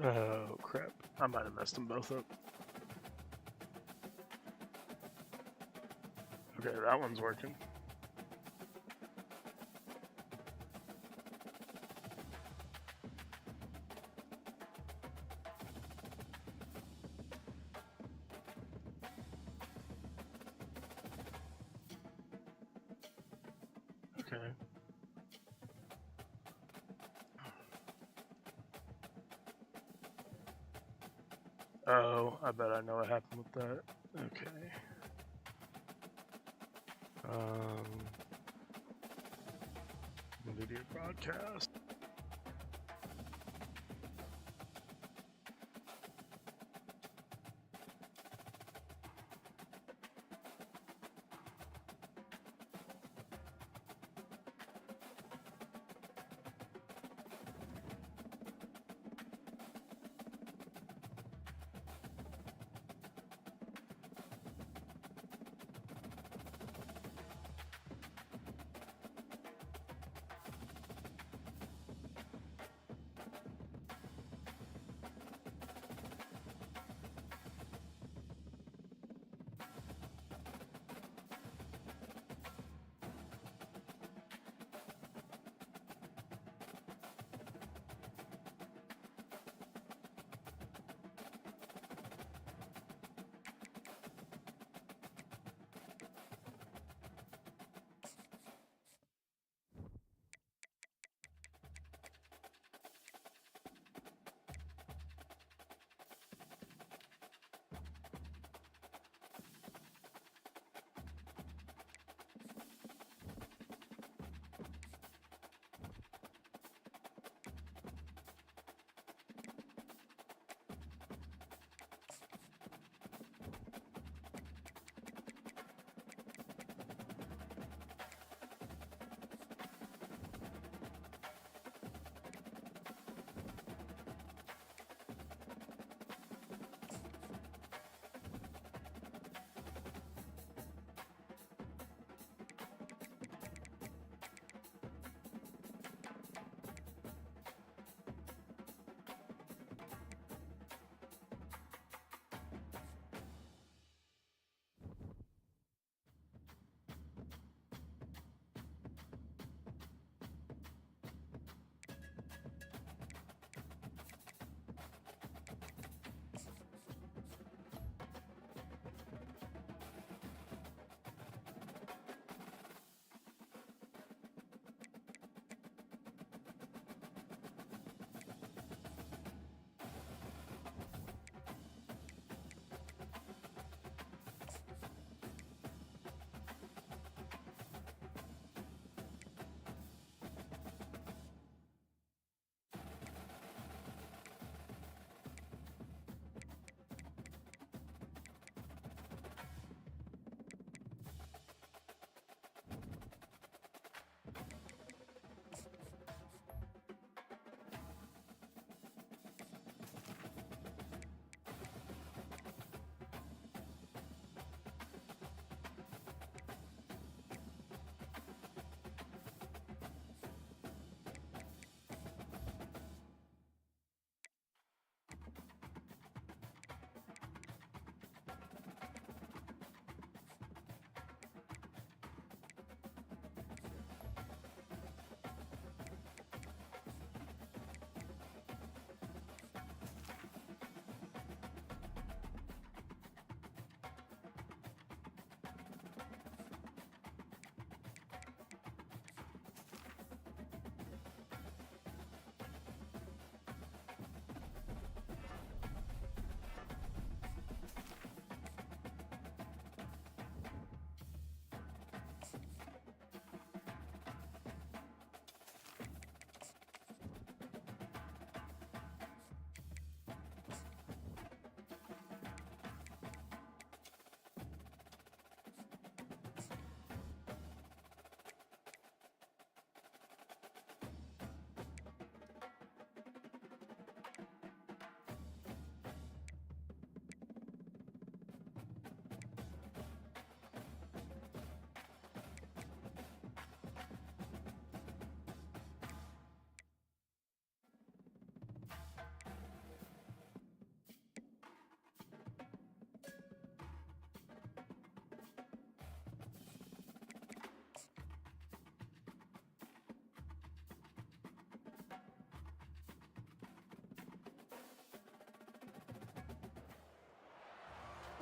Oh, crap. I might have messed them both up. Okay, that one's working. Okay. Oh, I bet I know what happened with that. Okay. Video broadcast.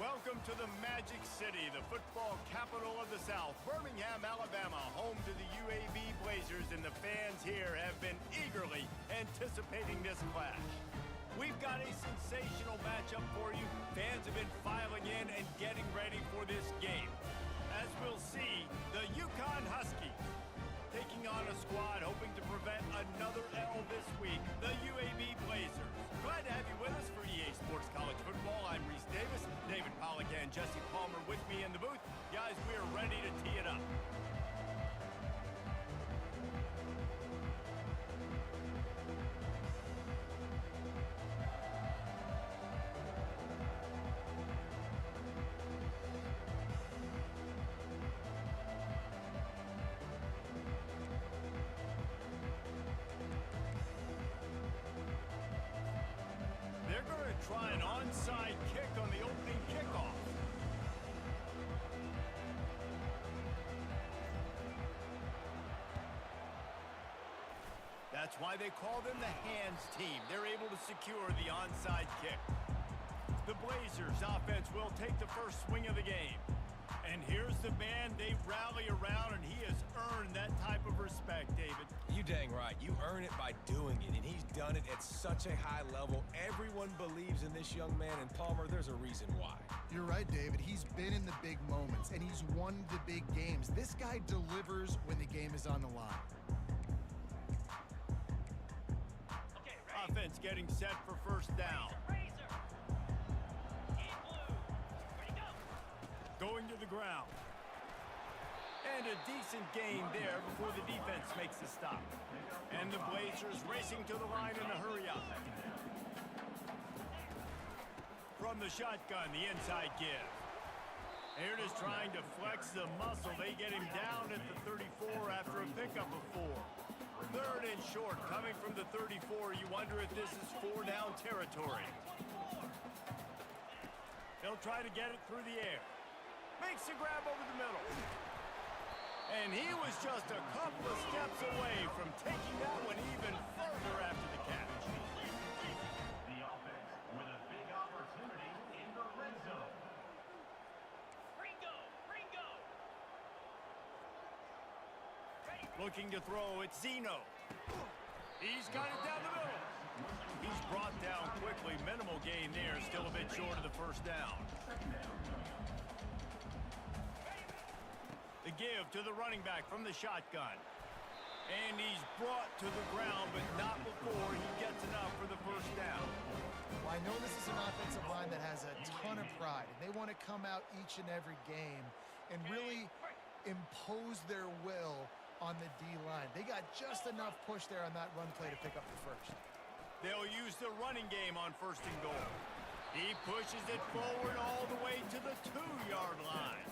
Welcome to the Magic City, the football capital of the South. Birmingham, Alabama, home to the UAB Blazers, and the fans here have been eagerly anticipating this clash. We've got a sensational matchup for you. Fans have been filing in and getting ready for this game. As we'll see, the UConn Huskies taking on a squad hoping to prevent another L this week, the UAB Blazers. Glad to have you with us for EA Sports College Football. I'm Reese Davis, David Pollack and Jesse Palmer with me in the booth. Guys, we're ready to tee it up. They're going to try an onside kick on the opening kickoff. That's why they call them the hands team. They're able to secure the onside kick. The Blazers offense will take the first swing of the game. And here's the man they rally around, and he has earned that type of respect, David. You dang right. You earn it by doing it, and he's done it at such a high level. Everyone believes in this young man, and Palmer, there's a reason why. You're right, David. He's been in the big moments, and he's won the big games. This guy delivers when the game is on the line. Okay, offense getting set for first down. Going to the ground. And a decent gain there before the defense makes the stop. And the Blazers racing to the line in a hurry up. From the shotgun, the inside give. Here it is trying to flex the muscle. They get him down at the 34 after a pickup of 4. Third and short coming from the 34. You wonder if this is 4-down territory. They'll try to get it through the air. Makes a grab over the middle. And he was just a couple of steps away from taking that one even further after the catch. The offense with a big opportunity in the red zone. Ringo. Looking to throw, it's Zeno. He's got it down the middle. He's brought down quickly. Minimal gain there, still a bit short of the first down. The give to the running back from the shotgun. And he's brought to the ground, but not before he gets enough for the first down. Well, I know this is an offensive line that has a ton of pride, and they want to come out each and every game and really impose their will on the D-line. They got just enough push there on that run play to pick up the first. They'll use the running game on first and goal. He pushes it forward all the way to the 2-yard line.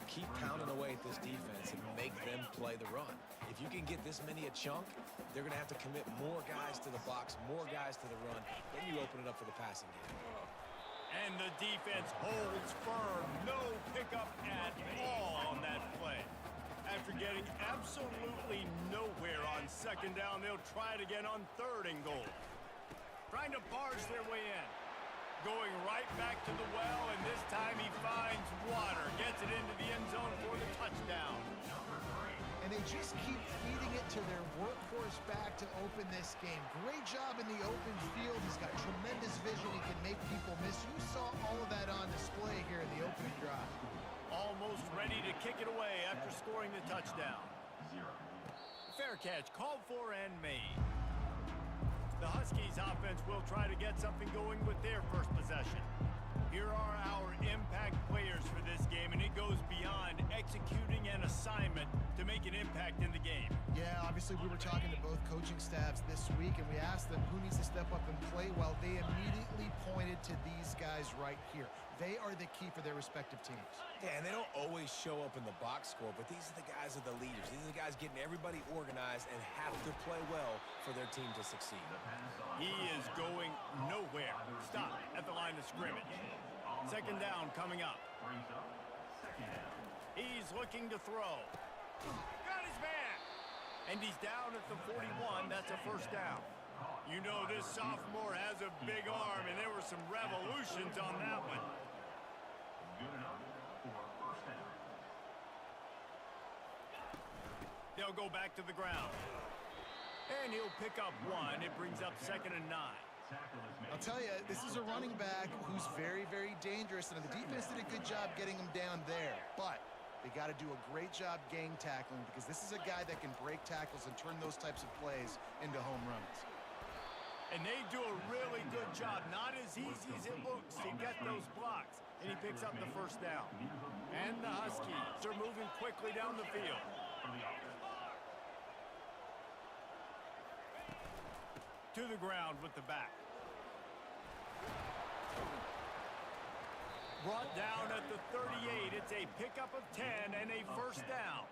Keep pounding away at this defense and make them play the run. If you can get this many a chunk, they're going to have to commit more guys to the box, more guys to the run. Then you open it up for the passing game. And the defense holds firm. No pickup at all on that play. After getting absolutely nowhere on second down, they'll try it again on third and goal. Trying to barge their way in. Going right back to the well, and this time he finds water. Gets it into the end zone for the touchdown. And they just keep feeding it to their workhorse back to open this game. Great job in the open field. He's got tremendous vision. He can make people miss. You saw all of that on display here in the opening drive. Almost ready to kick it away after scoring the touchdown. Fair catch, called for and made. The Huskies offense will try to get something going with their first possession. Here are our impact players for this game, and it goes beyond executing an assignment to make an impact in the game. Yeah, obviously we were talking to both coaching staffs this week, and we asked them who needs to step up and play well. They immediately pointed to these guys right here. They are the key for their respective teams. Yeah, and they don't always show up in the box score, but these are the guys that are the leaders. These are the guys getting everybody organized and have to play well for their team to succeed. He is going nowhere. Stop at the line of scrimmage. Second down coming up. He's looking to throw. Got his man. And he's down at the 41. That's a first down. You know this sophomore has a big arm, and there were some revolutions on that one. they'll go back to the ground. And he'll pick up one. It brings up 2nd and 9. I'll tell you, this is a running back who's very, very dangerous, and the defense did a good job getting him down there. But they got to do a great job gang tackling, because this is a guy that can break tackles and turn those types of plays into home runs. And they do a really good job. Not as easy as it looks to get those blocks. And he picks up the 1st down. And the Huskies are moving quickly down the field. To the ground with the back. Brought down at the 38. It's a pickup of 10 and a 1st down.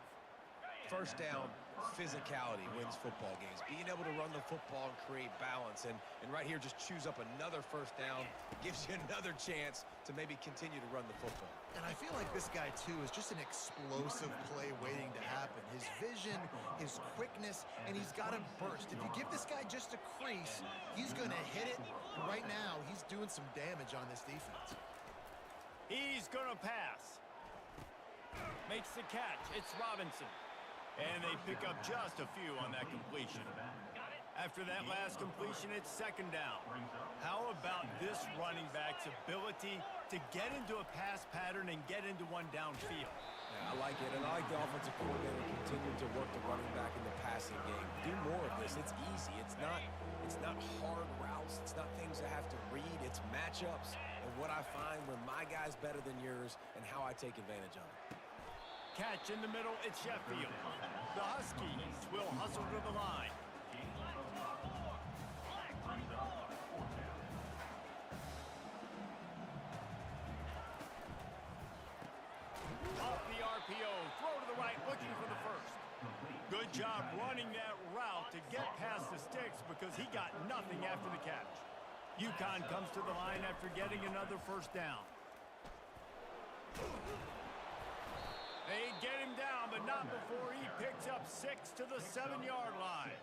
First down, physicality wins football games. Being able to run the football and create balance. And right here, just choose up another 1st down. Gives you another chance to maybe continue to run the football. And I feel like this guy, too, is just an explosive play waiting to happen. His vision, his quickness, and he's got a burst. If you give this guy just a crease, he's going to hit it. And right now, he's doing some damage on this defense. He's going to pass. Makes the catch. It's Robinson. And they pick up just a few on that completion. After that last completion, it's 2nd down. How about this running back's ability to get into a pass pattern and get into one downfield? Yeah, I like it, and I like the offensive coordinator continuing to work the running back in the passing game. Do more of this. It's easy. It's not hard routes. It's not things I have to read. It's matchups and what I find when my guy's better than yours and how I take advantage of it. Catch in the middle, it's Sheffield. The Huskies will hustle to the line. Off the RPO, throw to the right, looking for the 1st. Good job running that route to get past the sticks because he got nothing after the catch. UConn comes to the line after getting another 1st down. They get him down, but not before he picks up 6 to the 7-yard line.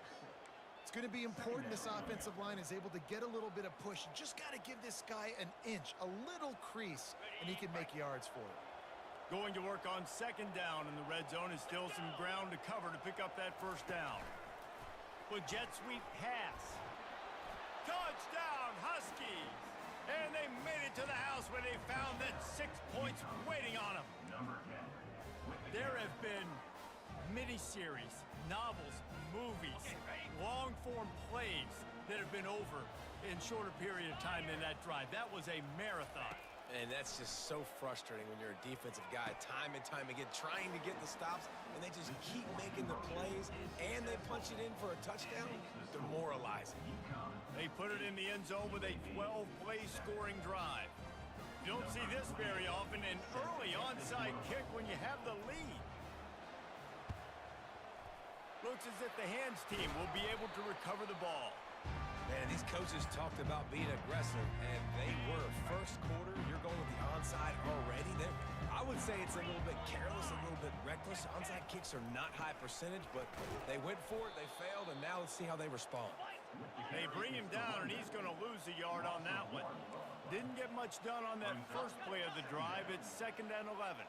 It's going to be important this offensive line is able to get a little bit of push. You just got to give this guy an inch, a little crease, and he can make yards for it. Going to work on 2nd down, and the red zone is still some ground to cover to pick up that 1st down. With jet sweep pass. Touchdown, Huskies! And they made it to the house where they found that 6 points waiting on them. There have been miniseries, novels, movies, long-form plays that have been over in shorter period of time than that drive. That was a marathon. And that's just so frustrating when you're a defensive guy, time and time again, trying to get the stops, and they just keep making the plays, and they punch it in for a touchdown. Demoralizing. They put it in the end zone with a 12-play scoring drive. You don't see this very often, an early onside kick when you have the lead. Looks as if the hands team will be able to recover the ball. Man, these coaches talked about being aggressive, and they were. First quarter, you're going with the onside already. I would say it's a little bit careless, a little bit reckless. Onside kicks are not high percentage, but they went for it, they failed, and now let's see how they respond. They bring him down, and he's going to lose a yard on that one. Didn't get much done on that first play of the drive. It's 2nd and 11.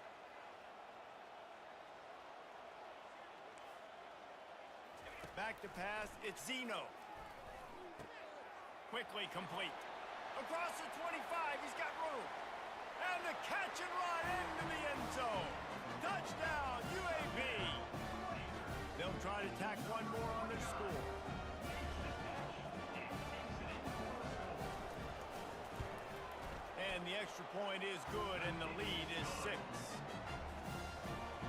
Back to pass, it's Zeno. Quickly complete. Across the 25, he's got room. And the catch and run into the end zone. Touchdown, UAB. They'll try to tack one more on their score. And the extra point is good, and the lead is 6.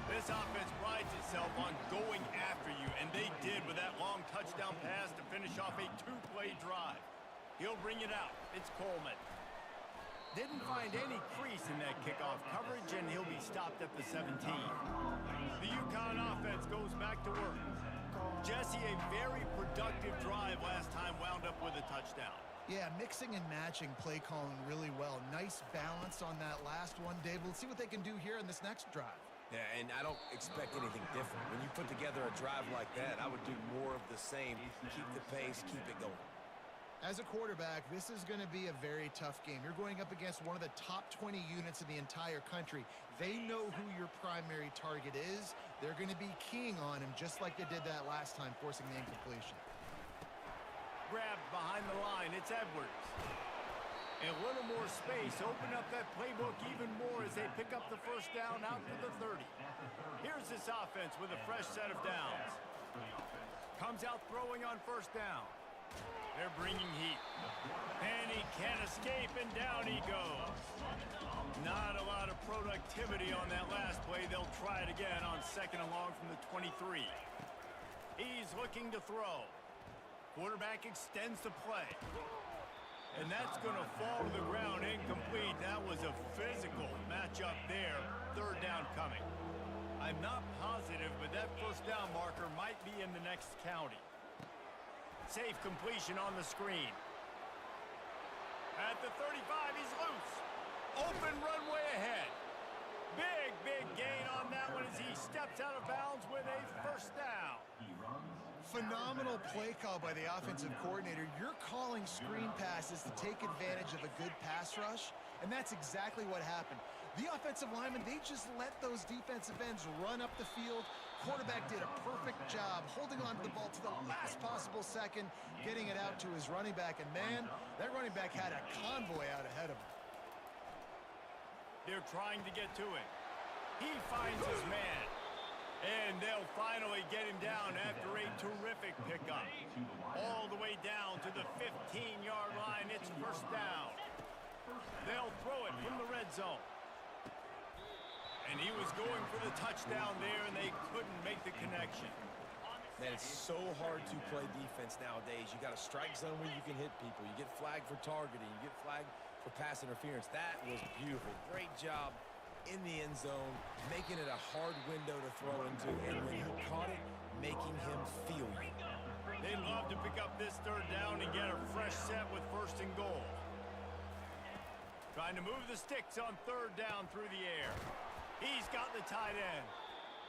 This offense prides itself on going after you, and they did with that long touchdown pass to finish off a 2-play drive. He'll bring it out. It's Coleman. Didn't find any crease in that kickoff coverage, and he'll be stopped at the 17. The UConn offense goes back to work. Jesse, a very productive drive last time, wound up with a touchdown. Yeah, mixing and matching play calling really well. Nice balance on that last one, Dave. Let's see what they can do here in this next drive. Yeah, and I don't expect anything different. When you put together a drive like that, I would do more of the same. Keep the pace, keep it going. As a quarterback, this is going to be a very tough game. You're going up against one of the top 20 units in the entire country. They know who your primary target is. They're going to be keying on him just like they did that last time, forcing the incompletion. Grabbed behind the line. It's Edwards. And a little more space. Open up that playbook even more as they pick up the first down out to the 30. Here's this offense with a fresh set of downs. Comes out throwing on first down. They're bringing heat. And he can't escape, and down he goes. Not a lot of productivity on that last play. They'll try it again on second and long from the 23. He's looking to throw. Quarterback extends the play. And that's going to fall to the ground incomplete. That was a physical matchup there. Third down coming. I'm not positive, but that first down marker might be in the next county. Safe completion on the screen. At the 35, he's loose. Open runway ahead. Big gain on that one as he steps out of bounds with a first down. Phenomenal play call by the offensive coordinator. You're calling screen passes to take advantage of a good pass rush, and that's exactly what happened. The offensive linemen, they just let those defensive ends run up the field. Quarterback did a perfect job holding on to the ball to the last possible second, getting it out to his running back, and man, that running back had a convoy out ahead of him. They're trying to get to him. He finds his man. And they'll finally get him down after a terrific pickup. All the way down to the 15-yard line. It's first down. They'll throw it from the red zone. And he was going for the touchdown there, and they couldn't make the connection. Man, it's so hard to play defense nowadays. You got a strike zone where you can hit people. You get flagged for targeting. You get flagged for pass interference. That was beautiful. Great job in the end zone, making it a hard window to throw into, and when he caught it, making him feel it. They'd love to pick up this third down and get a fresh set with first and goal. Trying to move the sticks on third down through the air. He's got the tight end.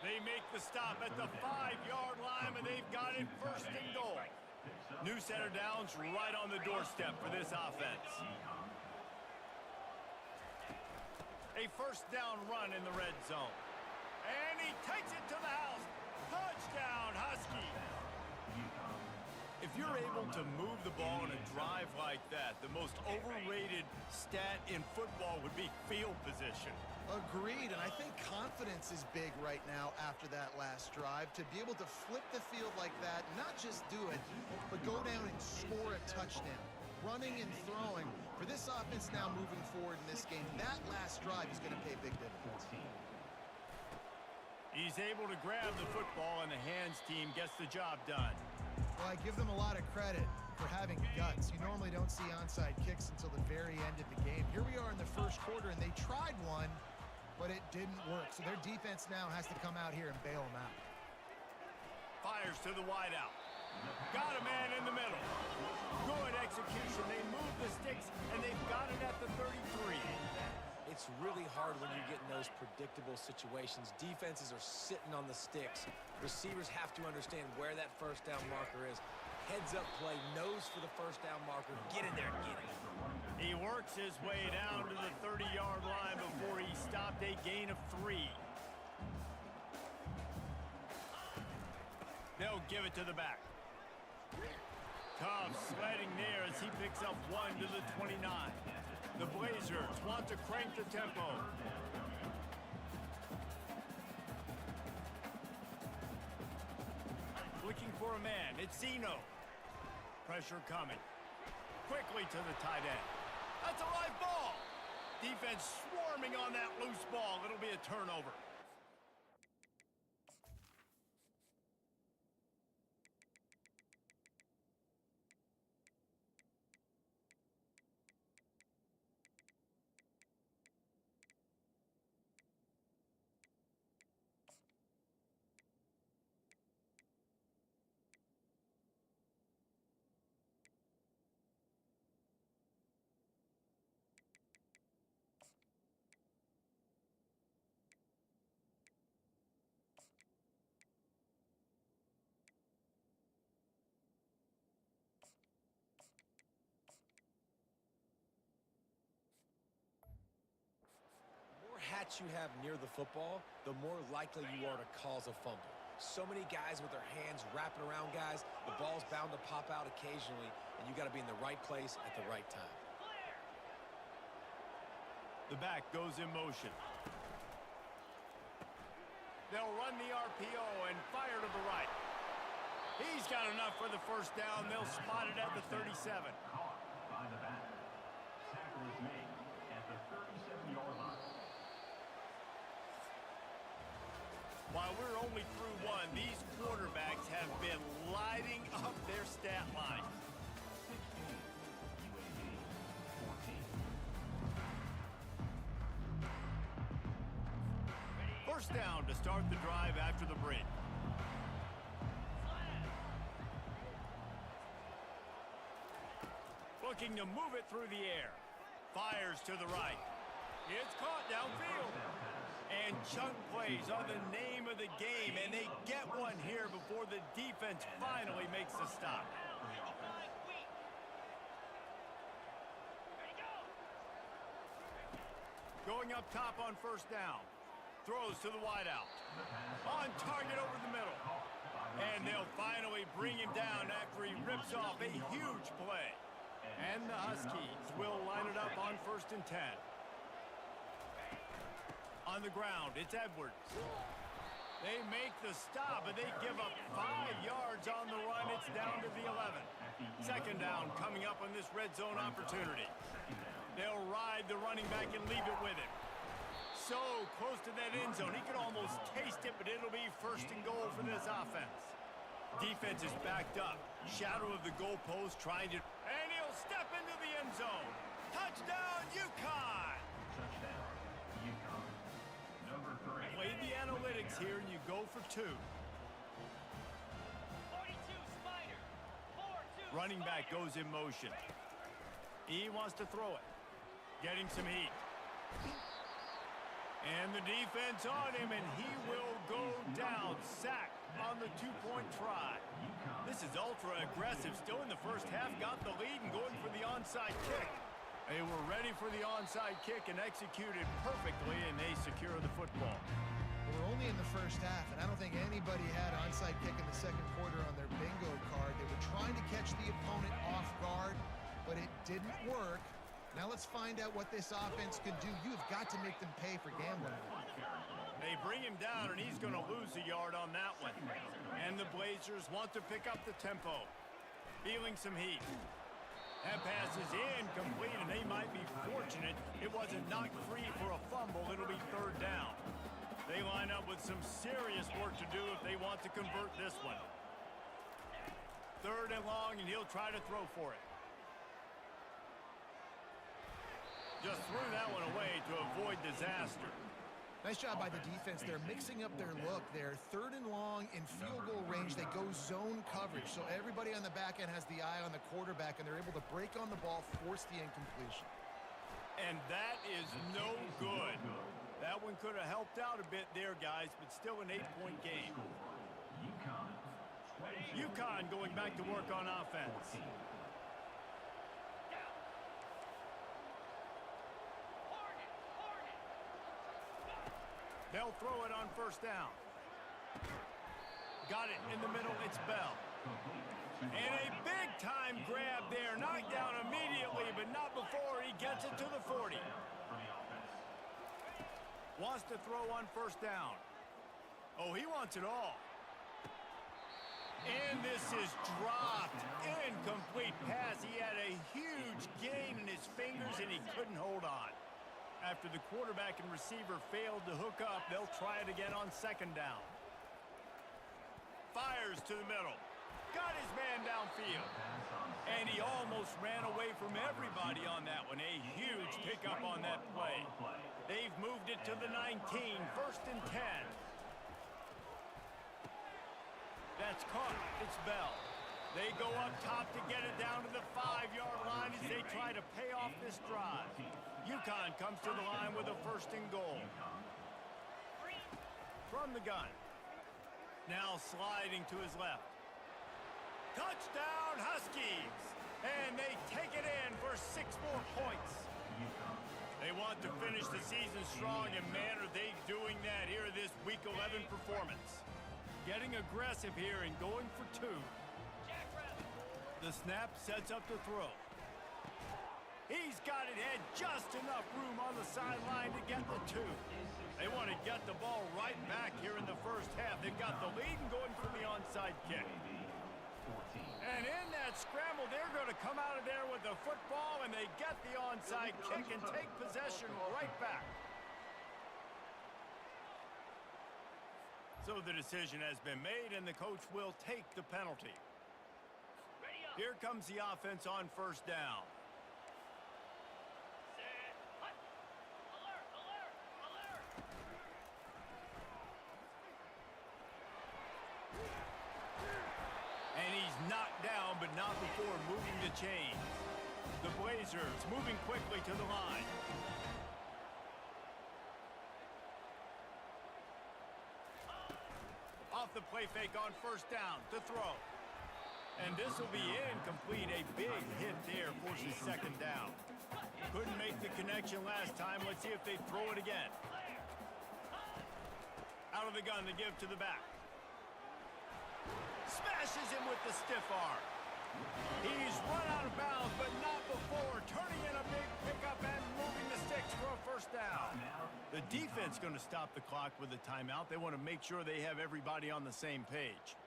They make the stop at the 5-yard line, and they've got it first and goal. New set of downs right on the doorstep for this offense. A first down run in the red zone. And he takes it to the house. Touchdown, Huskies. If you're able to move the ball in a drive like that, the most overrated stat in football would be field position. Agreed, and I think confidence is big right now after that last drive. To be able to flip the field like that, not just do it, but go down and score a touchdown. Running and throwing. For this offense now moving forward in this game, that last drive is going to pay big dividends. He's able to grab the football, and the hands team gets the job done. Well, I give them a lot of credit for having guts. You normally don't see onside kicks until the very end of the game. Here we are in the first quarter, and they tried one, but it didn't work. So their defense now has to come out here and bail them out. Fires to the wideout. Got a man in the middle. Good execution. They move the sticks, and they've got it at the 33. It's really hard when you get in those predictable situations. Defenses are sitting on the sticks. Receivers have to understand where that first down marker is. Heads up play, nose for the first down marker. Get in there and get it. He works his way down to the 30-yard line before he stopped a gain of 3. They'll give it to the back. Tough sledding there as he picks up 1 to the 29. The Blazers want to crank the tempo. Looking for a man. It's Zeno. Pressure coming. Quickly to the tight end. That's a live ball. Defense swarming on that loose ball. It'll be a turnover. patch you have near the football, the more likely you are to cause a fumble. So many guys with their hands wrapping around guys, the ball's bound to pop out occasionally, and you got to be in the right place at the right time. The back goes in motion. They'll run the RPO and fire to the right. He's got enough for the first down. They'll spot it at the 37. Caught by the back. Tackle is made at the 37-yard line. While we're only through one, these quarterbacks have been lighting up their stat line. 16, UAB 14. First down to start the drive after the break. Looking to move it through the air. Fires to the right. It's caught downfield. And chunk plays are the name of the game, and they get one here before the defense finally makes the stop. Going up top on first down. Throws to the wideout. On target over the middle. And they'll finally bring him down after he rips off a huge play. And the Huskies will line it up on 1st and 10. On the ground, it's Edwards. They make the stop, but they give up 5 yards on the run. It's down to the 11. Second down coming up on this red zone opportunity. They'll ride the running back and leave it with him. So close to that end zone. He could almost taste it, but it'll be 1st and goal for this offense. Defense is backed up. Shadow of the goalpost trying to... And he'll step into the end zone. Touchdown, UConn! Touchdown, UConn. Number 3. Play the analytics here, and you go for 2. 42 Spider. 4-2 Running back goes in motion. He wants to throw it. Getting some heat. And the defense on him, and he will go down. Sacked on the 2-point try. This is ultra-aggressive. Still in the first half, got the lead and going for the onside kick. They were ready for the onside kick and executed perfectly, and they secure the football. We're only in the first half, and I don't think anybody had onside kick in the second quarter on their bingo card. They were trying to catch the opponent off guard, but it didn't work. Now let's find out what this offense could do. You've got to make them pay for gambling. They bring him down, and he's going to lose a yard on that one. And the Blazers want to pick up the tempo. Feeling some heat. That pass is incomplete, and they might be fortunate it wasn't knocked free for a fumble. It'll be 3rd down. They line up with some serious work to do if they want to convert this one. 3rd and long, and he'll try to throw for it. Just threw that one away to avoid disaster. Nice job by the defense. They're mixing up their look there. 3rd and long in field goal range. They go zone coverage. So everybody on the back end has the eye on the quarterback, and they're able to break on the ball, force the incompletion. And that is no good. That one could have helped out a bit there, guys, but still an 8-point game. UConn going back to work on offense. They'll throw it on first down. Got it in the middle. It's Bell. And a big-time grab there. Knocked down immediately, but not before he gets it to the 40. Wants to throw on first down. Oh, he wants it all. And this is dropped. Incomplete pass. He had a huge gain in his fingers, and he couldn't hold on. After the quarterback and receiver failed to hook up, they'll try it again on 2nd down. Fires to the middle. Got his man downfield. And he almost ran away from everybody on that one. A huge pickup on that play. They've moved it to the 19, 1st and 10. That's caught. It's Bell. They go up top to get it down to the 5-yard line as they try to pay off this drive. UConn comes to the line with a 1st and goal. From the gun. Now sliding to his left. Touchdown, Huskies! And they take it in for 6 more points. They want to finish the season strong, and man, are they doing that here this Week 11 performance. Getting aggressive here and going for two. The snap sets up the throw. He's got it had just enough room on the sideline to get the two. They want to get the ball right back here in the first half. They've got the lead and going for the onside kick. And in that scramble, they're going to come out of there with the football, and they get the onside kick and take possession right back. So the decision has been made, and the coach will take the penalty. Here comes the offense on first down. And he's knocked down, but not before moving the chains. The Blazers moving quickly to the line. Off the play fake on first down to throw. And this will be incomplete. A big hit there forces second down. Couldn't make the connection last time. Let's see if they throw it again. Out of the gun to give to the back. Smashes him with the stiff arm. He's run out of bounds, but not before. Turning in a big pickup and moving the sticks for a first down. The defense going to stop the clock with a timeout. They want to make sure they have everybody on the same page.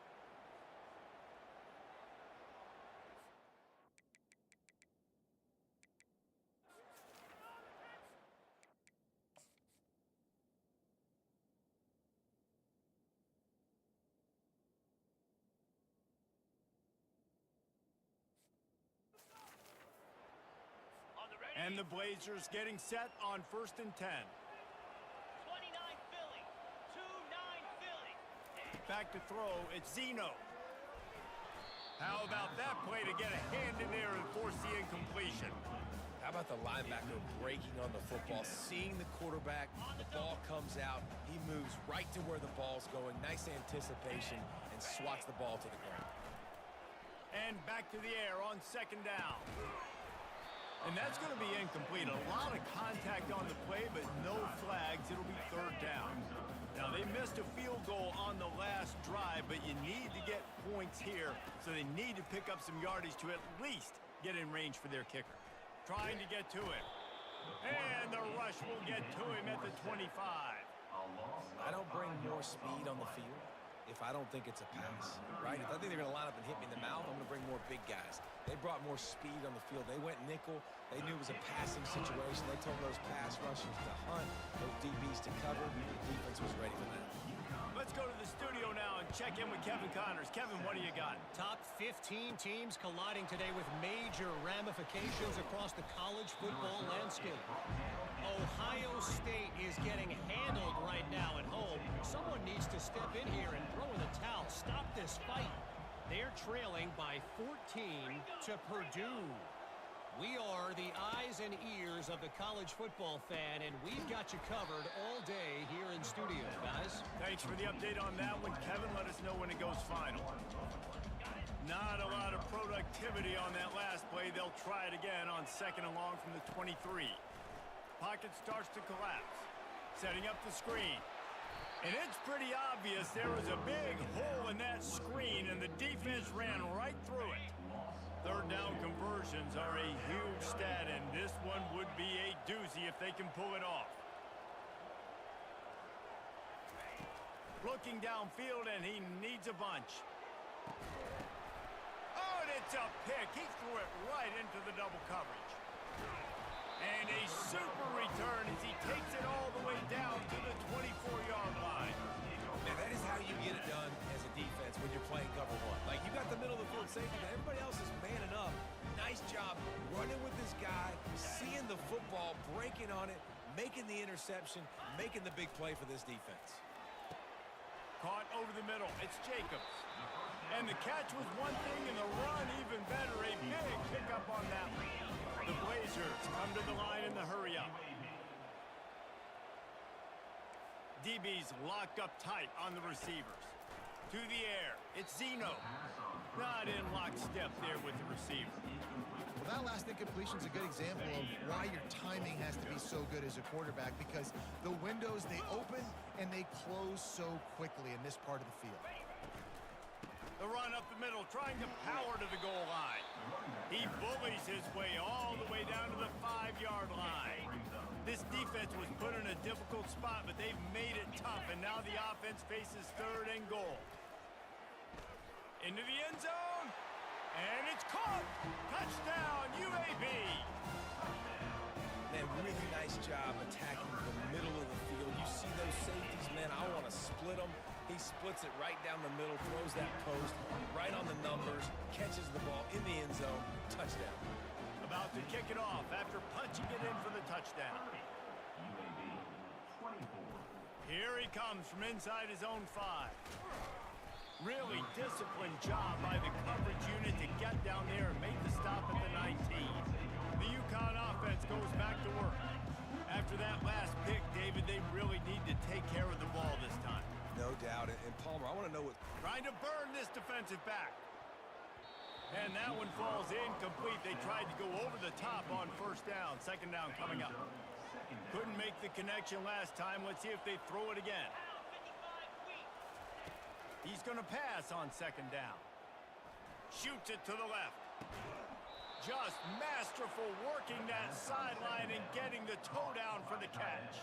And the Blazers getting set on 1st and 10. 29 Philly. 2-9 Philly. Back to throw, it's Zeno. How about that play to get a hand in there and force the incompletion? How about the linebacker breaking on the football, seeing the quarterback, the ball comes out, he moves right to where the ball's going, nice anticipation, and swats the ball to the ground. And back to the air on 2nd down. And that's going to be incomplete. A lot of contact on the play, but no flags. It'll be 3rd down. Now, they missed a field goal on the last drive, but you need to get points here, so they need to pick up some yardage to at least get in range for their kicker. Trying to get to it. And the rush will get to him at the 25. I don't bring more speed on the field if I don't think it's a pass, right? If I think they're going to line up and hit me in the mouth, I'm going to bring more big guys. They brought more speed on the field. They went nickel. They knew it was a passing situation. They told those pass rushers to hunt, those DBs to cover. The defense was ready for that. Let's go to the studio now and check in with Kevin Connors. Kevin, what do you got? Top 15 teams colliding today with major ramifications across the college football landscape. Ohio State is getting handled right now at home. Someone needs to step in here and throw in the towel. Stop this fight. They're trailing by 14 to Purdue. We are the eyes and ears of the college football fan, and we've got you covered all day here in studio, guys. Thanks for the update on that one, Kevin. Let us know when it goes final. Not a lot of productivity on that last play. They'll try it again on 2nd and long from the 23. Pocket starts to collapse. Setting up the screen. And it's pretty obvious there was a big hole in that screen, and the defense ran right through it. 3rd down conversions are a huge stat, and this one would be a doozy if they can pull it off. Looking downfield, and he needs a bunch. Oh, and it's a pick. He threw it right into the double coverage. And a super return as he takes it all the way down to the 24-yard line. Now, that is how you get it done as a defense when you're playing cover one. Like, you got the middle of the field safety, but everybody else is manning up. Nice job running with this guy, seeing the football, breaking on it, making the interception, making the big play for this defense. Caught over the middle. It's Jacobs. And the catch was one thing, and the run even better. A big pickup on that one. The Blazers come to the line in the hurry-up. DB's locked up tight on the receivers. To the air, it's Zeno. Not in lockstep there with the receiver. Well, that last incompletion is a good example of why your timing has to be so good as a quarterback, because the windows, they open and they close so quickly in this part of the field. The run up the middle, trying to power to the goal line. He bullies his way all the way down to the 5-yard line. This defense was put in a difficult spot, but they've made it tough, and now the offense faces 3rd and goal. Into the end zone, and it's caught. Touchdown, UAB. Man, really nice job attacking the middle of the field. You see those safeties, man, I want to split them. He splits it right down the middle, throws that post, right on the numbers, catches the ball in the end zone, touchdown. About to kick it off after punching it in for the touchdown. Here he comes from inside his own 5. Really disciplined job by the coverage unit to get down there and make the stop at the 19. The UConn offense goes back to work. After that last pick, David, they really need to take care of the ball this time. No doubt. And Palmer, I want to know what... Trying to burn this defensive back. And that one falls incomplete. They tried to go over the top on 1st down. 2nd down coming up. Couldn't make the connection last time. Let's see if they throw it again. He's going to pass on 2nd down. Shoots it to the left. Just masterful working that sideline and getting the toe down for the catch.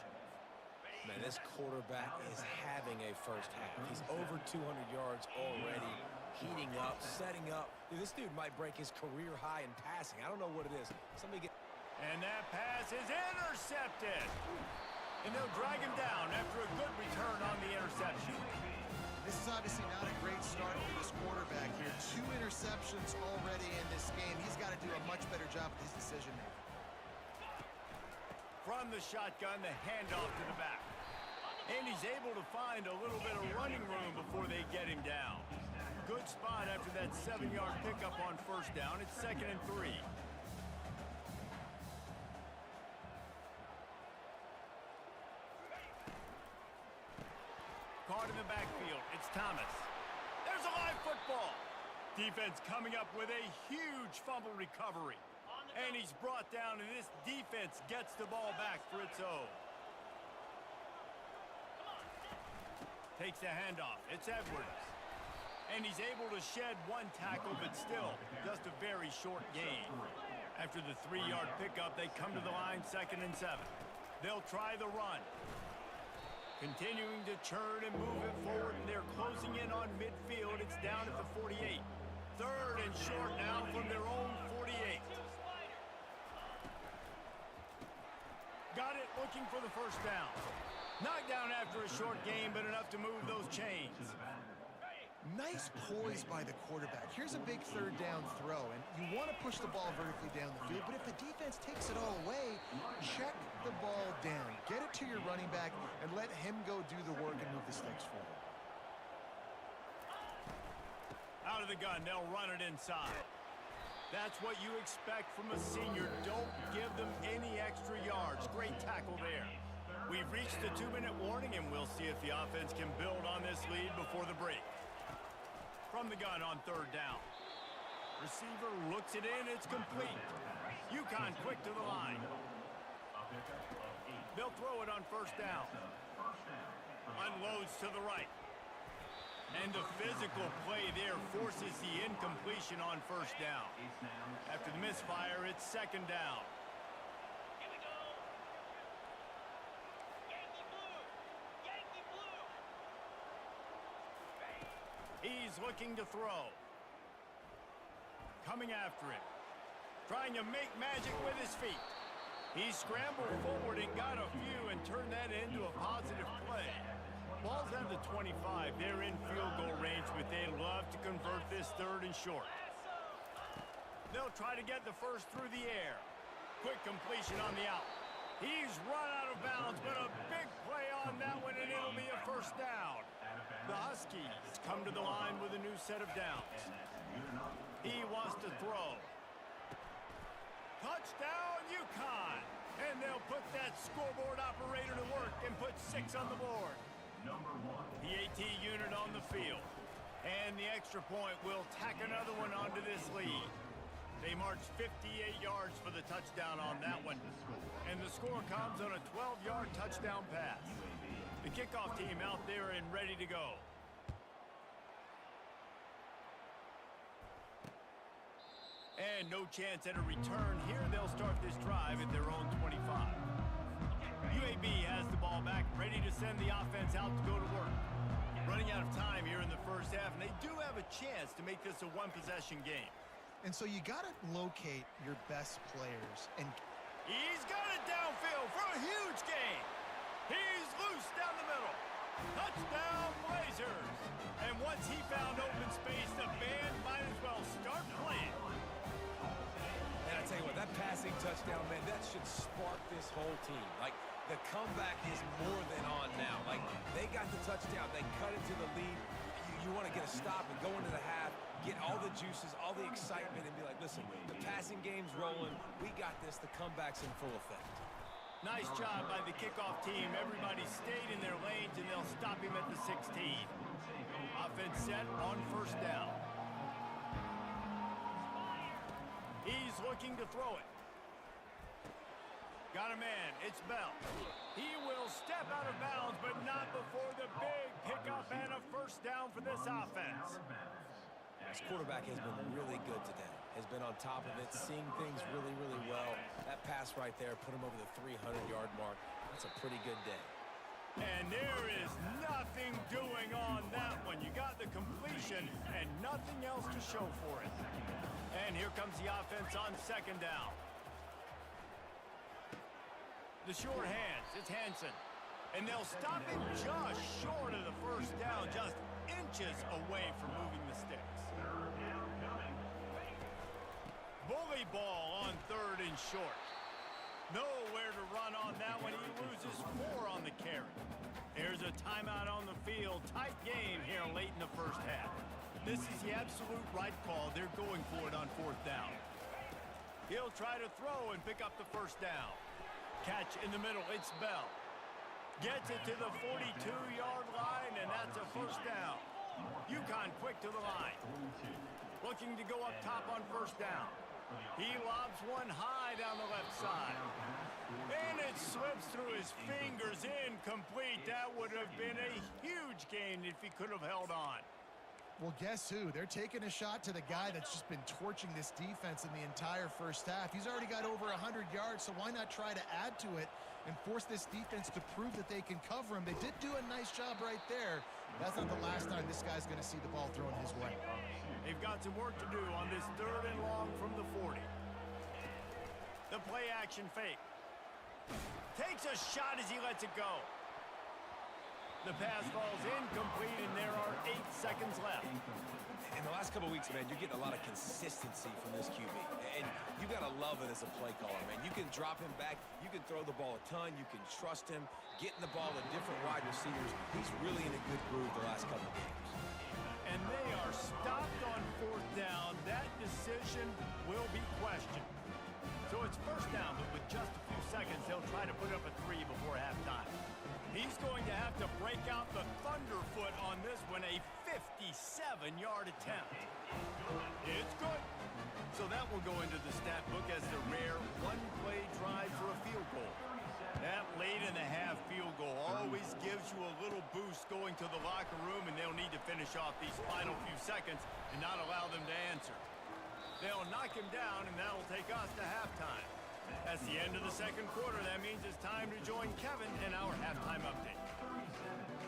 Man, this quarterback is having a first half. He's over 200 yards already, heating up, setting up. Dude, this dude might break his career high in passing. I don't know what it is. Somebody get... And that pass is intercepted. And they'll drag him down after a good return on the interception. This is obviously not a great start for this quarterback here. 2 interceptions already in this game. He's got to do a much better job with his decision-making. From the shotgun, the handoff to the back. And he's able to find a little bit of running room before they get him down. Good spot after that 7-yard pickup on 1st down. It's 2nd and 3. Caught in the backfield. It's Thomas. There's a live football. Defense coming up with a huge fumble recovery. And he's brought down, and this defense gets the ball back for its own. Takes the handoff. It's Edwards. And he's able to shed 1 tackle, but still just a very short gain. After the 3-yard pickup, they come to the line 2nd and 7. They'll try the run. Continuing to churn and move it forward, and they're closing in on midfield. It's down at the 48. 3rd and short now from their own 48. Got it, looking for the 1st down. Knocked down after a short game, but enough to move those chains. Nice poise by the quarterback. Here's a big 3rd down throw, and you want to push the ball vertically down the field, but if the defense takes it all away, check the ball down. Get it to your running back and let him go do the work and move the sticks forward. Out of the gun, they'll run it inside. That's what you expect from a senior. Don't give them any extra yards. Great tackle there. We've reached the 2-minute warning, and we'll see if the offense can build on this lead before the break. From the gun on 3rd down. Receiver looks it in. It's complete. UConn quick to the line. They'll throw it on 1st down. Unloads to the right. And the physical play there forces the incompletion on 1st down. After the misfire, it's 2nd down. Here we go. Yankee blue. Yankee blue. He's looking to throw. Coming after it. Trying to make magic with his feet. He scrambled forward and got a few and turned that into a positive play. Ball's at the 25. They're in field goal range, but they'd love to convert this 3rd and short. They'll try to get the 1st through the air. Quick completion on the out. He's run out of bounds, but a big play on that one, and it'll be a 1st down. The Huskies come to the line with a new set of downs. He wants to throw. Touchdown, UConn! And they'll put that scoreboard operator to work and put 6 on the board. The AT unit on the field. And the extra point will tack another one onto this lead. They marched 58 yards for the touchdown on that one. And the score comes on a 12-yard touchdown pass. The kickoff team out there and ready to go. And no chance at a return here. They'll start this drive at their own 25. UAB has the ball back, ready to send the offense out to go to work. Running out of time here in the first half, and they do have a chance to make this a one-possession game. And so you got to locate your best players. And he's got it downfield for a huge gain. He's loose down the middle. Touchdown, Blazers. And once he found open space, the band might as well start playing. And I tell you what, that passing touchdown, man, that should spark this whole team. Like, the comeback is more than on now. Like, they got the touchdown. They cut it to the lead. You want to get a stop and go into the half, get all the juices, all the excitement, and be like, listen, the passing game's rolling. We got this. The comeback's in full effect. Nice job by the kickoff team. Everybody stayed in their lanes, and they'll stop him at the 16. Offense set on first down. He's looking to throw it. Got a man. It's Bell. He will step out of bounds, but not before the big pickup and a first down for this offense. This quarterback has been really good today. Has been on top of it, seeing things really, really well. That pass right there put him over the 300-yard mark. That's a pretty good day. And there is nothing doing on that one. You got the completion and nothing else to show for it. And here comes the offense on second down. The short hands, it's Hansen. And they'll stop him just short of the first down, just inches away from moving the sticks. Bully ball on third and short. Nowhere to run on that one. He loses 4 on the carry. There's a timeout on the field. Tight game here late in the first half. This is the absolute right call. They're going for it on fourth down. He'll try to throw and pick up the first down. Catch in the middle. It's Bell. Gets it to the 42-yard line, and that's a first down. UConn quick to the line. Looking to go up top on first down. He lobs one high down the left side. And it slips through his fingers, incomplete. That would have been a huge gain if he could have held on. well, guess who? They're taking a shot to the guy that's just been torching this defense in the entire first half. He's already got over 100 yards, so why not try to add to it and force this defense to prove that they can cover him? They did do a nice job right there. That's not the last time this guy's going to see the ball thrown his way. They've got some work to do on this 3rd and long from the 40. The play action fake. Takes a shot as he lets it go. The pass falls incomplete, and there are 8 seconds left. In the last couple of weeks, man, you're getting a lot of consistency from this QB. And you got to love it as a play caller, man. You can drop him back. You can throw the ball a ton. You can trust him, getting the ball to different wide receivers. He's really in a good groove the last couple of games. And they are stopped on 4th down. That decision will be questioned. So it's first down, but with just a few seconds, they'll try to put up a 3 before halftime. He's going to have to break out the thunderfoot on this one, a 57-yard attempt. It's good. So that will go into the stat book as the rare one-play drive for a field goal. That late in the half field goal always gives you a little boost going to the locker room, and they'll need to finish off these final few seconds and not allow them to answer. They'll knock him down, and that'll take us to halftime. That's the end of the 2nd quarter. That means it's time to join Kevin in our halftime update.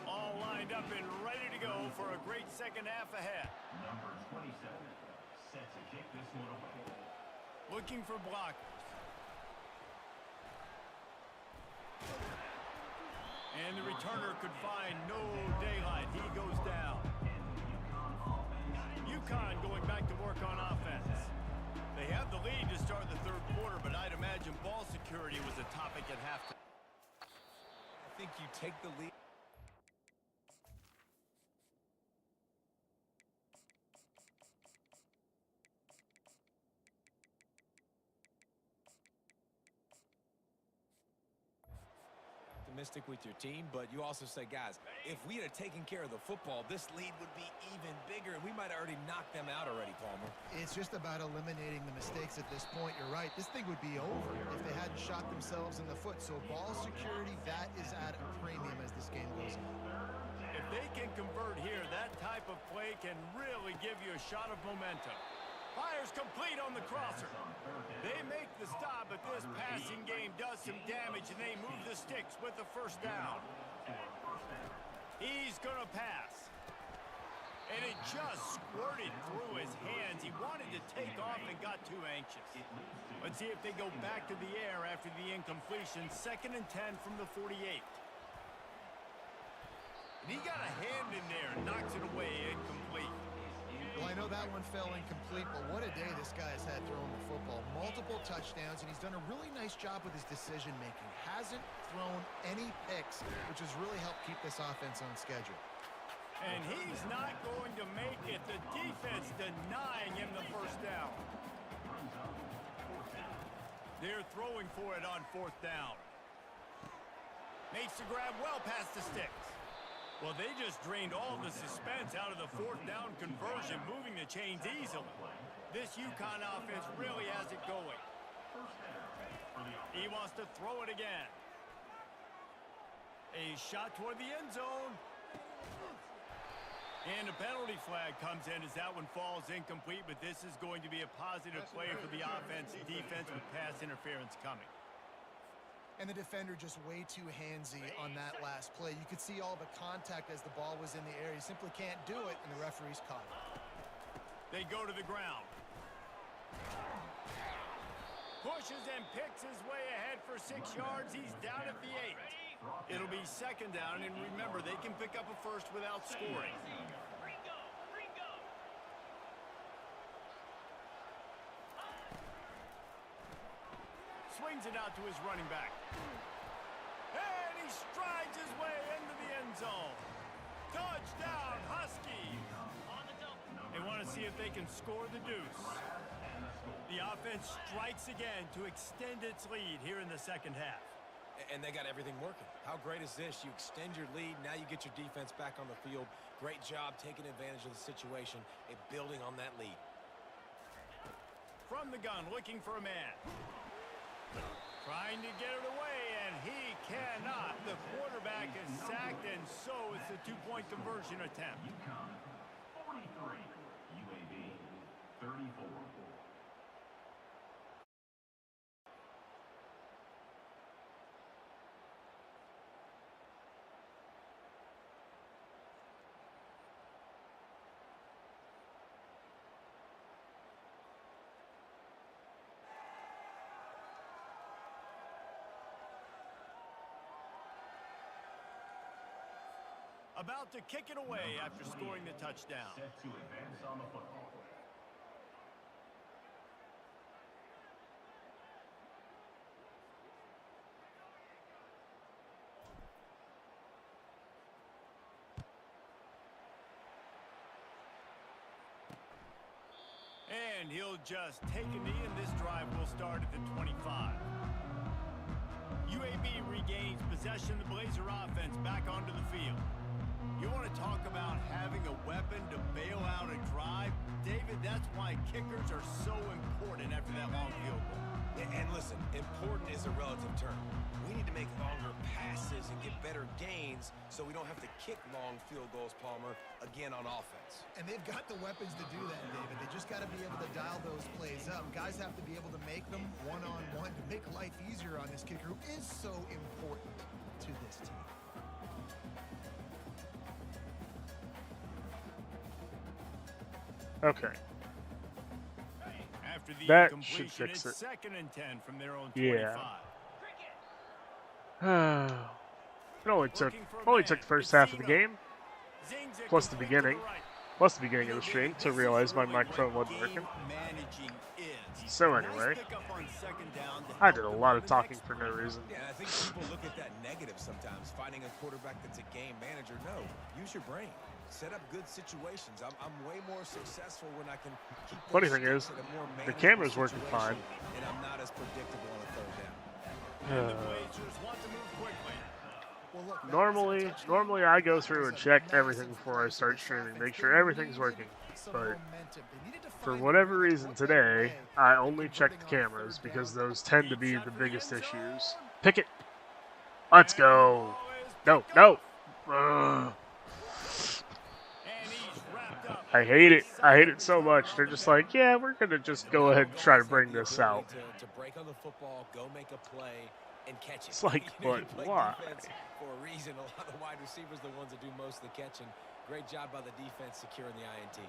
All lined up and ready to go for a great second half ahead. Number 27, set to kick this one away. Looking for blockers. And the returner could find no daylight. He goes down. UConn going back to work on offense. They have the lead to start the 3rd quarter, but I'd imagine ball security was a topic at halftime. I think you take the lead. optimistic with your team, but you also say, guys, if we had taken care of the football, this lead would be even bigger, and we might have already knocked them out already, Palmer. It's just about eliminating the mistakes at this point. You're right. This thing would be over if they hadn't shot themselves in the foot. So ball security, that is at a premium as this game goes on. If they can convert here, that type of play can really give you a shot of momentum. Fires complete on the crosser. They make the stop, but this passing game does some damage, and they move the sticks with the first down. He's going to pass. And it just squirted through his hands. He wanted to take off and got too anxious. Let's see if they go back to the air after the incompletion. 2nd and 10 from the 48. And he got a hand in there and knocks it away incomplete. Well, I know that one fell incomplete, but what a day this guy has had throwing the football. Multiple touchdowns, and he's done a really nice job with his decision-making. Hasn't thrown any picks, which has really helped keep this offense on schedule. And he's not going to make it. The defense denying him the first down. They're throwing for it on 4th down. Makes the grab well past the sticks. Well, they just drained all the suspense out of the 4th down conversion, moving the chains easily. This UConn offense really has it going. He wants to throw it again. A shot toward the end zone. And a penalty flag comes in as that one falls incomplete, but this is going to be a positive play for the offense and defense with pass interference coming. And the defender just way too handsy on that last play. You could see all the contact as the ball was in the air. He simply can't do it, and the referee's caught it. They go to the ground. Pushes and picks his way ahead for 6 yards. He's down at the 8. It'll be 2nd down, and remember, they can pick up a first without scoring. Swings it out to his running back. And he strides his way into the end zone. Touchdown, Huskies! They want to see if they can score the deuce. The offense strikes again to extend its lead here in the 2nd half. And they got everything working. How great is this? You extend your lead, now you get your defense back on the field. Great job taking advantage of the situation and building on that lead. From the gun, looking for a man. Trying to get it away, and he cannot. The quarterback is sacked, and so is the 2-point conversion attempt. UConn 43, UAB 34. About to kick it away after scoring the touchdown. Set to advance on the football. And he'll just take a knee, and this drive will start at the 25. UAB regains possession of the Blazer offense back onto the field. You want to talk about having a weapon to bail out a drive? David, that's why kickers are so important after that long field goal. And listen, important is a relative term. We need to make longer passes and get better gains so we don't have to kick long field goals, Palmer, again on offense. And they've got the weapons to do that, David. They just got to be able to dial those plays up. Guys have to be able to make them one-on-one to make life easier on this kicker who is so important to this team. Okay. After the That should incompletion, fix it's it. 2nd and 10 from their own 25. Yeah. It only took the first half of the game, Zings it plus the complete to beginning, right. plus the beginning of the stream to realize my microphone wasn't working. So anyway, I did a lot of talking for no reason. Yeah, I think people look at that negative sometimes, finding a quarterback that's a game manager. No, use your brain. Set up good situations. I'm way more successful when I can keep Funny thing is, the camera's working fine. And I'm not as predictable on a 3rd down. And the Blazers want to move quickly. Well, look, that was a Normally touchdown. I go through There's and a check massive everything before I play for start this streaming, offense. make They sure everything's needed working. some But momentum. They needed to for find a whatever rhythm, reason look at a today, way I of only checked the converting on cameras third because down. those tend to Deep be shot the for the biggest end issues. zone. Pick it. Let's And the go. ball is No, picked no. off. Ugh. And he's wrapped up. I hate it. I hate it Excited so return much. on They're the just pick. like, yeah, we're gonna just go ahead and try to bring this out. To break on the football, go make a play, and catch it. It's like, You but play why? defense for a reason. A lot of the wide receivers are the ones that do most of the catching. Great job by the defense securing the INT.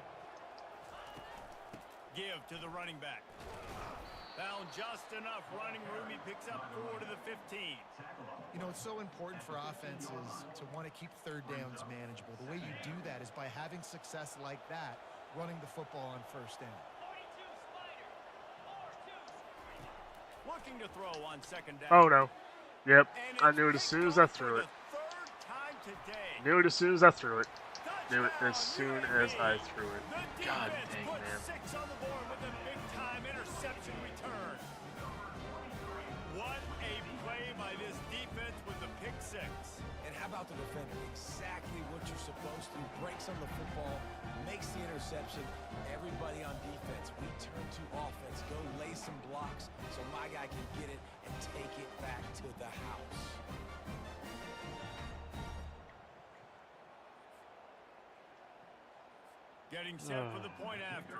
Give to the running back. Found just enough running room. He picks up 4 to the 15. You know, it's so important for offenses to want to keep third downs manageable. The way you do that is by having success like that, running the football on first down. 42 Spider. 4-2. Looking to throw on second down. Oh no. Yep. And I it's knew it as picked soon as I off for threw the it. third time today. Knew it as soon as I threw it. Knew it Touchdown, as soon UAB. as I threw it. The God defense dang, put man. 6 on the board with a big-time interception return. What a play by this defense with the pick 6. And how about the defender? Exactly what you're supposed to. Breaks on the football, makes the interception. Everybody on defense, we turn to offense. Go lay some blocks so my guy can get it and take it back to the house. Getting set for the point after.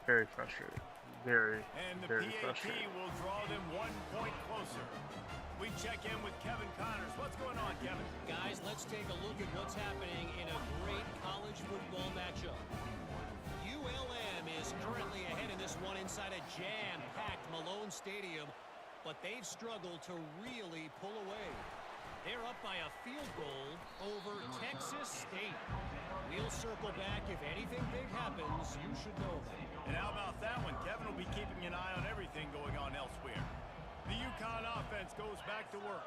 Very frustrating. Very, And the very PAT frustrating. will draw them 1 point closer. We check in with Kevin Connors. What's going on, Kevin? Guys, let's take a look at what's happening in a great college football matchup. ULM is currently ahead in this one inside a jam-packed Malone Stadium, but they've struggled to really pull away. They're up by a field goal over Texas State. We'll circle back. If anything big happens, you should know that. And how about that one? Kevin will be keeping an eye on everything going on elsewhere. The UConn offense goes back to work.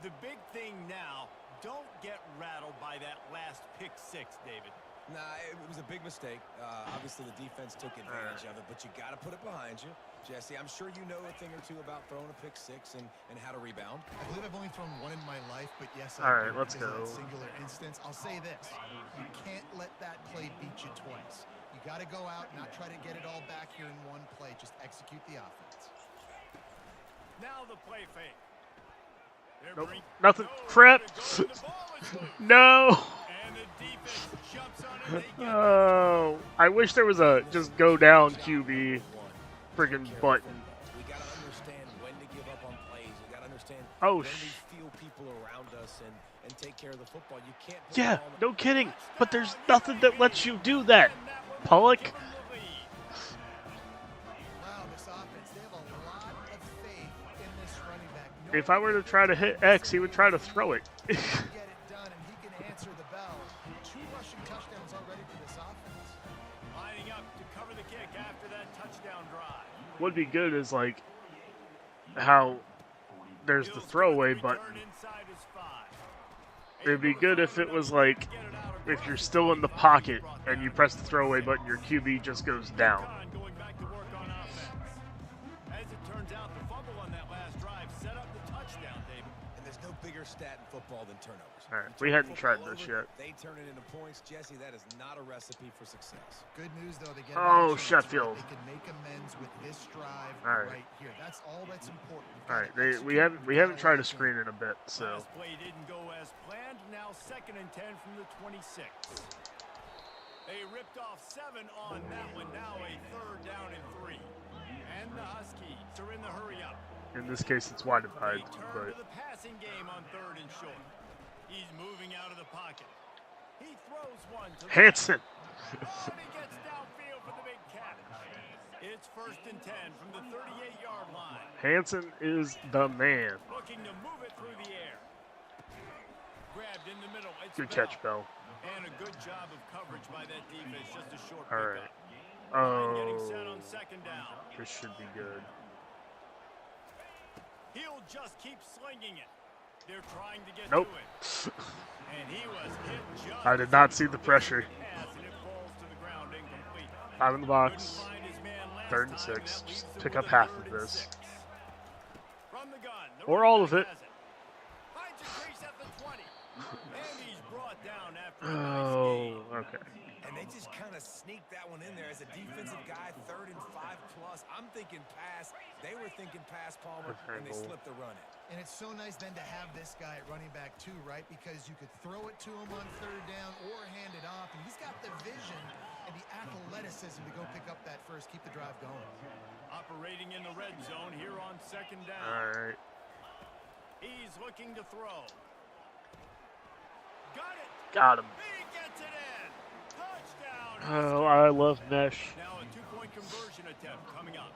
The big thing now, don't get rattled by that last pick 6, David. Nah, it was a big mistake. Obviously, the defense took advantage of it, but you got to put it behind you. Jesse, I'm sure you know a thing or two about throwing a pick 6 and how to rebound. I believe I've only thrown one in my life, but yes, All right, let's because of go. that singular instance. I'll say this. You can't let that play beat you twice. You got to go out, not try to get it all back here in one play. Just execute the offense. Now the play fake. They're Nope. bring- Nothing. nowhere Crap. to go, and the ball is loose. No. And the defense jumps on it. They get Oh, I wish there was a just go down QB friggin' button. We got to understand when to give up on plays. We got to understand Oh, when we feel people around us and take care of the football. You can't put yeah, the ball in the no kidding. But there's nothing that lets you do that, Pollock. give them the lead. Wow, this offense, they have a lot of faith in this running back. If I were to try to hit X, he would try to throw it. Get it done, and he can answer the bell. 2 rushing touchdowns already for this offense. Lining up to cover the kick after that touchdown drive. Would be good is like how there's the Bills throwaway return button. inside his 5. It'd be good if it was like if you're still in the pocket and you press the throwaway button, your UConn just goes down. Going back to work on offense. As it turns out, the fumble on that last drive set up the touchdown, David. And there's no bigger stat in football than turnovers. All right, You we turn hadn't football tried this over, yet. They turn it into points. Jesse, that is not a recipe for success. Good news, though. They get Oh, another chance, Sheffield. right? They can make amends with this drive All right. right here. That's all that's important. You've All right, gotta we execute. haven't You've gotta tried a let it go. screen in a bit, so Last play didn't go as planned. Now 2nd and 10 from the 26. They ripped off 7 on that one. Now a 3rd down and 3. And the Huskies are in the hurry up. in this case it's wide They divide, turn but to the passing game on 3rd and short. He's moving out of the pocket. He throws one to the Hansen. and he gets downfield for the big catch. It's 1st and 10 from the 38-yard line. Hansen is the man. Looking to move it through the air. Grabbed in the middle. It's Good Bell. catch, Bell. And a good job of coverage by that defense. Just a short All right. pickup. Line getting set Oh, on 2nd down. this should be good. He'll just keep slinging it. They're trying to get Nope. to it. And he was hit just I did not see the pressure. pass, and it falls to the ground incomplete. 5 in the box. Couldn't find his man last 3rd and time, 6. that Just leaves him pick with up a half 3rd of and this. 6. From the gun, Or all of it. Finds a crease at the 20. And he's brought down after a nice Oh, gain. okay. And they just kind of sneaked that one in there as a defensive guy, 3rd and 5+. I'm thinking pass. They were thinking pass, Palmer, and they slipped the run in. And it's so nice then to have this guy at running back too, right? Because you could throw it to him on 3rd down or hand it off. And he's got the vision and the athleticism to go pick up that first, keep the drive going. Operating in the red zone here on 2nd down. All right. He's looking to throw. Got it. Got him. He gets it in. Touchdown. Oh, I love mesh. Now a 2-point conversion attempt coming up.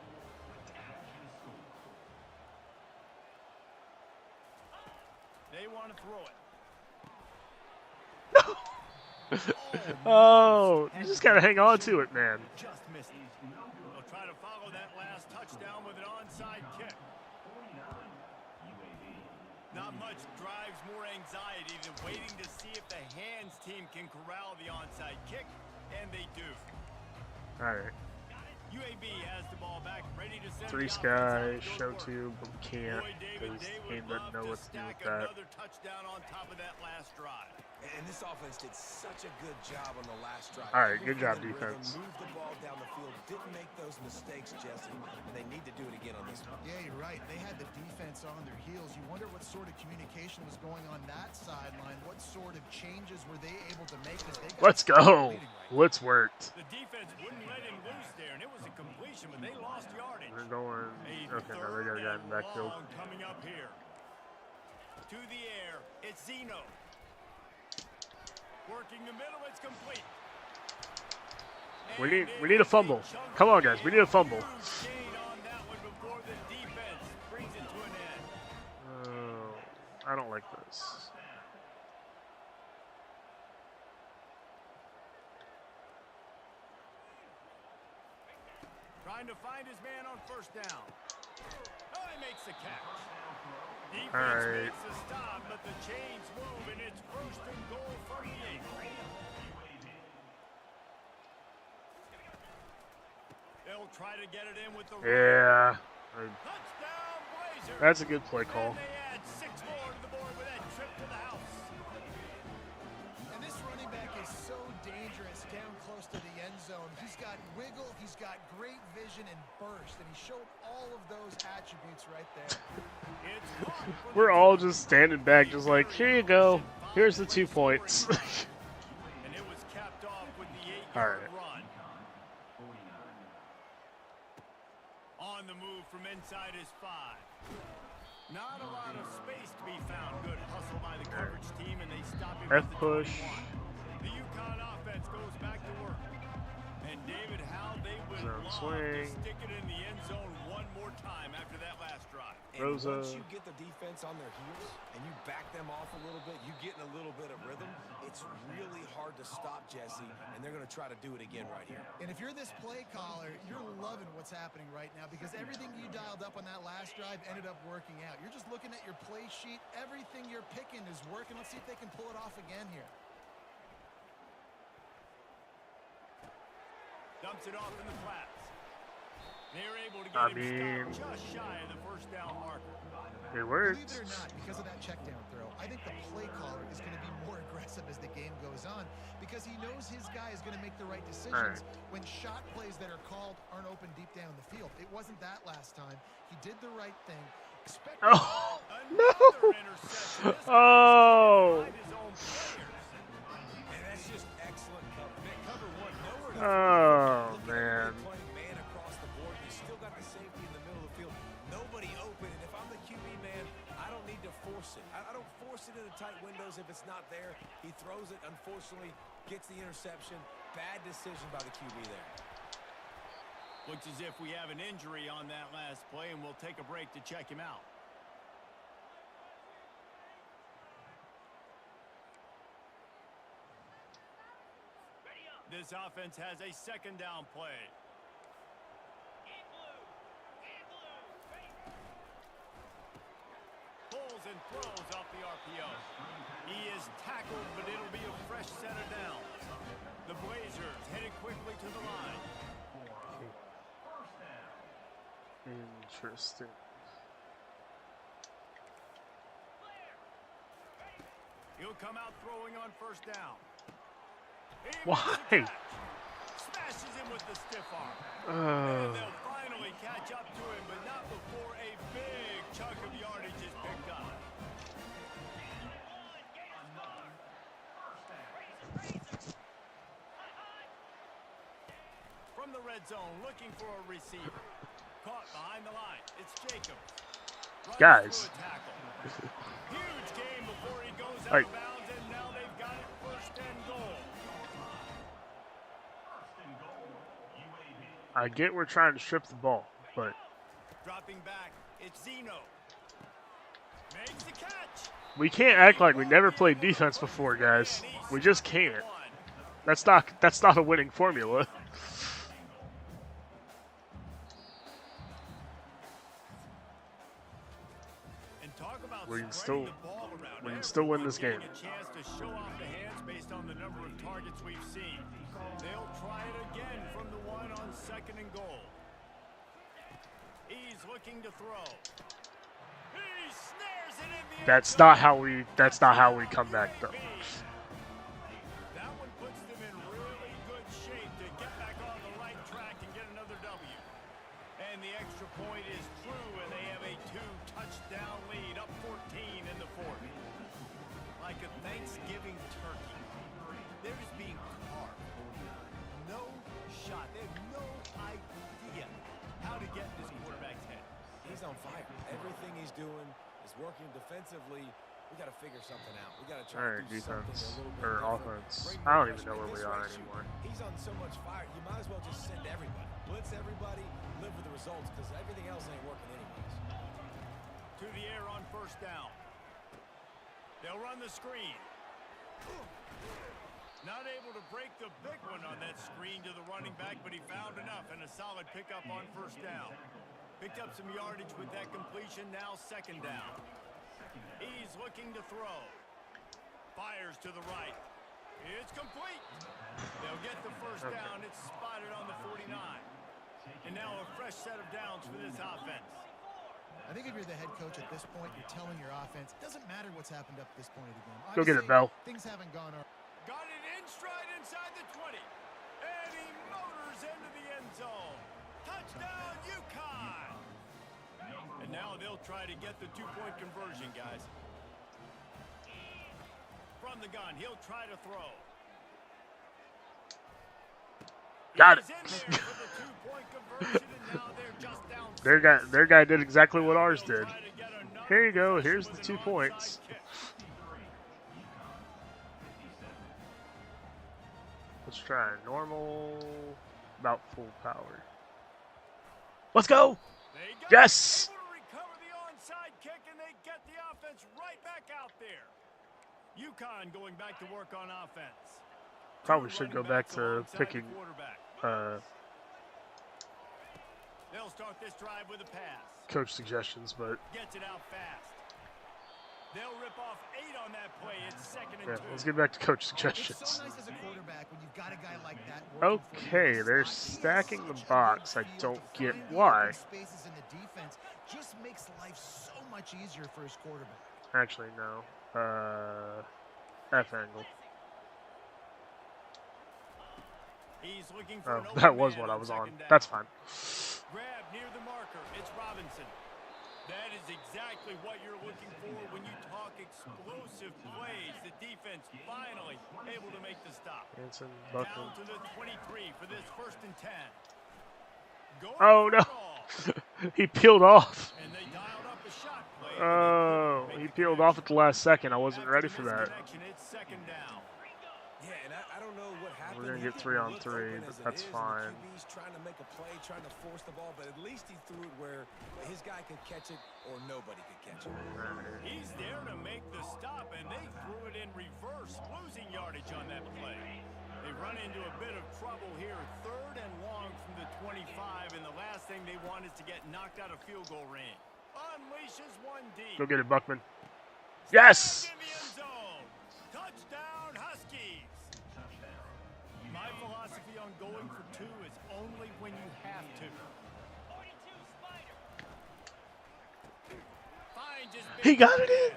They want to throw it. Oh, you just gotta hang on to it, man. Just missed it. They'll try to follow that last touchdown with an onside kick. Not much drives more anxiety than waiting to see if the hands team can corral the onside kick, and they do. All right. UAB has the ball back, ready to send 3 the sky, offense out to show work. 2, but we can't Boy, David, because they Kane would doesn't know love what to do stack with that. another touchdown on top of that last drive. And this offense did such a good job on the last drive. All right, good job, Everything in rhythm, defense. Moved the ball down the field, didn't make those mistakes, Jesse, and they need to do it again on this one. Yeah, you're right. They had the defense on their heels. You wonder what sort of communication was going on that sideline. What sort of changes were they able to make? Let's go. Let's work. The defense wouldn't let him loose there, and it was a completion, but they lost yardage. We're going. Okay, now they got a guy in the backfield. Coming up here. To the air, it's Zeno. Working the middle, it's complete. We need a fumble. Come on, guys. We need a fumble. Huge gain on that one before the defense brings it to an end. Oh, I don't like this. Trying to find his man on 1st down. Oh, he makes the catch. Defense Alright. makes the stop, but the chains move, and it's 1st and goal from the 8. They'll try to get it in with the Yeah. touchdown Blazers. That's a good play call. And they add 6 more to the board with that trip to the house. And this running back is so dangerous down close to the end zone. He's got wiggle, he's got great vision and burst, and he showed all of those attributes right there. It's caught for We're the all just standing back, just like, here you go. Here's the 2 points. and it was capped off with the 8-yard Alright. run. On the move from inside his 5. Not a lot of space to be found. Good hustle by the coverage team, and they stop him F at the push. 21. The UConn offense goes back to work. And David, how they would Zone love to swing. stick it in the end zone one more time after that last drive. And Rosa. once you get the defense on their heels and you back them off a little bit, you get in a little bit of rhythm, it's really hard to stop, Jesse, and they're going to try to do it again right here. And if you're this play caller, you're loving what's happening right now because everything you dialed up on that last drive ended up working out. You're just looking at your play sheet. Everything you're picking is working. Let's see if they can pull it off again here. Dumps it off in the flats. They're able to get him stopped just shy of the 1st down marker. It Believe works. it or not, because of that check down throw, I think the play caller is going to be more aggressive as the game goes on because he knows his guy is going to make the right decisions when shot plays that are called aren't open deep down the field. It wasn't that last time. He did the right thing. Oh, Another interception. This Oh. time his own players. And that's just excellent cover. Cover one, nowhere to Oh, Look at man. everybody playing man across the board. You still got the safety in the middle of the field. Nobody open. And if I'm the QB man, I don't need to force it. I don't force it into tight windows if it's not there. He throws it, unfortunately, gets the interception. Bad decision by the QB there. Looks as if we have an injury on that last play, and we'll take a break to check him out. This offense has a 2nd down play. Pulls and throws off the RPO. He is tackled, but it'll be a fresh set of downs. The Blazers headed quickly to the line. Interesting. come out throwing on first down. He Why? makes the catch. Smashes him with the stiff arm. And they'll finally catch up to him, but not before a big chunk of yardage is picked up. From the red zone, looking for a receiver. Caught behind the line. It's Jacobs. Guys. Huge game before he goes out Like, of bounds, and now they've got it first and goal. I get we're trying to strip the ball, but Dropping back, it's Zeno. Makes the catch. we can't act like we never played defense before, guys. We just can't. That's not a winning formula. And talk about We can spreading still- the ball around. we can still win this Everyone's game. getting a chance to show off the hands based on the number of targets we've seen. They'll try it again from the one on second and goal. He's looking to throw. He snares it in the That's end not zone. how we come back though. That one puts them in really good shape to get back on the right track and get another W. And the extra point is true, and they have a 2-touchdown lead, up 14 in the fourth. Like a Thanksgiving turkey, they're just being carved. No shot. They have no idea how to get in this quarterback's head. He's on fire. Everything he's doing is working defensively. We got to figure something out. We got to try Alright, to do something defense a little bit or different. offense. Bring I more don't even pressure. know where At we this are rate, shoot, anymore. He's on so much fire. You might as well just send everybody. Blitz everybody, live with the results, because everything else ain't working anyways. To the air on first down. They'll run the screen. Not able to break the big one on that screen to the running back, but he found enough and a solid pickup on first down. Picked up some yardage with that completion, now second down. He's looking to throw. Fires to the right. It's complete. They'll get the first down. It's spotted on the 49. And now a fresh set of downs for this offense. I think if you're the head coach at this point, you're telling your offense, it doesn't matter what's happened up to this point of the game. Go get it, Obviously, Bell. Things haven't gone our Got it in stride inside the 20. And he motors into the end zone. Touchdown, UConn. And now they'll try to get the two-point conversion, guys. From the gun, he'll try to throw. Got it. He's in there for the two-point conversion, and now they're just down Their guy did exactly what ours did. Try to get another Here you go. possession Here's with the an 2 onside points. kick. Let's try normal, about full power. Let's go! They got Yes! able to recover the onside kick, and they get the offense right back out there. UConn going back to work on offense. Probably Two should go running back backs to alongside the picking quarterback. They'll start this drive with a pass. coach suggestions, but Gets it out fast. They'll rip off 8 on that play. It's second and yeah, 2. let's get back to coach It's suggestions. so nice as a quarterback when you've got a guy like that working for you. Okay, they're stacking the box. I don't get why. Spaces in the defense just makes life so much easier for his quarterback. Actually, no. F angle. He's looking for Oh, an open that was man what I was on. second down. That's fine. Grab near the marker. It's Robinson. That is exactly what you're looking for when you talk explosive plays. The defense finally able to make the stop. Hanson, Down Buckman. to the 23 for this first and 10. Going Oh, for no. it all. He peeled off. And they dialed up a shot play. Oh, he peeled off at the last second. I wasn't ready for that. It's second down. Yeah, and I don't know what happened. We're gonna He get 3 on looked 3, open but as it that's is, and fine. The QB's trying to make a play, trying to force the ball, but at least he threw it where his guy could catch it or nobody could catch it. He's there to make the stop, and they threw it in reverse, losing yardage on that play. They run into a bit of trouble here, 3rd and long from the 25, and the last thing they want is to get knocked out of field goal range. Unleashes one deep. Go get it, Buckman. Yes! In the end zone. Touchdown, Huskies. My philosophy on going for 2 is only when you have to. Finds his big He got it in.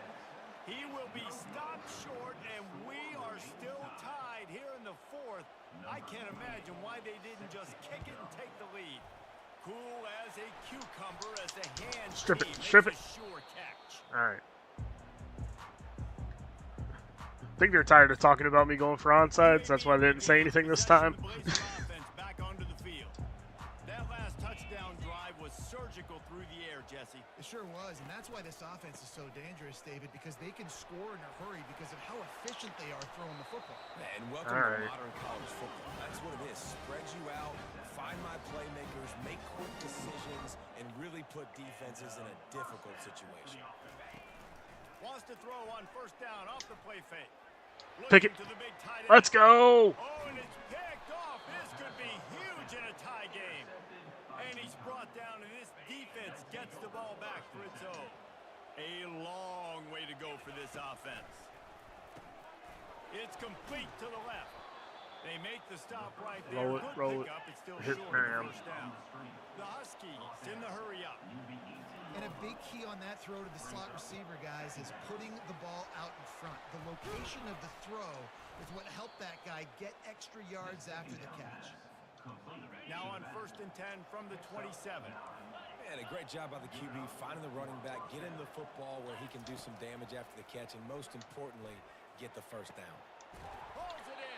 He will be stopped short, and I can't imagine why they didn't just kick it and take the lead. Cool as a cucumber as the hand Strip it, team strip makes it. a sure catch. All right. I think they're tired of talking about me going for onside, so that's why they didn't say anything this time. Back onto the field. That last touchdown drive was surgical through the air, Jesse. It sure was, and that's why this offense is so dangerous, David, because they can score in a hurry because of how efficient they are throwing the football. And welcome to modern college football. That's what it is. Spread you out, find my playmakers, make quick decisions, and really put defenses in a difficult situation. Wants to throw on first down off the play fake. Pick it. To the big tight end. Let's go. Oh, and it's picked off. This could be huge in a tie game. And he's brought down, and this defense gets the ball back for its own. A long way to go for this offense. It's complete to the left. They make the stop right there. Roll it, Good roll it. pickup. It's still Hit short of Ram. first down. The Huskies in the hurry up. And a big key on that throw to the slot receiver, guys, is putting the ball out in front. The location of the throw is what helped that guy get extra yards after the catch. Now on 1st and 10 from the 27. And a great job by the QB finding the running back, getting the football where he can do some damage after the catch, and most importantly, get the first down. Pulls it in.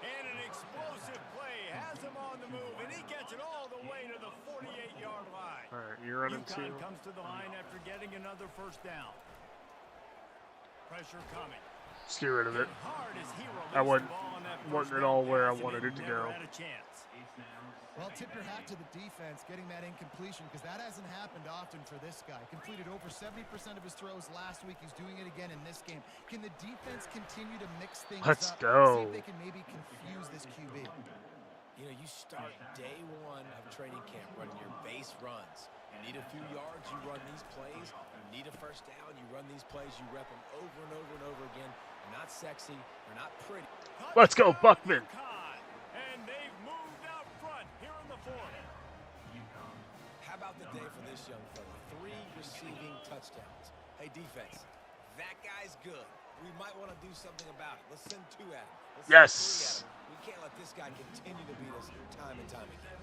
And an explosive play has him on the move, and he gets it all the way to the 48-yard line. All right, you're running UConn two. comes to the line after getting another first down. Pressure coming. Just get rid of it. Hard as he I released the ball on that first wasn't at down all where I pass, and wanted it to never go. had a chance. Well, tip your hat to the defense getting that incompletion because that hasn't happened often for this guy. Completed over 70% of his throws last week. He's doing it again in this game. Can the defense continue to mix things Let's up? go. See if they can maybe confuse this QB. You know, you start day one of training camp running your base runs. You need a few yards, you run these plays. You need a first down, you run these plays. You rep them over and over and over again. They're not sexy, they're not pretty. Let's go, Buckman. And they've moved out front here in the fourth. How about the day for this young fella? 3 receiving touchdowns. Hey, defense, that guy's good. We might want to do something about it. Let's send 2 at him. Let's send 3 at him. We can't let this guy continue to beat us time and time again.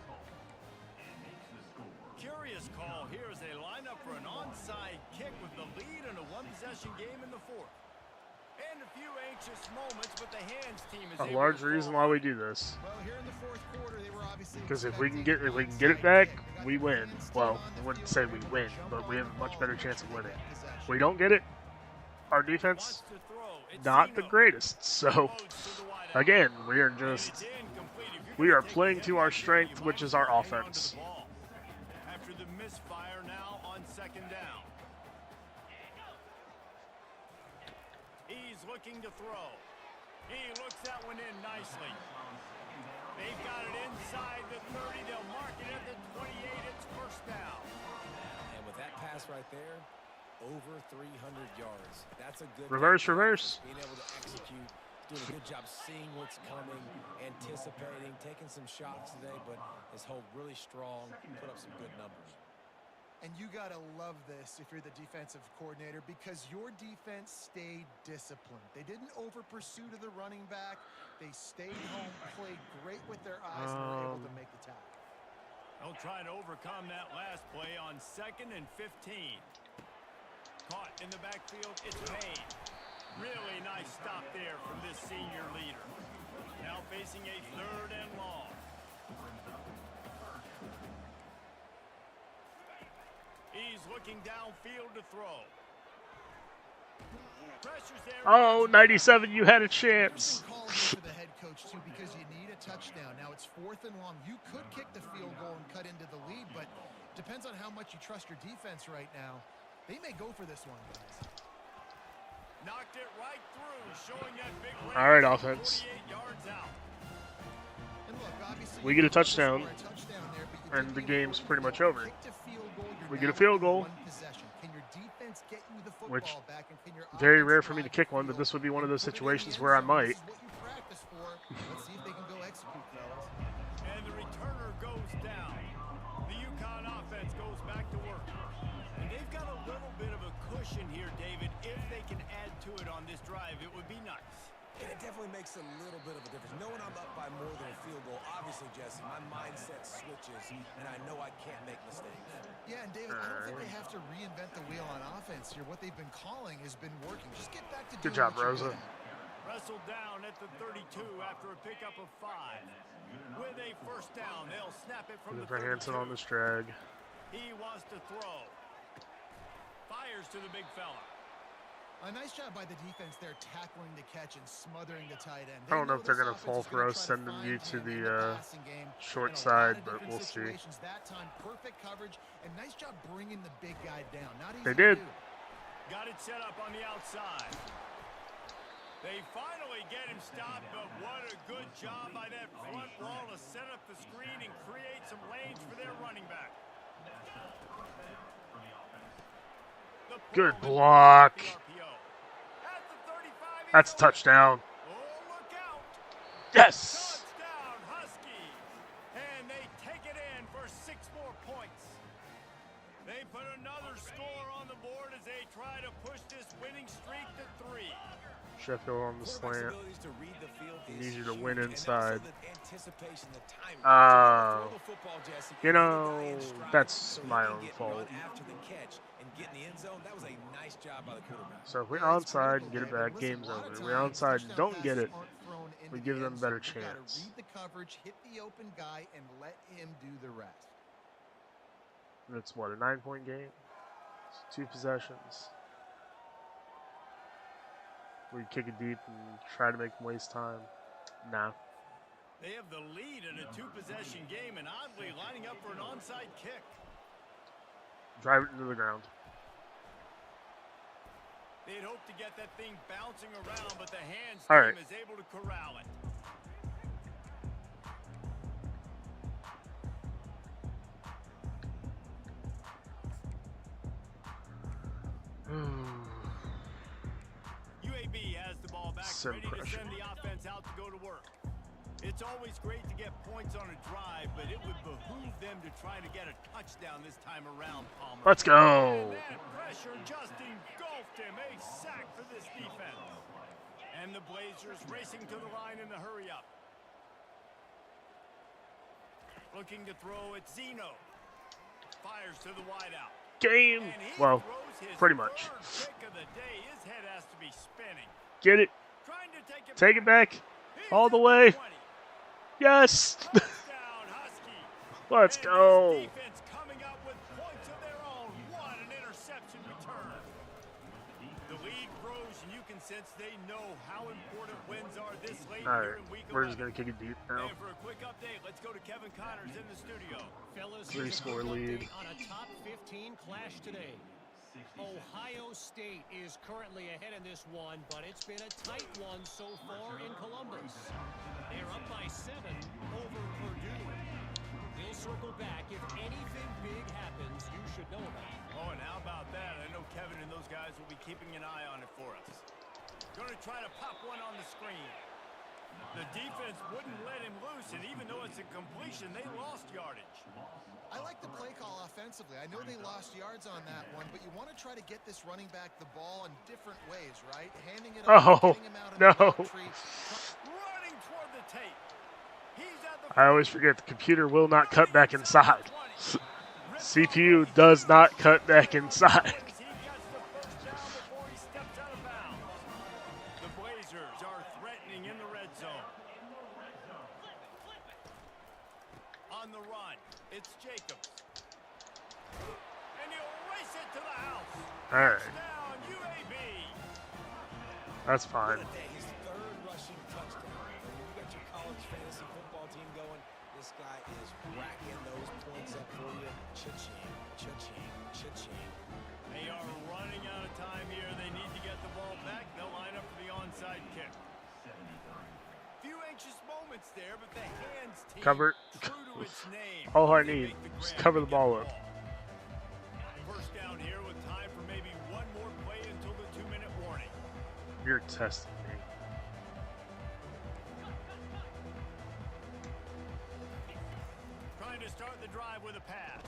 Curious call here as they line up for an onside kick with the lead in a one-possession game in the fourth. And a few anxious moments, but the hands team is A large reason why we do this. Well, here in the fourth quarter, they were obviously Because if we can get it back, we win. Well, I wouldn't say we win, but we have a much better chance of winning. If we don't get it, our defense not the greatest. So again, we are playing to our strength, which is our offense. After the misfire now on 2nd down. He's looking to throw. He looks that one in nicely. They've got it inside the 30. They'll mark it at the 28. It's first down. And with that pass right there, over 300 yards. That's a good Reverse. being able to execute, doing a good job seeing what's coming, anticipating, taking some shots today, but his hold really strong, put up some good numbers. And you got to love this if you're the defensive coordinator because your defense stayed disciplined. They didn't over-pursue to the running back. They stayed home, played great with their eyes, and were able to make the tackle. They'll try to overcome that last play on 2nd and 15. Caught in the backfield, it's Payne. Really nice stop there from this senior leader. Now facing a 3rd and long. He's looking downfield to throw. Pressure's there. Oh, 97, you had a chance. Call here for the head coach, too, because you need a touchdown. Now it's 4th and long. You could kick the field goal and cut into the lead, but depends on how much you trust your defense right now. They may go for this one, guys. Knocked it right through, showing that big range. All right, offense. 48 yards out. And look, obviously, We get a touchdown, there, but you and did the get game's a pretty much goal. over. Kicked a field goal, you're We now get a field within goal. one possession. Can your defense get you the football Which, back, and can your very offense rare for me to drive kick the one, but field this would be one of and those put it in the situations end where I zone? might. This is what you practice for. Let's see if they can go execute, fellas. And the returner goes down. The UConn offense goes back to work. And they've got a little bit of a cushion here, David. If they can add to it on this drive, it would be nice. And it definitely makes a little bit of a difference. Knowing I'm up by more than a field goal, obviously, Jesse, my mindset switches, and I know I can't make mistakes. Yeah, and David, I don't think they have to reinvent the wheel on offense here. What they've been calling has been working. Just get back to doing Good job, what you're Rosa. good at. Wrestled down at the 32 after a pickup of 5. With a first down, they'll snap it from the 32. Hanson on this drag. He wants to throw. Fires to the big fella. A nice job by the defense there, tackling the catch and smothering the tight end. I don't know if they're going to fall for us, sending you to the short side, but we'll see. That time, perfect coverage, and nice job bringing the big guy down. Not easy They to did. do. Got it set up on the outside. They finally get him stopped, but what a good job by that front wall to set up the screen and create some lanes for their running back. Good block. That's a touchdown. Oh, look out. Yes. Touchdown, Husky. And they take it in for 6 more points. They put another score on the board as they try to push this winning streak to 3. Sheffield on the slant. He needs you to win inside. You know, that's my own fault. So if we're onside and get it back, game's over. If we're onside and don't get it, we give them a better chance. Read the coverage, hit the open guy, and let him do the rest. And it's what, a 9-point game? It's 2 possessions. We kick it deep and try to make them waste time. Nah. They have the lead in a 2-possession game and oddly lining up for an onside kick. Drive it into the ground. They'd hoped to get that thing bouncing around, but the hands All team right. is able to corral it. UAB has the ball back, ready to send the offense out to go to work. It's always great to get points on a drive, but it would behoove them to try to get a touchdown this time around, Palmer. Let's go. And that pressure just engulfed him. A sack for this defense. And the Blazers racing to the line in the hurry up. Looking to throw at Zeno. Fires to the wideout. Game. Well, pretty much. Kick of the day. His head has to be spinning. Get it. Trying to Take it back. All the way. Yes. Touchdown, Husky. Let's And go. this defense coming up with points of their own. What an interception return. The lead grows, and you can sense they know how important wins are this late All here right. in week 11. We're just going to kick it deep now. And for a quick update, let's go to Kevin Connors in the studio. Fellas, 3-score lead. on a top 15 clash today. Ohio State is currently ahead in this one, but it's been a tight one so far in Columbus. They're up by 7 over Purdue. We'll circle back. If anything big happens, you should know about it. Oh, and how about that? I know Kevin and those guys will be keeping an eye on it for us. Going to try to pop one on the screen. The defense wouldn't let him loose, and even though it's a completion, they lost yardage. I like the play call offensively. I know they lost yards on that one, but you want to try to get this running back the ball in different ways, right? Handing it off, getting him out in the no. tree. Running toward the tape. He's at the I always forget the computer will not cut back inside. CPU does not cut back inside. He gets the first down before he steps out of bounds. The Blazers are threatening in the red zone. On the run, it's Jacobs. And he'll race it to the house. All right. Touchdown, UAB. That's fine. His 3rd rushing touchdown. When you get your college fantasy football team going, this guy is racking those points up for you. Cha-ching, cha-ching, cha-ching. They are running out of time here. They need to get the ball back. They'll line up for the onside kick. Few anxious moments there, but the hands team Cover. true to its name. All I They need make the is grab cover and the get ball up. First down here with time for maybe one more play until the 2-minute warning. You're testing me. Trying to start the drive with a pass.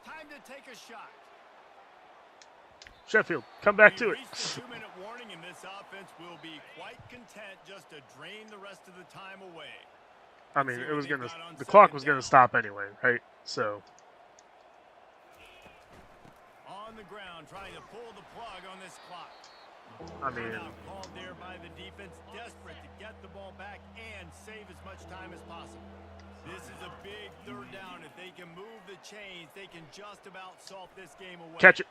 Time to take a shot. Sheffield, come back to it. Reached the 2-minute warning, and this offense will be quite content just to drain the rest of the time away. I mean, it was gonna. The clock was gonna stop anyway, right? So. On the ground, trying to pull the plug on this clock. I mean, Called there by the defense, desperate to get the ball back and save as much time as possible. This is a big third down. If they can move the chains, they can just about salt this game away. catch it.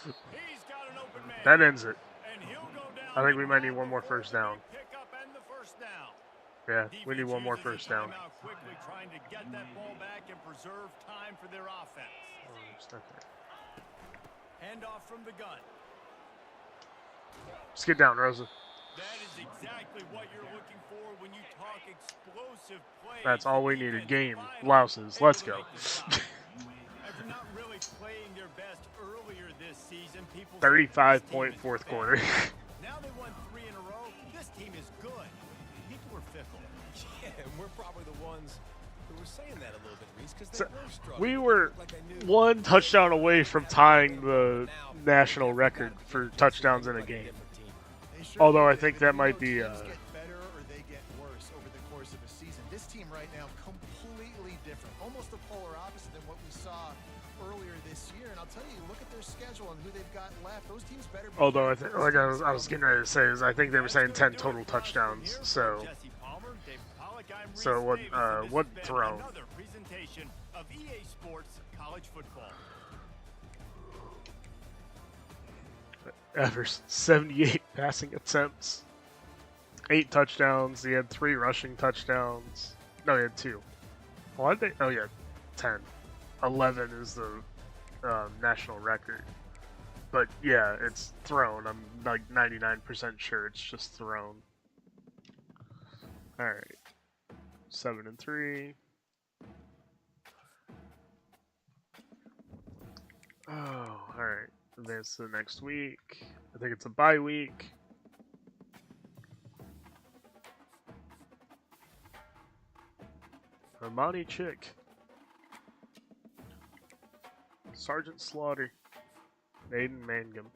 He's got an open man. That ends it. And he'll go down. I think we might need one more first down. Pick up and the first down. Yeah, we need one more first down. Quickly trying to get that ball back and preserve time for their offense. Handoff from the gun. Just get down, Rosa. That is exactly what you're looking for when you talk explosive plays. That's all we needed. Game, louses. Let's go. After not really playing their best earlier this season, people 35-point fourth quarter. Now they won 3 in a row. This team is good. People are fickle. Yeah, and we're probably the ones who were saying that a little bit, Reese, because So, were struggling. we were Like they knew. one touchdown away from tying the national record for touchdowns in a game. Although I think that might be. Teams get better or they get worse over the course of a season. This team right now completely different, almost the polar opposite than what we saw earlier this year. And I'll tell you, look at their schedule and who they've got left. Those teams better. Be Although I think, like I was getting ready to say, is I think they were saying 10 total touchdowns. So what throw? Another presentation of EA Sports College Football. Evers 78 passing attempts, 8 touchdowns. He had 3 rushing touchdowns. No, he had 2. Why did they? Oh yeah, 10. 11 is the national record. But yeah, it's thrown. I'm like 99% sure it's just thrown. All right, 7-3. Oh, all right. Advance to the next week. I think it's a bye week. Armani Chick. Sergeant Slaughter. Aiden Mangum.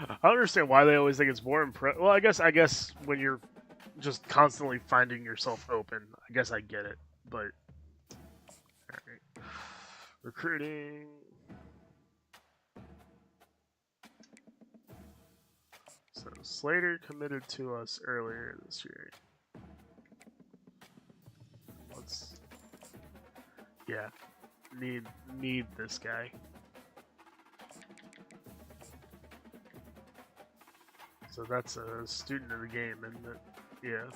I don't understand why they always think it's more impressive. Well, I guess when you're just constantly finding yourself open, I guess I get it. But all right, recruiting. So Slater committed to us earlier this year. Need this guy. So that's a student of the game, isn't it? Yeah.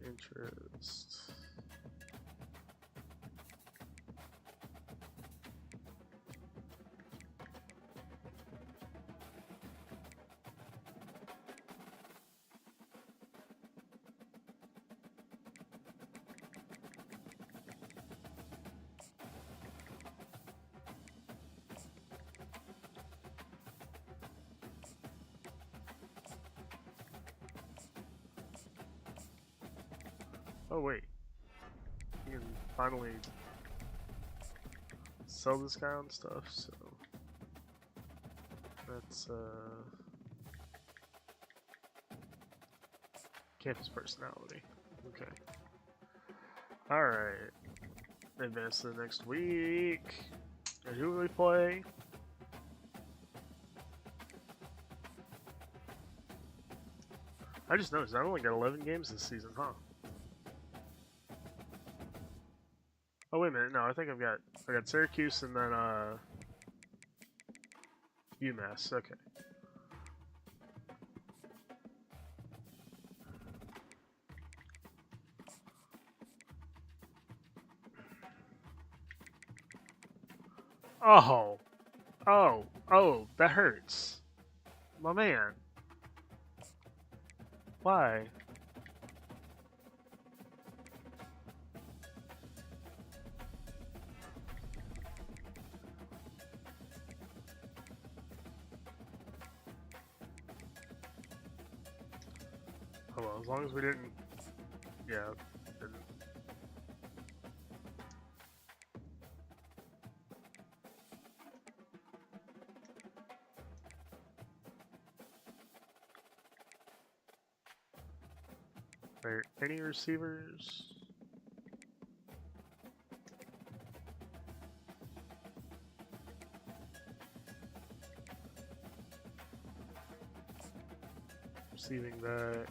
Interest. Oh wait, you can finally sell this guy on stuff, so that's campus personality. Okay. Alright. Advance to the next week. And who will we play? I just noticed I only got 11 games this season, huh? Oh wait a minute, no, I think I got Syracuse and then UMass, okay. Oh, that hurts. My man. Why? Oh well, as long as we didn't. Yeah. Didn't. Are there any receivers? Receiving back.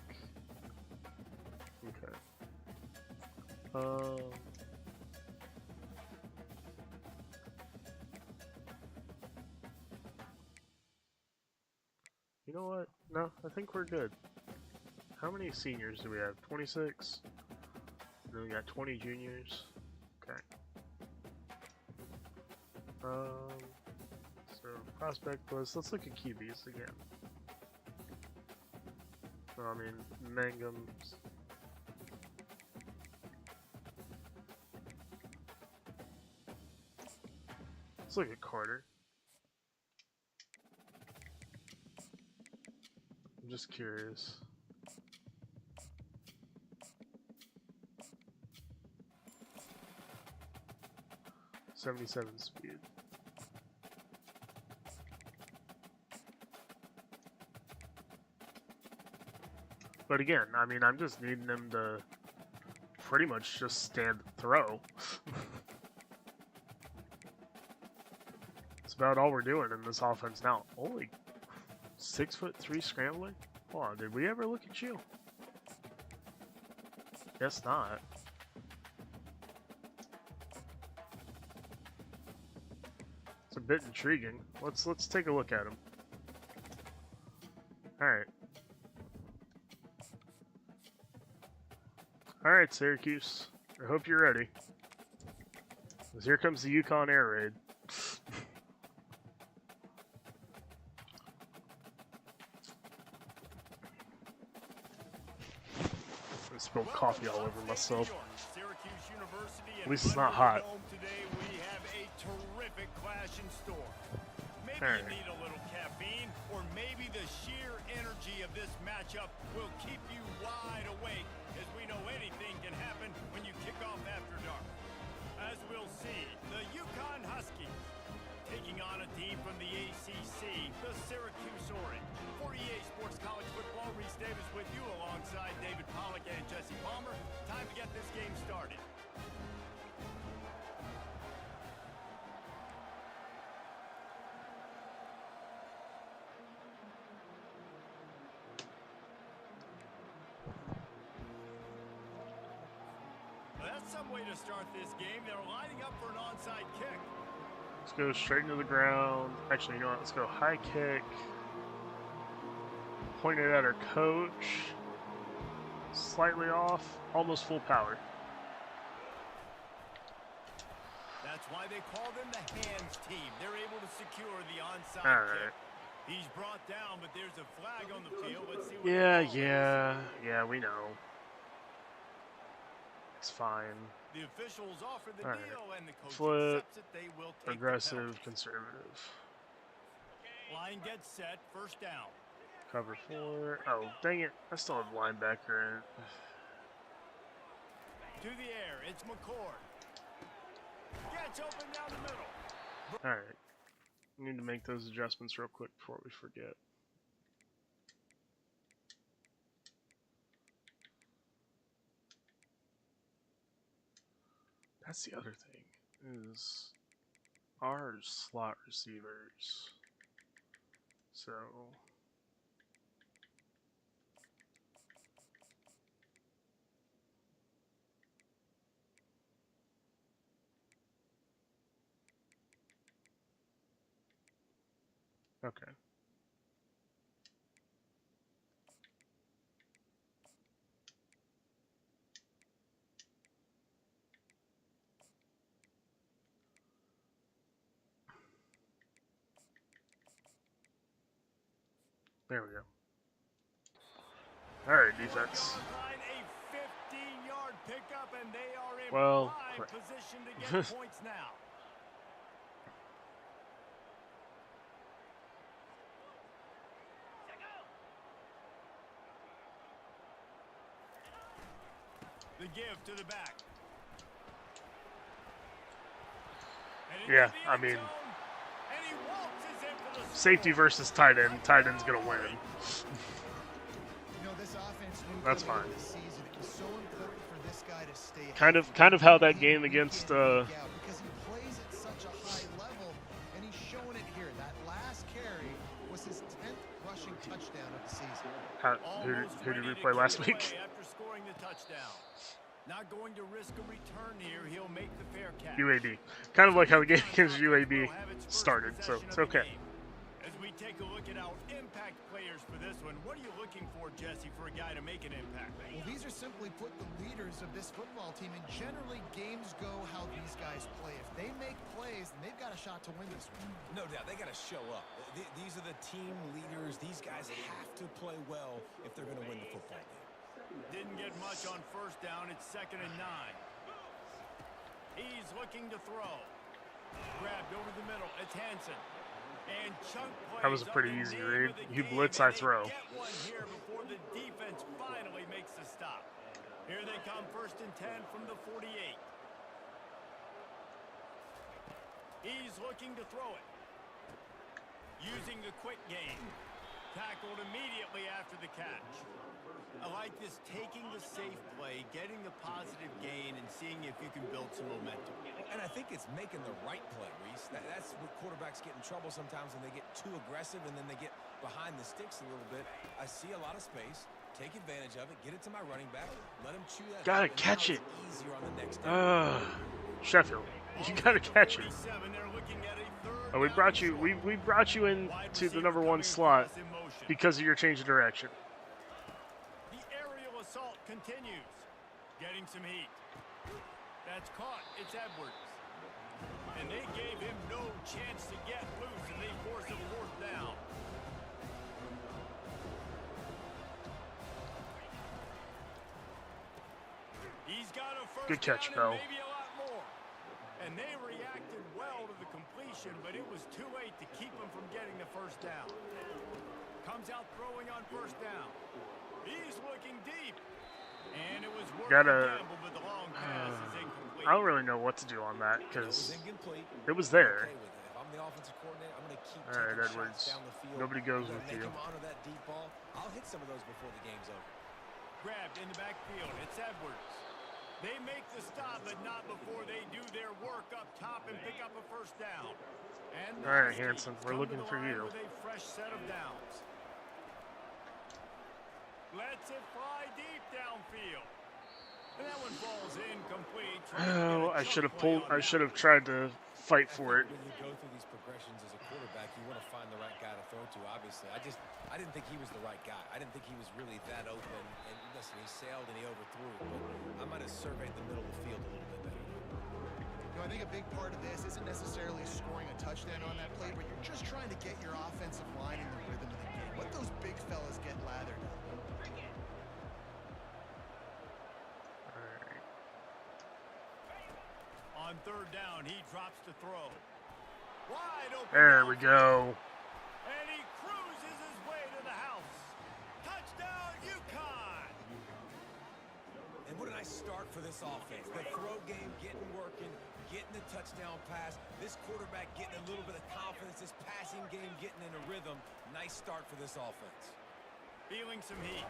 Okay. You know what? No, I think we're good. How many seniors do we have? 26? And then we got 20 juniors. Okay. So prospect list. Let's look at QBs again. So, I mean, Mangum's. Let's look at Carter. I'm just curious. .77 speed. But again, I mean, I'm just needing him to pretty much just stand and throw. That's about all we're doing in this offense now. Only 6'3" scrambling? Hold on, did we ever look at you? Guess not. It's a bit intriguing. Let's take a look at him. Alright. Alright, Syracuse. I hope you're ready. 'Cause here comes the UConn air raid. I spilled coffee all over myself. At least it's not hot. Today we have a terrific clash in store. Maybe All right. you need a little caffeine, or maybe the sheer energy of this matchup will keep you wide awake, as we know anything can happen when you kick off after dark. As we'll see, the UConn Huskies taking on a team from the ACC, the Syracuse Orange. For EA Sports College Football, Reese Davis with you alongside David Pollack and Jesse Palmer. Time to get this game started. Well, that's some way to start this game. They're lining up for an onside kick. Let's go straight into the ground. Actually, you know what? Let's go high kick. Point it at our coach. Slightly off. Almost full power. That's why they call them the hands team. They're able to secure the onside Alright. kick. He's brought down, but there's a flag on the field. Let's see what Yeah, the call is. yeah, we know. It's fine. The officials offer the Alright. deal, and the coach Flip. accepts it. They will take Aggressive, the conservative. penalty. Line gets set. First down. Cover 4. Oh, dang it. I still have linebacker in it. To the air. It's McCord. Gets open down the middle. Alright. We need to make those adjustments real quick before we forget. That's the other thing, is our slot receivers. So okay. There we go. Alright, defense. Behind a 15-yard pickup, and they are in Well, prime crap. position to get points now. The give to the back. Yeah, I mean, safety versus tight end. Tight end's gonna win. This offense knew That's going fine. into the season it was so important for this guy to stay Kind of how that game against because he plays at such a high level, and he's showing it here. That last carry was his 10th rushing touchdown of the season. who did we play last week? After scoring the touchdown. Not going to risk a return here. He'll make the fair catch. UAB. Kind of like how the game against UAB started, so it's okay. As we take a look at our impact players for this one, what are you looking for, Jesse, for a guy to make an impact? Well, these are simply put the leaders of this football team, and generally games go how these guys play. If they make plays, then they've got a shot to win this one. No doubt, they got to show up. These are the team leaders. These guys have to play well if they're going to win the football game. Didn't get much on first down. It's 2nd and 9. He's looking to throw. Grabbed over the middle. It's Hansen. And chunk plays. That was a pretty easy read. You blitz, I throw. Get one here before the defense finally makes the stop. Here they come, 1st and 10 from the 48. He's looking to throw it. Using the quick game. Tackled immediately after the catch. I like this, taking the safe play, getting the positive gain, and seeing if you can build some momentum. And I think it's making the right play, Reese. That's what quarterbacks get in trouble sometimes when they get too aggressive and then they get behind the sticks a little bit. I see a lot of space. Take advantage of it. Get it to my running back. Let him chew that. Gotta catch it. Easier on the next down. Sheffield, you gotta catch it. Oh, we brought you into the #1 slot because of your change of direction. The aerial assault continues. Getting some heat. That's caught. It's Edwards. And they gave him no chance to get loose, and they force a 4th down. He's got a first Good catch, down Bell. and maybe a lot more. And they reacted well to the completion, but it was too late to keep him from getting the first down. Comes out throwing on 1st down. He's looking deep. And it was worth the gamble, but the long pass is incomplete. I don't really know what to do on that because it was there. If I'm the offensive coordinator, I'm going to keep All right, taking Edwards. shots down the field. Nobody goes I'm with gonna you. make him honor that deep ball. I'll hit some of those before the game's over. Grabbed in the backfield. It's Edwards. They make the stop, but not before they do their work up top and pick up a first down. And All right, Hanson, we're looking for you. With a fresh set of downs. Lets it fly deep downfield. And that one falls incomplete. Oh, I should have pulled. I should have tried to fight for it. When you go through these progressions as a quarterback, you want to find the right guy to throw to, obviously. I didn't think he was the right guy. I didn't think he was really that open. And listen, he sailed and he overthrew. But I might have surveyed the middle of the field a little bit better. I think a big part of this isn't necessarily scoring a touchdown on that play, but you're just trying to get your offensive line in the rhythm of the game. Let those big fellas get lathered. On 3rd down, he drops to throw. Wide open. There we go. And he cruises his way to the house. Touchdown, UConn. And what a nice start for this offense. The throw game getting working, getting the touchdown pass. This quarterback getting a little bit of confidence. This passing game getting in a rhythm. Nice start for this offense. Feeling some heat.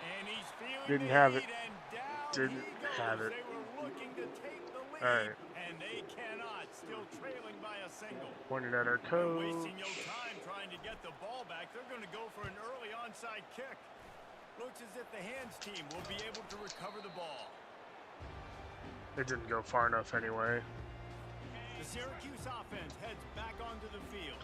And he's feeling Didn't the have heat, it. and down Didn't he goes. have it. They were looking to take the lead, All right. and they cannot. Still trailing by a single. Pointed at our They're coach. wasting no time trying to get the ball back. They're going to go for an early onside kick. Looks as if the hands team will be able to recover the ball. It didn't go far enough anyway. The Syracuse offense heads back onto the field.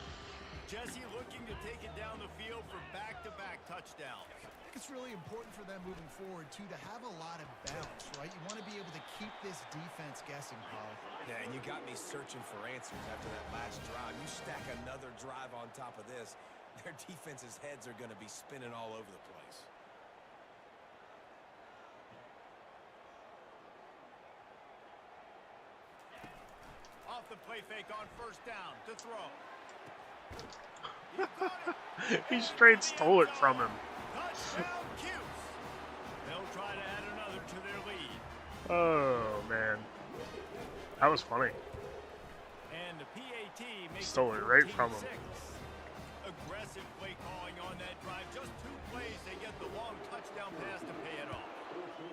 Jesse looking to take it down the field for back-to-back touchdowns. I think it's really important for them moving forward, too, to have a lot of bounce, right? You want to be able to keep this defense guessing, Paul. Yeah, and you got me searching for answers after that last drive. You stack another drive on top of this, their defense's heads are going to be spinning all over the place. Off the play fake on 1st down to throw. He straight stole it from him. Touchdown, Cuse. They'll try to add another to their lead. Oh, man. That was funny. And the PAT makes Stole it right from him. 14-6. Aggressive play calling on that drive. Just 2 plays, they get the long touchdown pass to pay it off.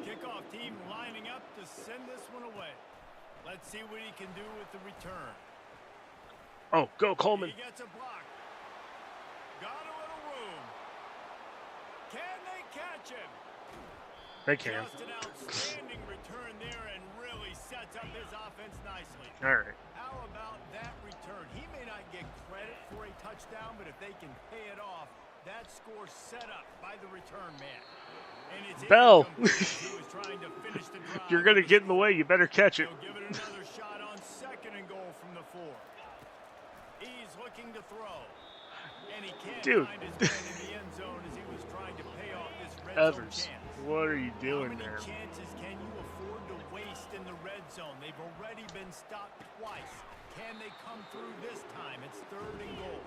Kickoff team lining up to send this one away. Let's see what he can do with the return. Oh, go Coleman. He gets a block. Got a little room. Can they catch him? They can. Just an outstanding return there and really sets up his offense nicely. All right. How about that return? He may not get credit for a touchdown, but if they can pay it off, that score's set up by the return man. And it's Bell. he was trying to finish the drive. You're going to get in the way. You better catch it. He'll give it another shot on 2nd and goal from the 4. He's looking to throw. And he can't find his man in the end zone as he was trying to pay off this red zone chance. What are you doing, man? man? How many chances can you afford to waste in the red zone? They've already been stopped twice. Can they come through this time? It's 3rd and goal.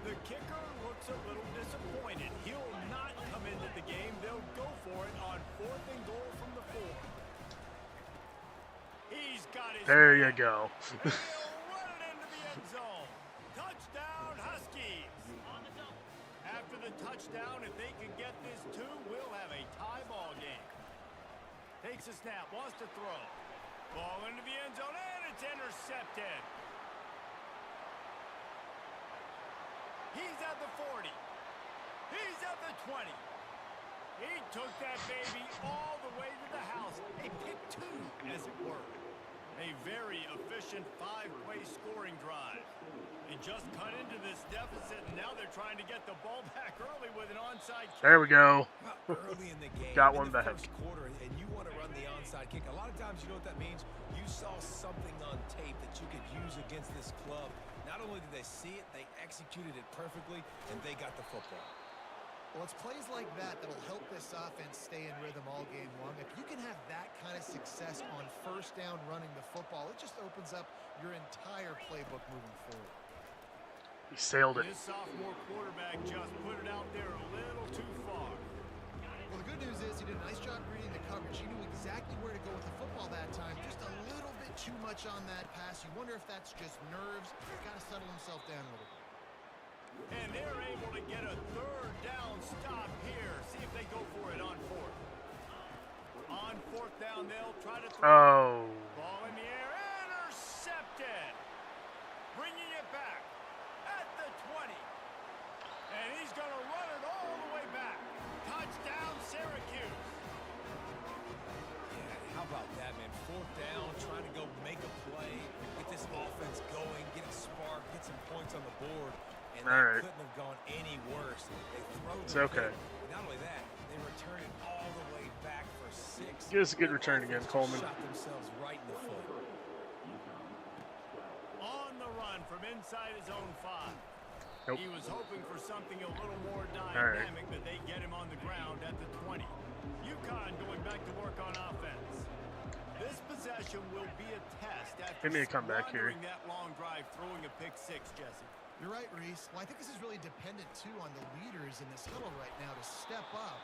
The kicker looks a little disappointed. He'll not come into the game. They'll go for it on 4th and goal from the 4. He's got his There you go. and he'll run it into the end zone. Touchdown, Huskies. After the touchdown, if they can get this 2, we'll have a tie ball game. Takes a snap, wants to throw. Ball into the end zone, and it's intercepted. He's at the 40. He's at the 20. He took that baby all the way to the house. A pick 2, as it were. A very efficient 5-play scoring drive. They just cut into this deficit, and now they're trying to get the ball back early with an onside kick. There we go. Early in the game, Got in one the back. first quarter, and you want to run the onside kick. A lot of times, you know what that means? You saw something on tape that you could use against this club. Not only did they see it, they executed it perfectly, and they got the football. Well, it's plays like that that'll help this offense stay in rhythm all game long. If you can have that kind of success on 1st down running the football, it just opens up your entire playbook moving forward. He sailed it. This sophomore quarterback just put it out there a little too far. Well, the good news is he did a nice job reading the coverage. He knew exactly where to go with the football that time. Just a little bit too much on that pass. You wonder if that's just nerves. He's got to settle himself down a little bit. And they're able to get a 3rd down stop here. See if they go for it on 4th. On 4th down, they'll try to throw. Oh. Ball in the air, intercepted. Bringing it back at the 20. And he's going to run it all the way back. Touchdown, Syracuse. Yeah, how about that, man? 4th down, trying to go make a play, get this offense going, get a spark, get some points on the board. And that couldn't have gone any worse. They throw It's okay. Not only that, they return it all the way back for 6. Give us a good return again, Coleman. Shot themselves right in the foot. On the run from inside his own 5. Nope. He was hoping for something a little more dynamic, but they get him on the ground at the 20. UConn going back to work on offense. This possession will be a test after Give me a comeback here. that long drive, throwing a pick 6, Jesse. You're right, Reese. Well, I think this is really dependent, too, on the leaders in this huddle right now to step up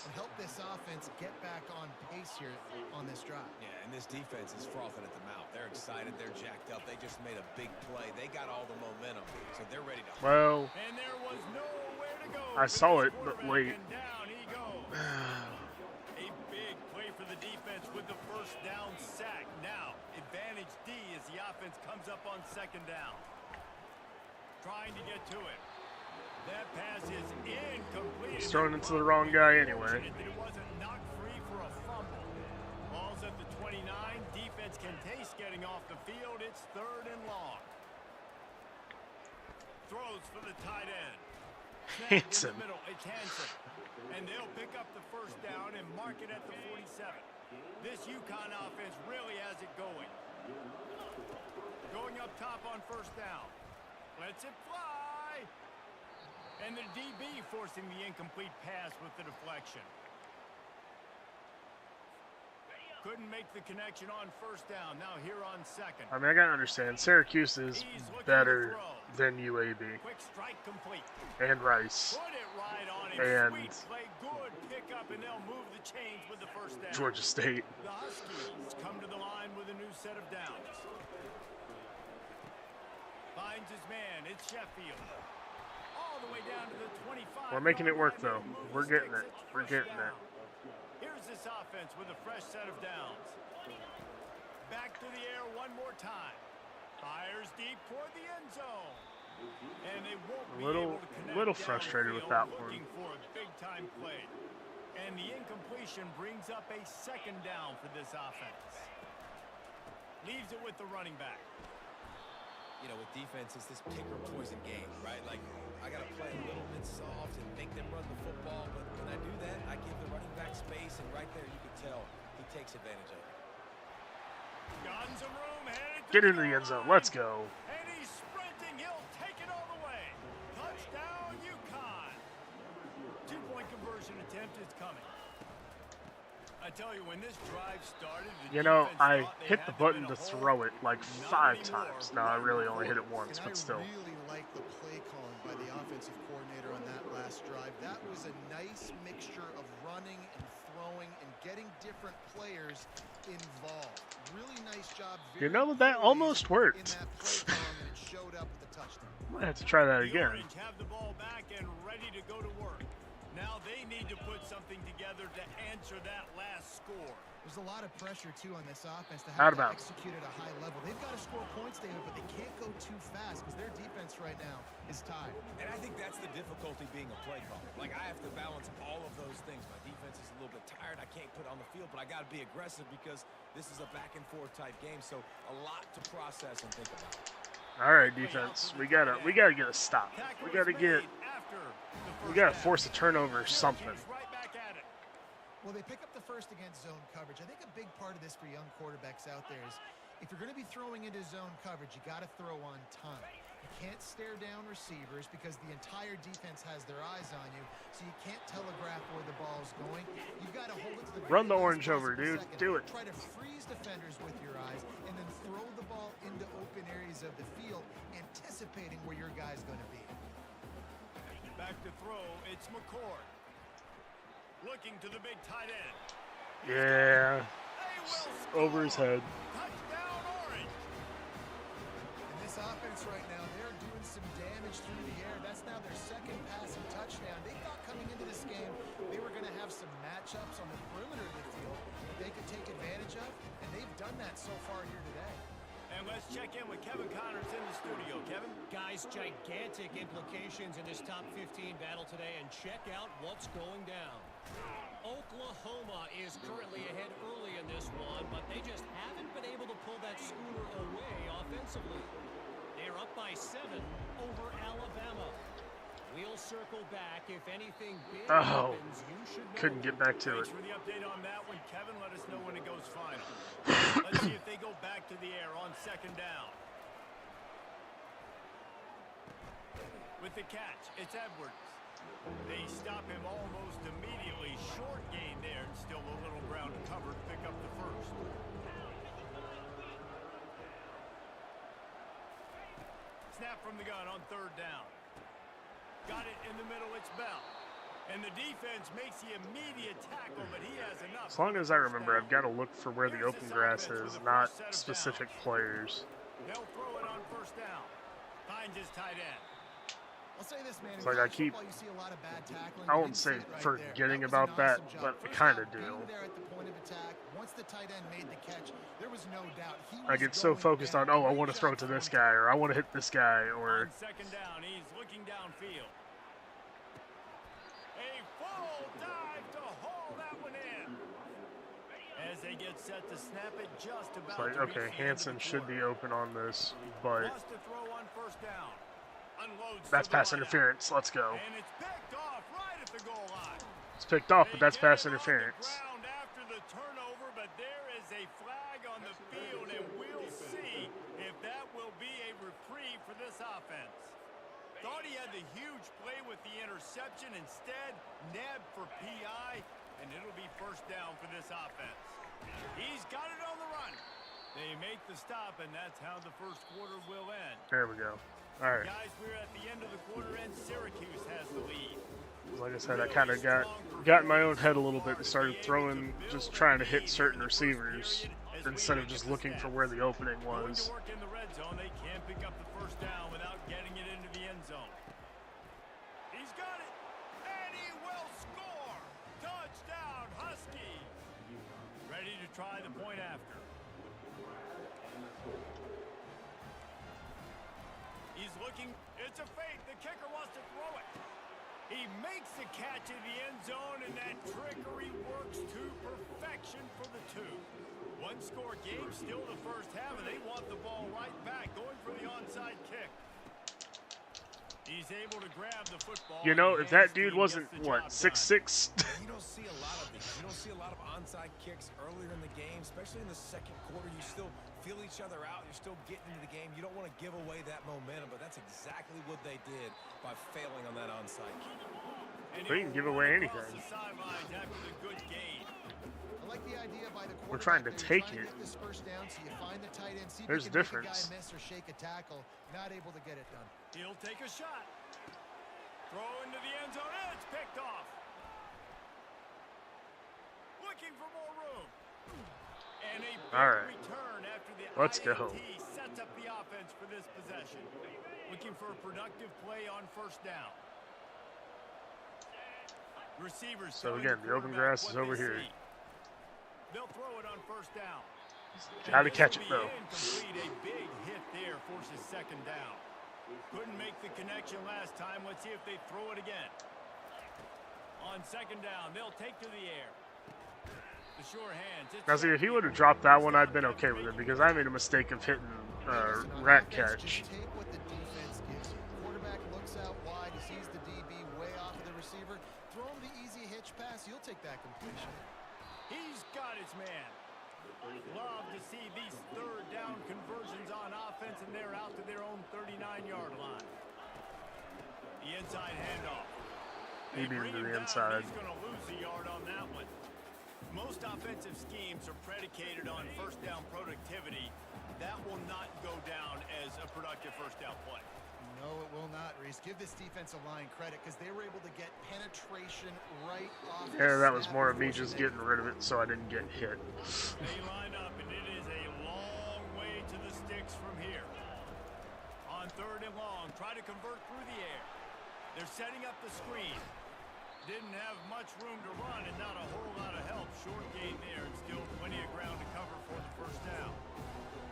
and help this offense get back on pace here on this drive. Yeah, and this defense is frothing at the mouth. They're excited. They're jacked up. They just made a big play. They got all the momentum, so they're ready to... Well, And there was nowhere to go. I saw it, but late. And down he goes. A big play for the defense with the 1st down sack. Now, advantage D as the offense comes up on 2nd down. Trying to get to it. That pass is incomplete. He's throwing into the wrong guy anyway. It wasn't knocked free for a fumble. Ball's at the 29. Defense can taste getting off the field. It's 3rd and long. Throws for the tight end. Snap in the middle. It's Hansen. And they'll pick up the 1st down and mark it at the 47. This UConn offense really has it going. Going up top on 1st down. Lets it fly. And the DB forcing the incomplete pass with the deflection. Couldn't make the connection on 1st down. Now here on 2nd. I mean, I gotta understand. Syracuse is better than UAB Quick strike complete. and Rice Put it right on him. and Sweet play. Good pick pick up, and they'll move the chains with the first down. Georgia State. The Huskies come to the line with a new set of downs. Finds his man. It's Sheffield. All the way down to the 25. We're making it work, though. We're getting it. We're getting it. Here's this offense with a fresh set of downs. Back to the air one more time. Fires deep toward the end zone. And they won't be able to connect. Little frustrated with that one. Looking for a big-time play. And the incompletion brings up a second down for this offense. Leaves it with the running back. You know, with defense, it's this pick or poison game, right? Like, I got to play a little bit soft and make them run the football, but when I do that, I give the running back space, and right there you can tell he takes advantage of it. Got some room, headed to Get into the end zone. Let's go. And he's sprinting. He'll take it all the way. Touchdown, UConn. 2-point conversion attempt is coming. I tell you, when this drive started, You know, I hit the button to throw it like 5 times. No, I really only hit it once, but still. I really like the play calling by the offensive coordinator on that last drive. That was a nice mixture of running and throwing and getting different players involved. Really nice job. You know, that almost worked. In that play calling, and it showed up with the touchdown. I have to try that The again. Orange have the ball back and ready to go to work. Now they need to put something together to answer that last score. There's a lot of pressure, too, on this offense to Out have of to bounds. execute at a high level. They've got to score points, David, but they can't go too fast because their defense right now is tied. And I think that's the difficulty being a play caller. Like, I have to balance all of those things. My defense is a little bit tired. I can't put on the field, but I got to be aggressive because this is a back-and-forth type game, so a lot to process and think about. All right, defense. We gotta get a stop. We gotta force a turnover or something. Right back at it. Well, they pick up the first against zone coverage. I think a big part of this for young quarterbacks out there is if you're going to be throwing into zone coverage, you got to throw on time. You can't stare down receivers because the entire defense has their eyes on you, so you can't telegraph where the ball's going. You've got to hold it to the Run the very orange last over, possible dude. second. Do it. Try to freeze defenders with your eyes and then throw the ball into open areas of the field, anticipating where your guy's going to be. Back to throw, it's McCord. Looking to the big tight end. Yeah. They will Over his head. Touchdown, Orange. And this offense right now, they're doing some damage through the air. That's now their second passing touchdown. They thought coming into this game they were going to have some matchups on the perimeter of the field that they could take advantage of, and they've done that so far here today. And let's check in with Kevin Connors in the studio. Kevin? Guys, gigantic implications in this top 15 battle today, and check out what's going down. Oklahoma is currently ahead early in this one, but they just haven't been able to pull that schooner away offensively. They're up by 7 over Alabama. We'll circle back. If anything big happens, you should know. Couldn't get back to it. Thanks for the update on that one, Kevin. Let us know when it goes final. Let's see if they go back to the air on second down. With the catch, it's Edwards. They stop him almost immediately. Short gain there, and still a little ground to cover to pick up the first. Snap from the gun on third down. Got it in the middle, it's Bell. And the defense makes the immediate tackle, but he has enough. As long as I remember, I've got to look for where the open grass is, not specific players. They'll throw it on first down. Finds his tight end. I'll say this, man. It's like I keep, you see a lot of bad tackling. I You won't didn't say see it right forgetting there. That about was an that, awesome job. but I First kind of off, do. being there at the point of attack, once the tight end made the catch, there was no doubt he I was get so going focused on, down. oh, I want to throw it to this guy, or I want to hit this guy, or... On second down, he's looking downfield. A full dive to haul that one in. As they get set to snap it just about. It's like, to reach okay, the end of Hansen the should be quarter. open on this, but Wants to throw on first down. Unloads that's to the pass wideout. interference. Let's go. And it's picked off right at the goal line. It's picked off, but that's They pass get it on the interference. ground after the turnover, but there is a flag on the field, and we'll see if that will be a reprieve for this offense. Thought he had the huge play with the interception. Instead, nabbed for PI, and it'll be first down for this offense. He's got it on the run. They make the stop, and that's how the first quarter will end. There we go. All right. Guys, we're at the end of the quarter, and Syracuse has the lead. Like I said, I kind of got in my own head a little bit and started throwing, just trying to hit certain receivers instead of just looking for where the opening Going to was. work in the red zone. They can't pick up the first down without getting it into the end zone. He's got it, and he will score. Touchdown, Husky. Ready to try the point after. He's looking. It's a fake. The kicker wants to throw it. He makes the catch in the end zone, and that trickery works to perfection for the two. One-score game, still the first half, and they want the ball right back, going for the onside kick. He's able to grab the football. You know, if that dude wasn't, what, 6'6"? You don't see a lot of these. You don't see a lot of onside kicks earlier in the game, especially in the second quarter. You still feel each other out. You're still getting into the game. You don't want to give away that momentum, but that's exactly what they did by failing on that onside kick. They can give away anything. I like the idea by the We're trying to take it. Get this first down, so you find the tight end, see if There's you can make a difference. guy miss or shake a tackle. Not able to get it done. He'll take a shot. Throw into the end zone, and it's picked off. Looking for more room. And a big All right. return after the Let's go. INT sets up the offense for this possession. Looking for a productive play on first down. Receivers. So again, the open grass is over here. They'll throw it on first down. Gotta catch it though. Incomplete. A big hit there forces second down. Couldn't make the connection last time. Let's see if they throw it again. On second down, they'll take to the air. The sure hands. Now see, if he would have dropped that one, I'd been okay with it because I made a mistake of hitting rat catch. Just take what the defense gives you. Quarterback looks out wide. He sees the DB way off of the receiver. Throw him the easy hitch pass. You'll take that completion. He's got his man. Love to see these third down conversions on offense, and they're out to their own 39-yard line. The inside handoff. He beat him to the inside. He's going to lose a yard on that one. Most offensive schemes are predicated on first down productivity. That will not go down as a productive first down play. No, it will not, Reese. Give this defensive line credit because they were able to get penetration right off. Yeah, that was more of me just getting rid of it so I didn't get hit. They line up, and it is a long way to the sticks from here. On third and long, try to convert through the air. They're setting up the screen. Didn't have much room to run and not a whole lot of help. Short gain there and still plenty of ground to cover for the first down.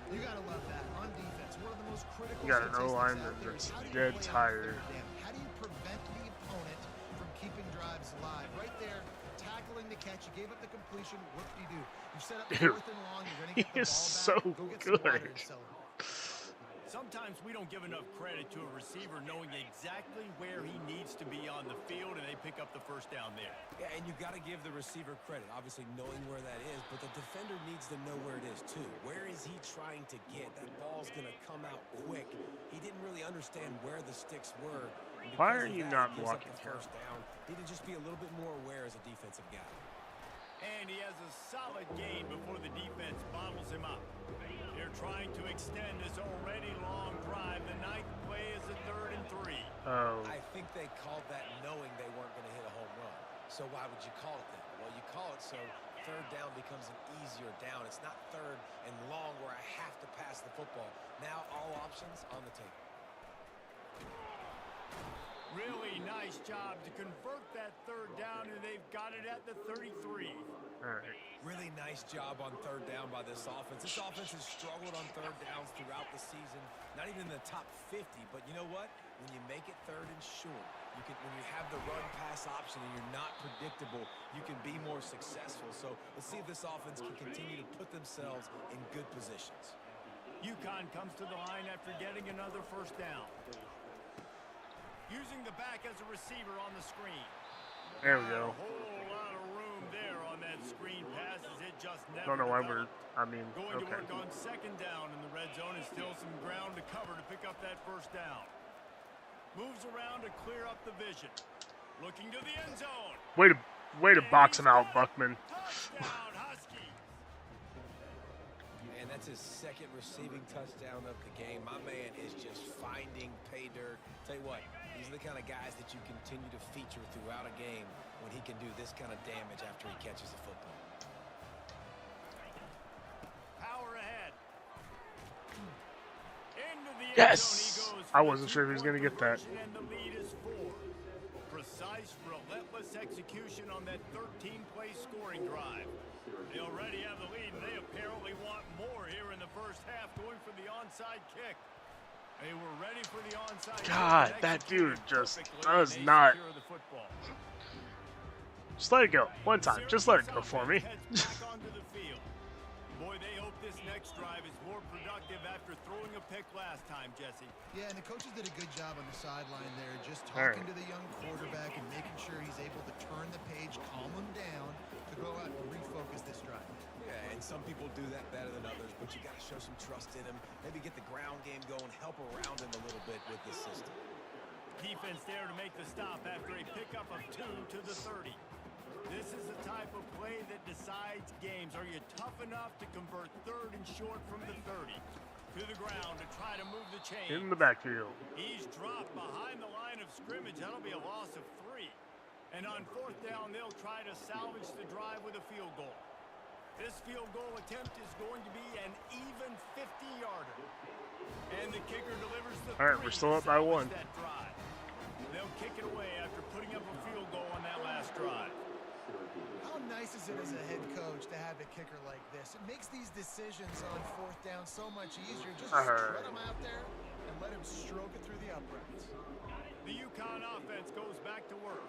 You gotta love that on defense. One of the most critical. You got an O-line that's dead tired. How do you prevent the opponent from keeping drives alive? Right there, tackling the catch. You gave up the completion. What do you do? You set up Dude, fourth and long. You're gonna get he the is ball so back. Go get some water good. and celebrate. Sometimes we don't give enough credit to a receiver knowing exactly where he needs to be on the field, and they pick up the first down there. Yeah, and you got to give the receiver credit, obviously knowing where that is, but the defender needs to know where it is too. Where is he trying to get? That ball's going to come out quick. He didn't really understand where the sticks were. Why are you not blocking him? First down. Need to just be a little bit more aware as a defensive guy. And he has a solid gain before the defense bottles him up. They're trying to extend this already long drive. The ninth play is a 3rd and 3. Oh. I think they called that knowing they weren't going to hit a home run. So why would you call it that? Well, you call it so third down becomes an easier down. It's not third and long where I have to pass the football. Now all options on the table. Really nice job to convert that third down, and they've got it at the 33. All right. Really nice job on third down by this offense. This offense has struggled on third downs throughout the season. Not even in the top 50, but you know what? When you make it third and short, when you have the run-pass option and you're not predictable, you can be more successful. So let's see if this offense can continue to put themselves in good positions. UConn comes to the line after getting another first down. Using the back as a receiver on the screen. There we go. A whole lot of room there on that screen pass as it just never Don't know why developed. Going to okay. work on second down in the red zone, and still some ground to cover to pick up that first down. Moves around to clear up the vision. Looking to the end zone. Way to box him out, Buckman. Touchdown, Huskies. And that's his second receiving touchdown of the game. My man is just finding pay dirt. Tell you what, These are the kind of guys that you continue to feature throughout a game when he can do this kind of damage after he catches the football. Power ahead. Into the end Yes! zone he goes I for the wasn't sure if he was two-point going to get that. conversion, and the lead is 4. Precise, relentless execution on that 13-play scoring drive. They already have the lead, and they apparently want more here in the first half, going for the onside kick. They were ready for the onside God, kick. that dude just Perfectly, does and they not. secure the football. Just let it go. One time. Just let it go for me. Heads back onto the field. Boy, they hope this next drive is more productive after throwing a pick last time, Jesse. Yeah, and the coaches did a good job on the sideline there, just All right. talking to the young quarterback and making sure he's able to turn the page, calm him down, to go out and refocus this drive. Yeah, and some people do that better than others, but you got to show some trust in him. Maybe get the ground game going, help around him a little bit with this system. Defense there to make the stop after a pickup of 2 to the 30. This is the type of play that decides games. Are you tough enough to convert 3rd and short from the 30? To the ground to try to move the chain. In the backfield. He's dropped behind the line of scrimmage. That'll be a loss of 3. And on 4th down, they'll try to salvage the drive with a field goal. This field goal attempt is going to be an even 50-yarder. And the kicker delivers the All right, we're still up by 1. that drive. They'll kick it away after putting up a field goal on that last drive. How nice is it as a head coach to have a kicker like this? It makes these decisions on 4th down so much easier. Just strut him out there and let him stroke it through the uprights. The UConn offense goes back to work.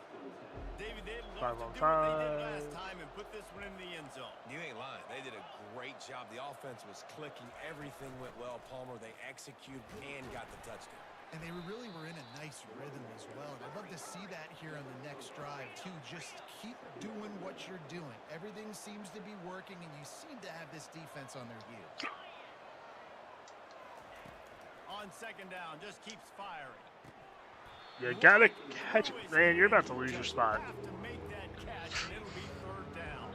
David, they Five love on to do what they did five. last time and put this one in the end zone. You ain't lying. They did a great job. The offense was clicking. Everything went well, Palmer. They executed and got the touchdown. And they really were in a nice rhythm as well. And I'd love to see that here on the next drive, too. Just keep doing what you're doing. Everything seems to be working, and you seem to have this defense on their heels. On 2nd down, just keeps firing. You gotta catch it. Man, you're about to lose your spot. Have to make that catch, and it'll be 3rd down.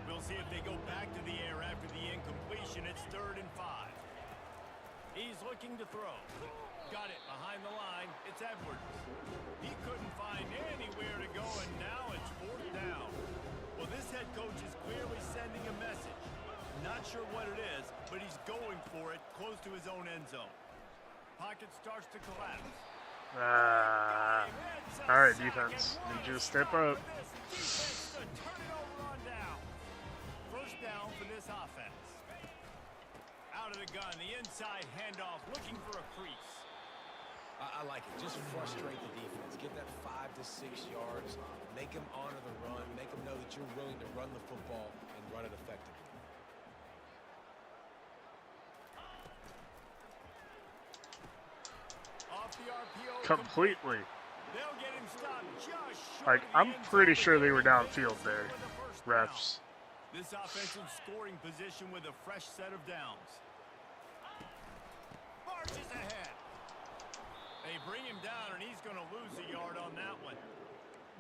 We'll see if they go back to the air after the incompletion. It's 3rd and 5. He's looking to throw. Got it behind the line. It's Edwards. He couldn't find anywhere to go, and now it's 4th down. Well, this head coach is clearly sending a message. Not sure what it is, but he's going for it close to his own end zone. Pocket starts to collapse. All right, defense. Need you to step up. Turn it over on down. 1st down for this offense. Out of the gun, the inside handoff, looking for a crease. I like it. Just frustrate the defense. Get that 5 to 6 yards. Make them honor the run. Make them know that you're willing to run the football and run it effectively. Off the RPO. Completely. They'll get him stopped just short Like, of the I'm end pretty zone. sure they were downfield there. With a 1st down. Refs. This offensive scoring position with a fresh set of downs. Marches ahead. They bring him down, and he's going to lose a yard on that one.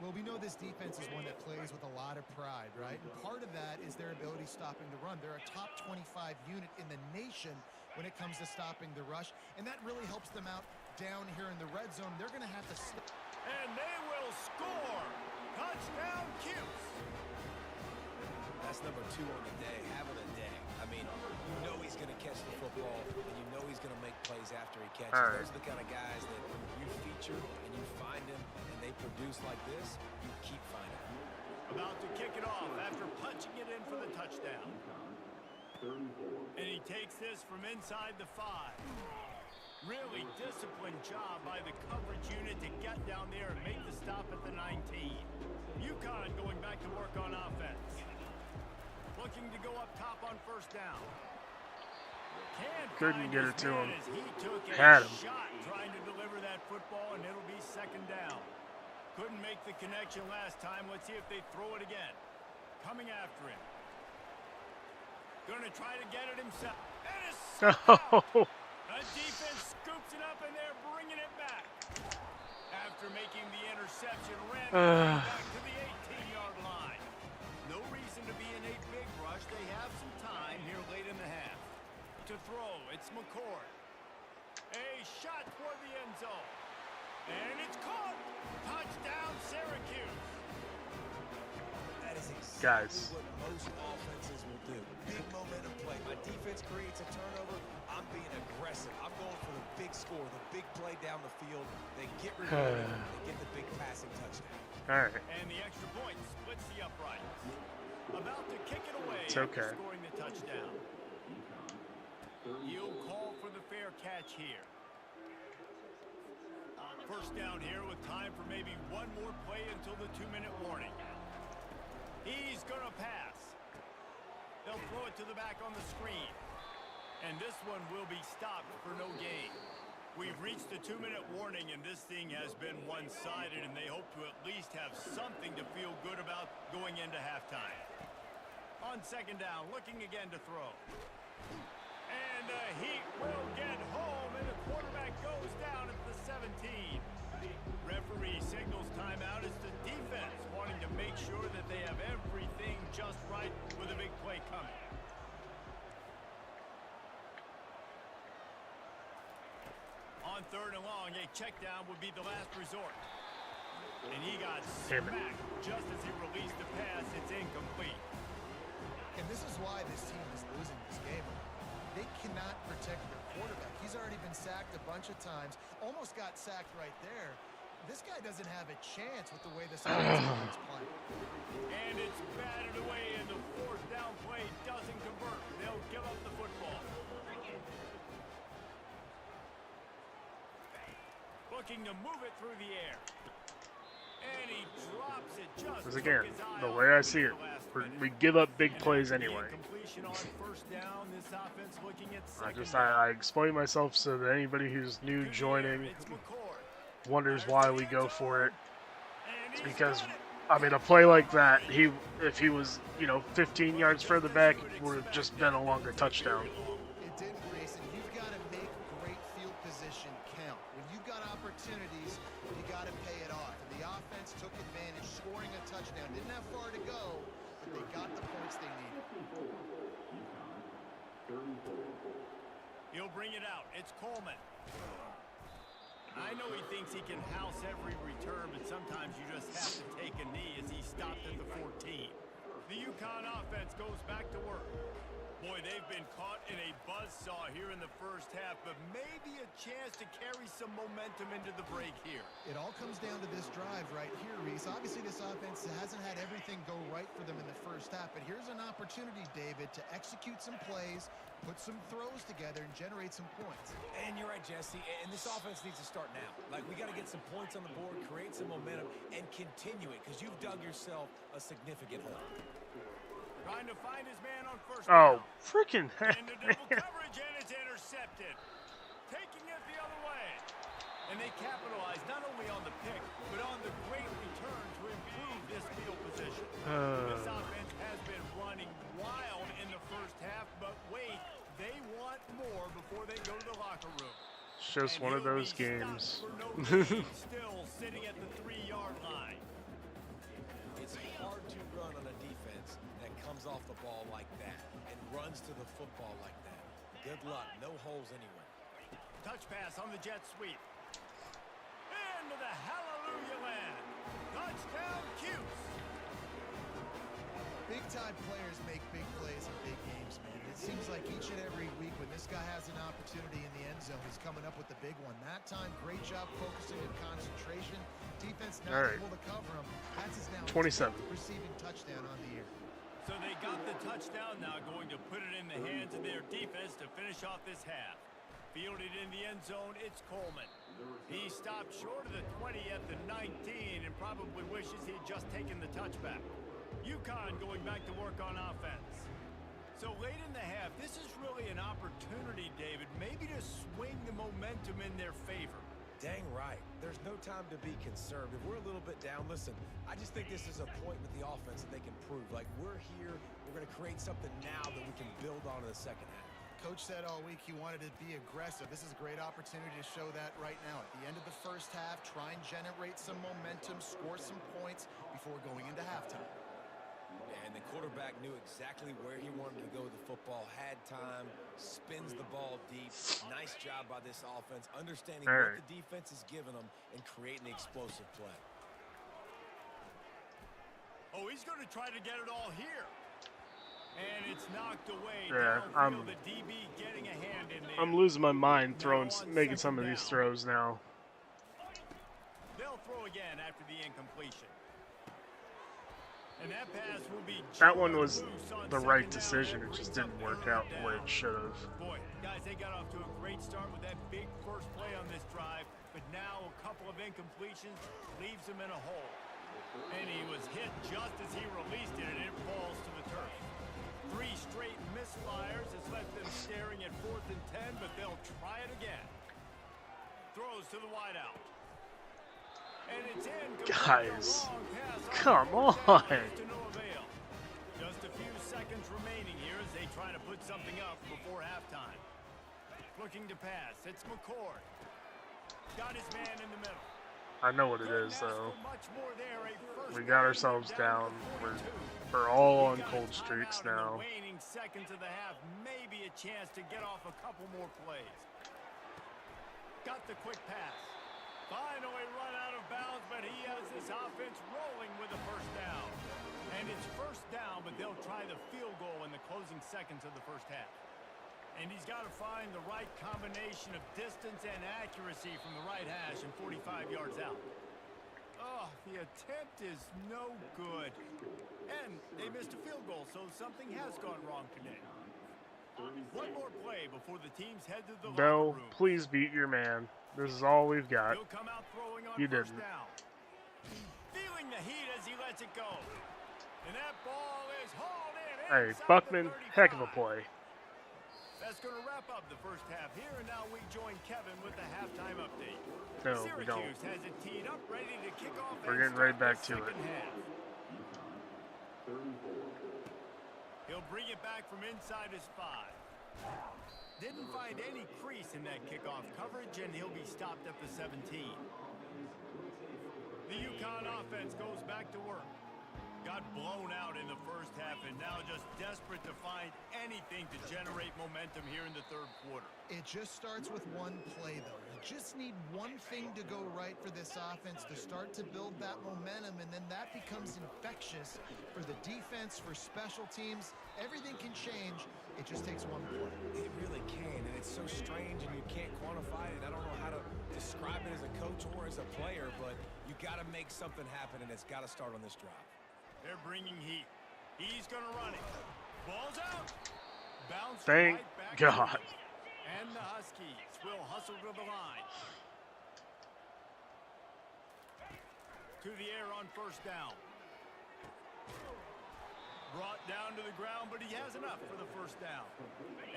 Well, we know this defense is one that plays with a lot of pride, right? And part of that is their ability stopping the run. They're a top 25 unit in the nation when it comes to stopping the rush, and that really helps them out down here in the red zone. They're going to have to... And they will score. Touchdown, Cuse. That's number 2 on the day, having a day. I mean, you know he's going to catch the football, and you know he's going to make plays after he catches. Right. Those are the kind of guys that you feature and you find them, and they produce like this, you keep finding them. About to kick it off after punching it in for the touchdown. And he takes this from inside the 5. Really disciplined job by the coverage unit to get down there and make the stop at the 19. UConn going back to work on offense. Looking to go up top on 1st down. Couldn't get it to him. As he took a Had him. shot trying to deliver that football, and it'll be 2nd down. Couldn't make the connection last time. Let's see if they throw it again. Coming after him. Going to try to get it himself. And a Oh, the defense scoops it up, and they're bringing it back. After making the interception, ran it back to the 18-yard line. No reason to be in a big rush. They have some time here late in the half. To throw, it's McCord. A shot toward the end zone. And it's caught. Guys. what most offenses will do. Big momentum play. My defense creates a turnover. I'm being aggressive. I'm going for the big score, the big play down the field. They get rewarded. They get the big passing touchdown. All right. And the extra point splits the upright. About to kick it away It's okay. after scoring the touchdown. He'll call for the fair catch here. First down here with time for maybe one more play until the 2-minute warning. He's going to pass. They'll throw it to the back on the screen. And this one will be stopped for no gain. We've reached the 2-minute warning, and this thing has been one-sided, and they hope to at least have something to feel good about going into halftime. On second down, looking again to throw. And the Heat will get home, and the quarterback goes down at the 17. Referee signals timeout as the defense wanting to make sure that they have everything just right with a big play coming. On third and long, a check down would be the last resort. And he got smacked just as he released the pass. It's incomplete. And this is why this team is losing this game. They cannot protect their quarterback. He's already been sacked a bunch of times. Almost got sacked right there. This guy doesn't have a chance with the way this offense is playing. And it's batted away, and the fourth down play doesn't convert. They'll give up the football. Looking to move it through the air. And he drops it just Because again, the way I see it, we give up big plays anyway. I explain myself so that anybody who's new joining wonders why we go for it. It's because, I mean, a play like that, if he was, 15 yards further back, it would have just been a longer touchdown. It didn't, Grayson. You've got to make great field position count. When you've got opportunities, you got to pay it off. And the offense took advantage, scoring a touchdown. Didn't have far to go, but they got the points they needed. He'll bring it out. It's Coleman. I know he thinks he can house every return, but sometimes you just have to take a knee as he stopped at the 14. The UConn offense goes back to work. Boy, they've been caught in a buzzsaw here in the first half, but maybe a chance to carry some momentum into the break here. It all comes down to this drive right here, Reese. Obviously, this offense hasn't had everything go right for them in the first half, but here's an opportunity, David, to execute some plays, put some throws together, and generate some points. And you're right, Jesse, and this offense needs to start now. Like, we got to get some points on the board, create some momentum, and continue it, because you've dug yourself a significant hole. Trying to find his man on first Oh, down. freaking Into double coverage, and it's intercepted. Taking it the other way. And they capitalize not only on the pick, but on the great return to improve this field position. This offense has been running wild in the first half, but wait, they want more before they go to the locker room. It's just one of those games. No still sitting at the 3-yard line. It's hard to run on a defense that comes off the ball like that and runs to the football like that. Good luck. No holes anywhere. Touch pass on the jet sweep. Into the hallelujah land. Touchdown, Cuse. Big-time players make big plays in big games, man. It seems like each and every week when this guy has an opportunity in the end zone, he's coming up with the big one. That time, great job focusing and concentration. Defense not able to cover him. That's his now 27 receiving touchdown on the year. So they got the touchdown, now going to put it in the hands of their defense to finish off this half. Fielded in the end zone, it's Coleman. He stopped short of the 20 at the 19 and probably wishes he had just taken the touchback. UConn going back to work on offense. So late in the half, this is really an opportunity, David, maybe to swing the momentum in their favor. Dang right. There's no time to be concerned. If we're a little bit down, listen, I just think this is a point with the offense that they can prove. Like, we're here, we're going to create something now that we can build on in the second half. Coach said all week he wanted to be aggressive. This is a great opportunity to show that right now. At the end of the first half, try and generate some momentum, score some points before going into halftime. And the quarterback knew exactly where he wanted to go with the football, had time, spins the ball deep. Nice job by this offense, understanding what the defense is giving them and creating the explosive play. Oh, he's going to try to get it all here. And it's knocked away. Yeah, Downfield, the DB getting a hand in there. I'm losing my mind making some of these throws now. They'll throw again after the incompletion. And that pass will be That one was the right decision. It just didn't work out the way it should have. Boy, guys, they got off to a great start with that big first play on this drive, but now a couple of incompletions leaves him in a hole. And he was hit just as he released it, and it falls to the turf. 3 straight misfires has left them staring at 4th and 10, but they'll try it again. Throws to the wideout. And it's in. Guys, come on. Just a few seconds remaining here as they try to put something up before halftime. Looking to pass. It's McCord. Got his man in the middle. I know what it is, though. We got ourselves down. We're all on cold streaks now. Waning seconds of the half, maybe a chance to get off a couple more plays. Got the quick pass. Finally run out of bounds, but he has this offense rolling with a first down. And it's first down, but they'll try the field goal in the closing seconds of the first half. And he's got to find the right combination of distance and accuracy from the right hash and 45 yards out. Oh, the attempt is no good. And they missed a field goal, so something has gone wrong today. One more play before the teams head to the Bell, locker room. please beat your man. This is all we've got. He'll come out throwing on You first didn't. down. Feeling the heat as he lets it go. And that ball is hauled in. Hey, inside Buckman, the 35. heck of a play. That's going to wrap up the first half here, and now we join Kevin with the halftime update. No, we don't. Syracuse has it teed up, ready to kick off. We're and getting right start back the to it. second half. He'll bring it back from inside his 5. Didn't find any crease in that kickoff coverage, and he'll be stopped at the 17. The UConn offense goes back to work. Got blown out in the first half and now just desperate to find anything to generate momentum here in the third quarter. It just starts with one play, though. You just need one thing to go right for this offense to start to build that momentum, and then that becomes infectious for the defense, for special teams. Everything can change. It just takes one play. It really can, and it's so strange, and you can't quantify it. I don't know how to describe it as a coach or as a player, but you got to make something happen, and it's got to start on this drive. They're bringing heat. He's going to run it. Ball's out. Bounce Thank right back God. And the Huskies will hustle to the line. To the air on first down. Brought down to the ground, but he has enough for the first down.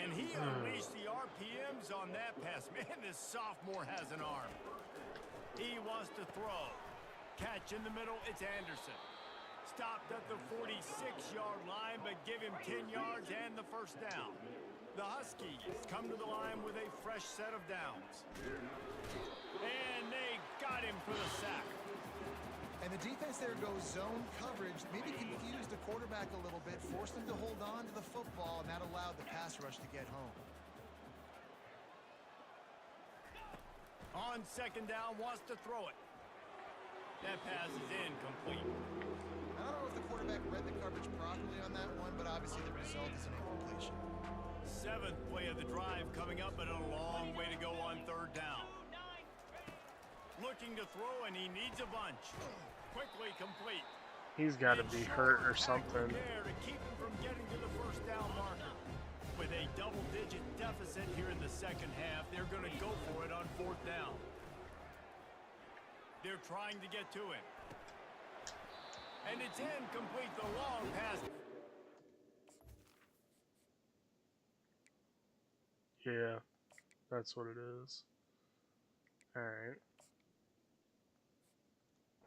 And he unleashed the RPMs on that pass. Man, this sophomore has an arm. He wants to throw. Catch in the middle, it's Anderson. Stopped at the 46-yard line, but give him 10 yards and the first down. The Huskies come to the line with a fresh set of downs. And they got him for the sack. And the defense there goes zone coverage, maybe confused the quarterback a little bit, forced him to hold on to the football, and that allowed the pass rush to get home. On second down, wants to throw it. That pass is incomplete. I don't know if the quarterback read the coverage properly on that one, but obviously the result is an incompletion. 7th play of the drive coming up, but a long way to go on third down. Looking to throw, and he needs a bunch. Quickly complete. He's got to be hurt or something. There to keep him from getting to the first down marker. With a double-digit deficit here in the second half, they're going to go for it on fourth down. They're trying to get to him. And it's incomplete, the long pass. Yeah, that's what it is. All right.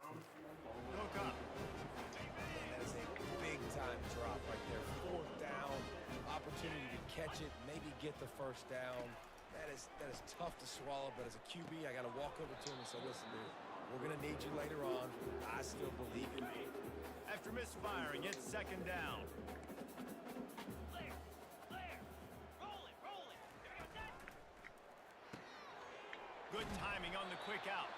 Look up. That is a big-time drop right there. Fourth down, opportunity to catch it, maybe get the first down. That is tough to swallow, but as a QB, I got to walk over to him and say, listen, dude, we're going to need you later on. I still believe in you. After misfiring, it's second down. Good timing on the quick out.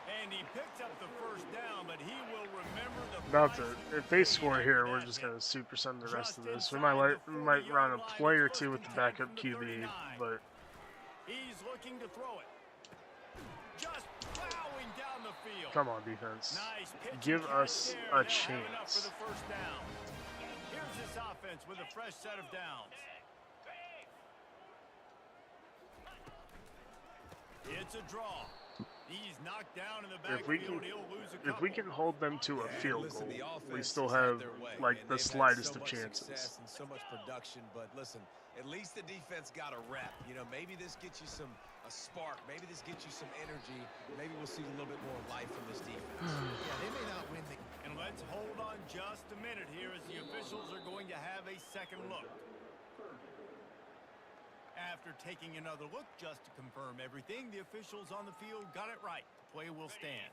And he picks up the first down, but he will remember the About to, if they score here, we're just gonna super send the rest of this. We might run a play or two with the backup QB, but he's looking to throw it. Just plowing down the field. Come on, defense. Nice pitch Give and catch us there. a They'll have enough for chance. the first down. Here's this offense with a fresh set of downs. It's a draw. He's knocked down in the backfield. He'll lose a couple. If we can hold them to a field Listen, the goal, we offense still has had have their way, like and the they've had slightest so of much chances. success and so much production, but listen, at least the defense got a rep. You know, maybe this gets you a spark. Maybe this gets you some energy. Maybe we'll see a little bit more life from this defense. Yeah, they may not win the... And let's hold on just a minute here as the officials are going to have a second look. After taking another look just to confirm everything, the officials on the field got it right. The play will stand.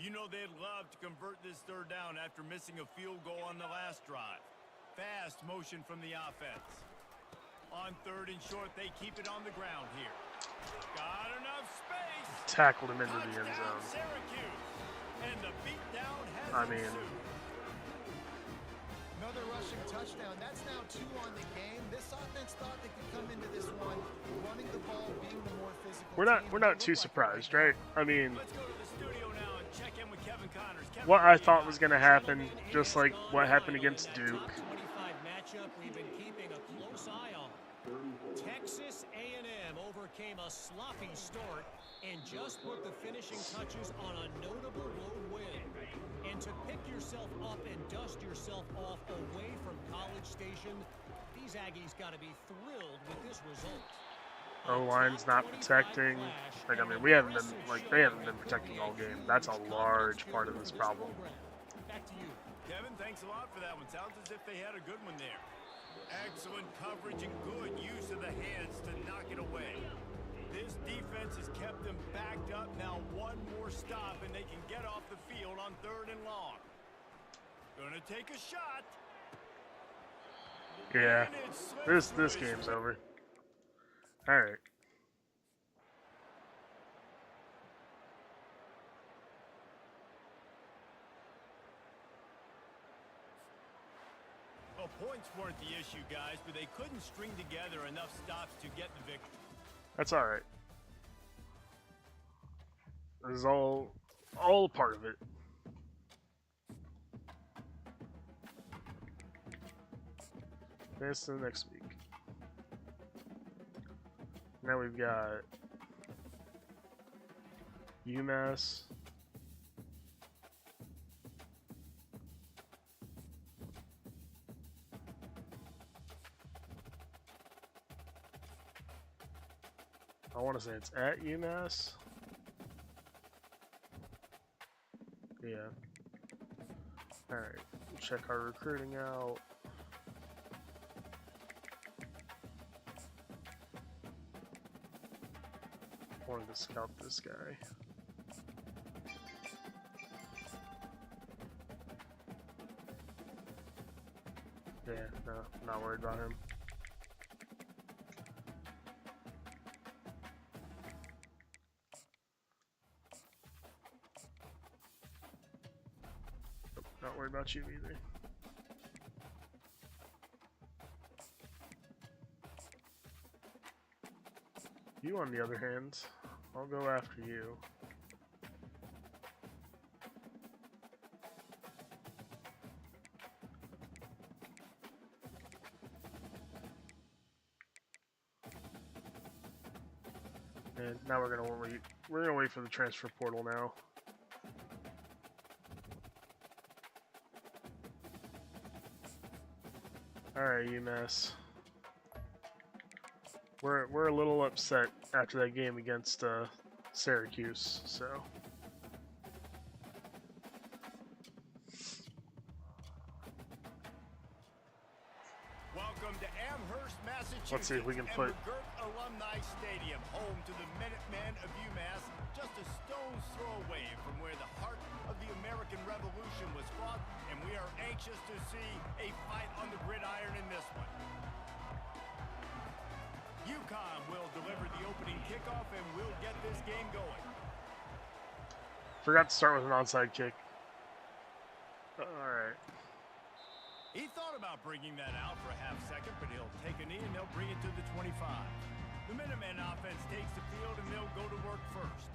You know they'd love to convert this third down after missing a field goal on the last drive. Fast motion from the offense. On third and short, they keep it on the ground here. Got enough space. Tackled him into the end Touchdown, zone. Syracuse. And the beatdown has I mean, ensued. Another rushing touchdown. That's now 2 on the game. This offense thought they could come into this one running the ball, being the more physical. we're not too surprised, right? I mean, Let's go to the studio now and check in with Kevin Connors. Kevin, what I thought was going to happen, just like what happened against Duke. Top 25 matchup we've been keeping a close eye on. Texas A&M overcame a sloppy start and just put the finishing touches on a notable road win. And to pick yourself up and dust yourself off away from College Station, these Aggies got to be thrilled with this result. O-line's not protecting. Like, I mean, we haven't been, like, they haven't been protecting all game. That's a large part of this problem. Back to you. Kevin, thanks a lot for that one. Sounds as if they had a good one there. Excellent coverage and good use of the hands to knock it away. This defense has kept them backed up. Now one more stop and they can get off the field on third and long. Gonna take a shot. Yeah, And it slips this through his game's over. All right. Well, points weren't the issue, guys, but they couldn't string together enough stops to get the victory. That's all right. This is all a part of it. This to the next week. Now we've got UMass. I want to say it's at UMass. Yeah. Alright, check our recruiting out. Wanted to scout this guy. Yeah, no, not worried about him. Not worried about you either. You, on the other hand, I'll go after you. And now we're gonna wait for the transfer portal now. Alright, UMass. We're a little upset after that game against Syracuse, so Welcome to Amherst, Massachusetts. let's see if we can and put McGirt Alumni Stadium, home to the Minutemen of UMass, just a stone's throw away from where the heart of the American Revolution was fought, and we are anxious to see a fight on the gridiron in this one. UConn will deliver the opening kickoff and will get this game going. forgot to start with an onside kick. Alright. He thought about bringing that out for a half second, but he'll take a knee and they'll bring it to the 25. The Minutemen offense takes the field and they'll go to work first.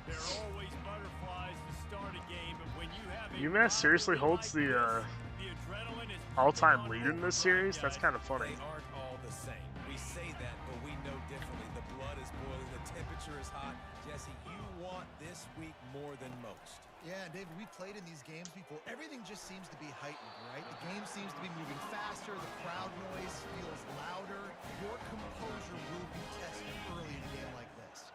There are always butterflies to start a game, but when you have a UMass seriously holds like the adrenaline is all-time lead in this series? That's kind of funny. They aren't all the same. We say that, but we know differently. The blood is boiling. The temperature is hot. Jesse, you want this week more than most. Yeah, David, we played in these games before. Everything just seems to be heightened, right? The game seems to be moving faster. The crowd noise feels louder. Your composure will be tested early in a game like this.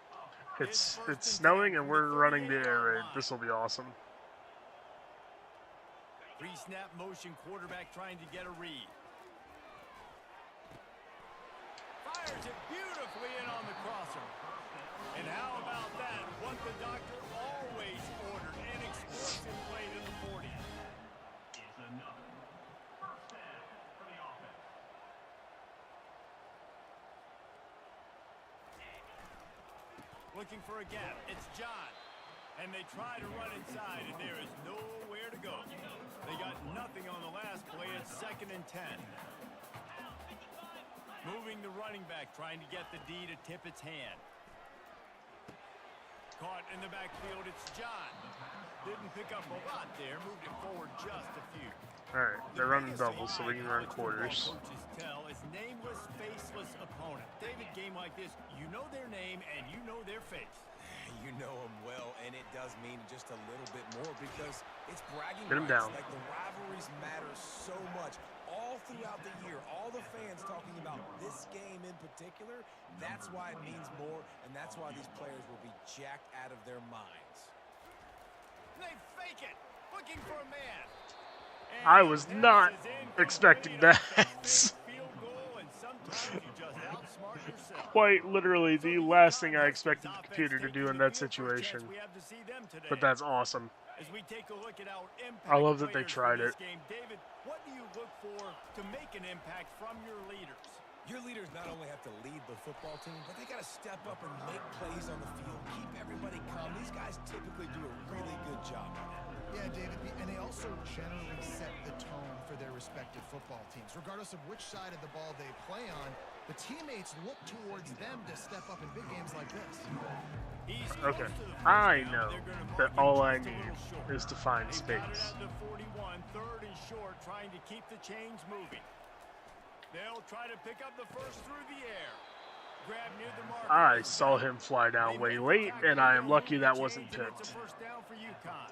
It's snowing and we're running the air raid. This will be awesome. Pre-snap motion quarterback trying to get a read. Fires it beautifully in on the crosser. And how about that? What the doctor always ordered. An explosive play to the 40. It's another first down for the offense. Looking for a gap. It's John. And they try to run inside, and there is nowhere to go. They got nothing on the last play. It's 2nd and 10. Moving the running back, trying to get the D to tip its hand. Caught in the backfield, it's John. Didn't pick up a lot there, moved it forward just a few. Alright, they're running doubles, so we can run quarters. Coaches tell is nameless, faceless opponent. David, game like this, you know their name and you know their face. You know him well, and it does mean just a little bit more because it's bragging Get him rights. down. Like the rivalries matter so much all throughout the year. All the fans talking about this game in particular. That's why it means more, and that's why these players will be jacked out of their minds. They fake it, looking for a man. And I was the not pass is expecting incomplete. that. Field goal, and sometimes you just outsmart yourself. Quite literally the last thing I expected the computer to do in that situation. But that's awesome. As we take a look at our impact I love that they players for tried this it. game. David, what do you look for to make an impact from your leaders? Your leaders not only have to lead the football team, but they got to step up and make plays on the field, keep everybody calm. These guys typically do a really good job on that. Yeah, David, and they also generally set the tone for their respective football teams. Regardless of which side of the ball they play on, the teammates look towards them to step up in big games like this. Okay, I know that all I need is to find space. The 41, 3rd and short, trying to keep the chains moving. They'll try to pick up the first through the air. Grab near the mark. I saw him fly down way late, and I am lucky that wasn't It's picked. a first down for UConn.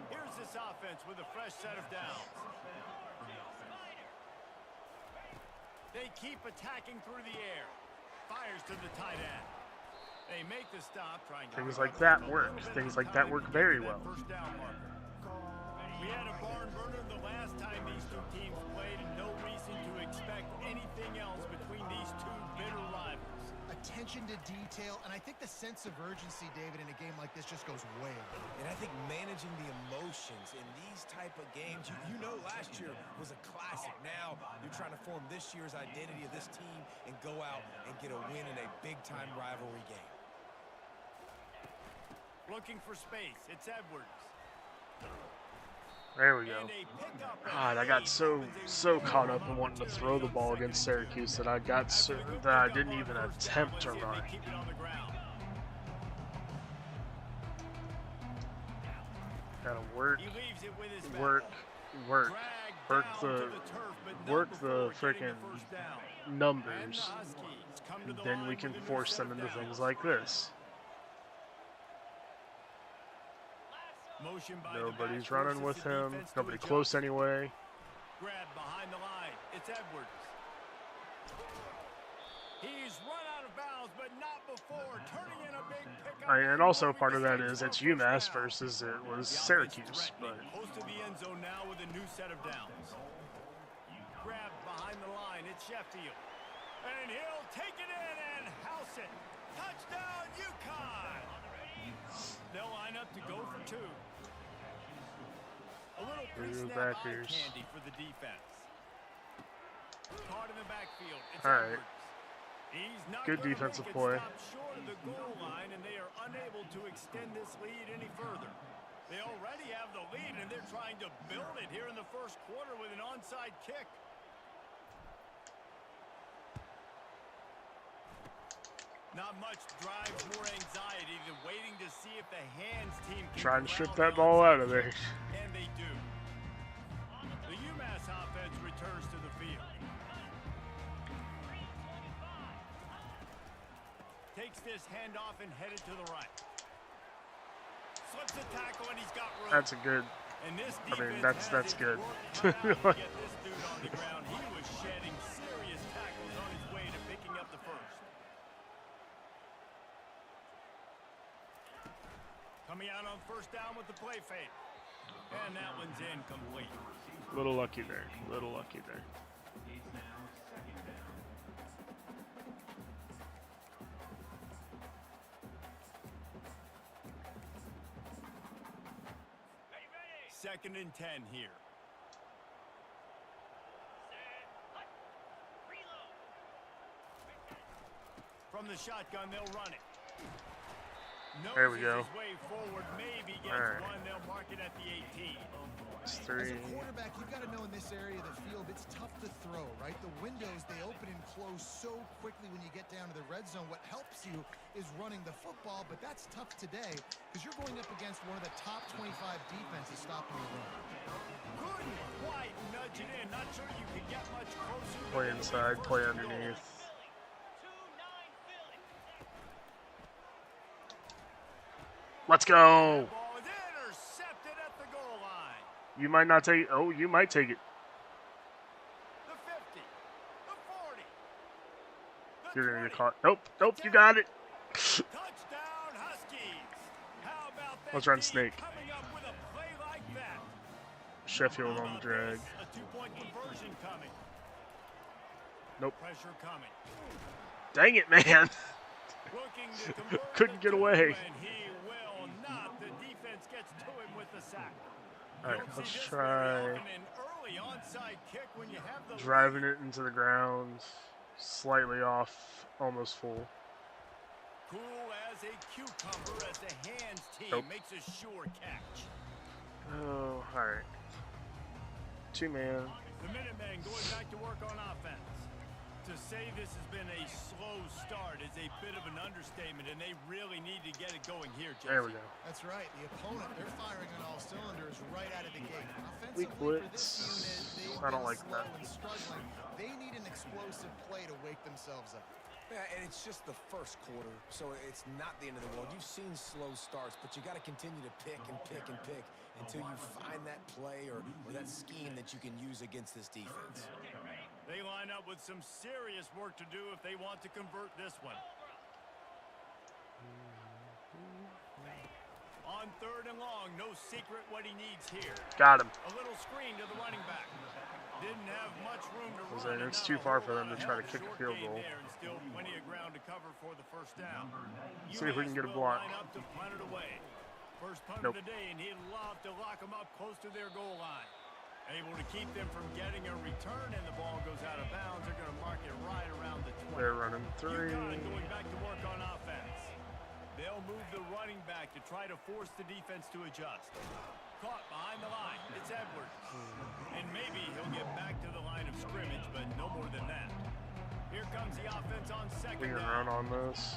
Here's this offense with a fresh set of downs. They keep attacking through the air. Fires to the tight end. They make the stop, trying to Things like that work. Things like that work very well. First down marker. We had a barn burner the last time these two teams played, and no reason to expect anything else between these two bitter rivals. Attention to detail, and I think the sense of urgency, David, in a game like this just goes way up. And I think managing the emotions in these type of games, you know last year was a classic. Now you're trying to form this year's identity of this team and go out and get a win in a big-time rivalry game. Looking for space. It's Edwards. There we go. And a pickup of God, I got 8 so opens a caught up in wanting to throw the ball against Syracuse that I didn't even attempt to run. Keep it on the ground. Gotta work, He leaves it with his work, back. work, Dragged work down the to turf, but not work before the getting frickin' the first down. And numbers, the Huskies come to and the then we line can with a new force set them of into downs. things like this. Motion by the Nobody's back, running forces with the him. defense to Nobody adjust. close anyway. Grab behind the line. It's Edwards. He's run out of bounds, but not before turning in a big pickup. And also part of that is it's UMass versus it was Syracuse. But Close to the end zone now with a new set of downs. Grab behind the line. It's Sheffield. And he'll take it in and house it. Touchdown, UConn. They'll line up to go for 2. A little pre-snap eye backers. candy for the defense. Caught in the backfield. It's All right. Edwards. He's not Good gonna defensive make it play. stop short of the goal line, and they are unable to extend this lead any further. They already have the lead, and they're trying to build it here in the first quarter with an onside kick. Not much drives more anxiety than waiting to see if the hands team can Try and strip ground that ball out of onside there. kick. And they do. The UMass offense returns to the field. Takes this handoff and headed to the right. Slips a tackle and he's got room. That's a good. And this I mean, defense that's has good. its work cut out to get this dude on the ground. He was shedding serious tackles on his way to picking up the first. Coming out on first down with the play fake. And that one's incomplete. Little lucky there. Little lucky there. It's now second down. Second and 10 here. From the shotgun, they'll run it. There we go. His way forward, maybe gets All right. one. They'll mark it at the 18. It's As 3. a quarterback, you've got to know in this area of the field, it's tough to throw, right? The windows, they open and close so quickly when you get down to the red zone. What helps you is running the football, but that's tough today because you're going up against one of the top 25 defenses stopping the run. Couldn't quite nudge it in. Not sure you could get much closer. Play inside, play underneath. Let's go. Ball is intercepted at the goal line. You might not take it. Oh, you might take it. The 50, the 40, the You're going to 20. get caught. Nope. Nope. You got it. Touchdown Huskies. How about that? Let's run team snake. coming up with a play like that? Sheffield How on the about drag. this? A two-point conversion coming. Nope. Pressure coming. Dang it, man. Looking to convert Couldn't the get away. two, and he will not. The defense gets to him with the sack. All right, Don't let's see this try very often, an early onside kick when you have the driving lead. it into the ground. Slightly off. Almost full. Cool as a cucumber as the hands team Nope. makes a sure catch. Oh, all right. 2-man. The Minutemen going back to work on offense. To say this has been a slow start is a bit of an understatement, and they really need to get it going here, Jesse. There we go. That's right. The opponent, they're firing on all cylinders right out of the gate. Weak Offensively, for blitz. this unit, they've I don't been like slow that. and struggling. They need an explosive play to wake themselves up. Yeah, and it's just the first quarter, so it's not the end of the world. You've seen slow starts, but you got to continue to pick and pick and pick until you find that play or that scheme that you can use against this defense. They line up with some serious work to do if they want to convert this one. On third and long, no secret what he needs here. Got him. A little screen to the running back. Didn't have much room to Was run. there- it's and too not a far whole for them lot to of try to help. kick a Short field gain goal. there and still plenty of ground to cover for the first down. See if we can get a UMass block. will line up to punt it away. First punt Nope. of the day, and he'd love to lock them up close to their goal line. Able to keep them from getting a return, and the ball goes out of bounds. They're going to mark it right around the 20. They're running 3. UConn going back to work on offense. They'll move the running back to try to force the defense to adjust. Caught behind the line. It's Edwards. And maybe he'll get back to the line of scrimmage, but no more than that. Here comes the offense on We second can down. run on this.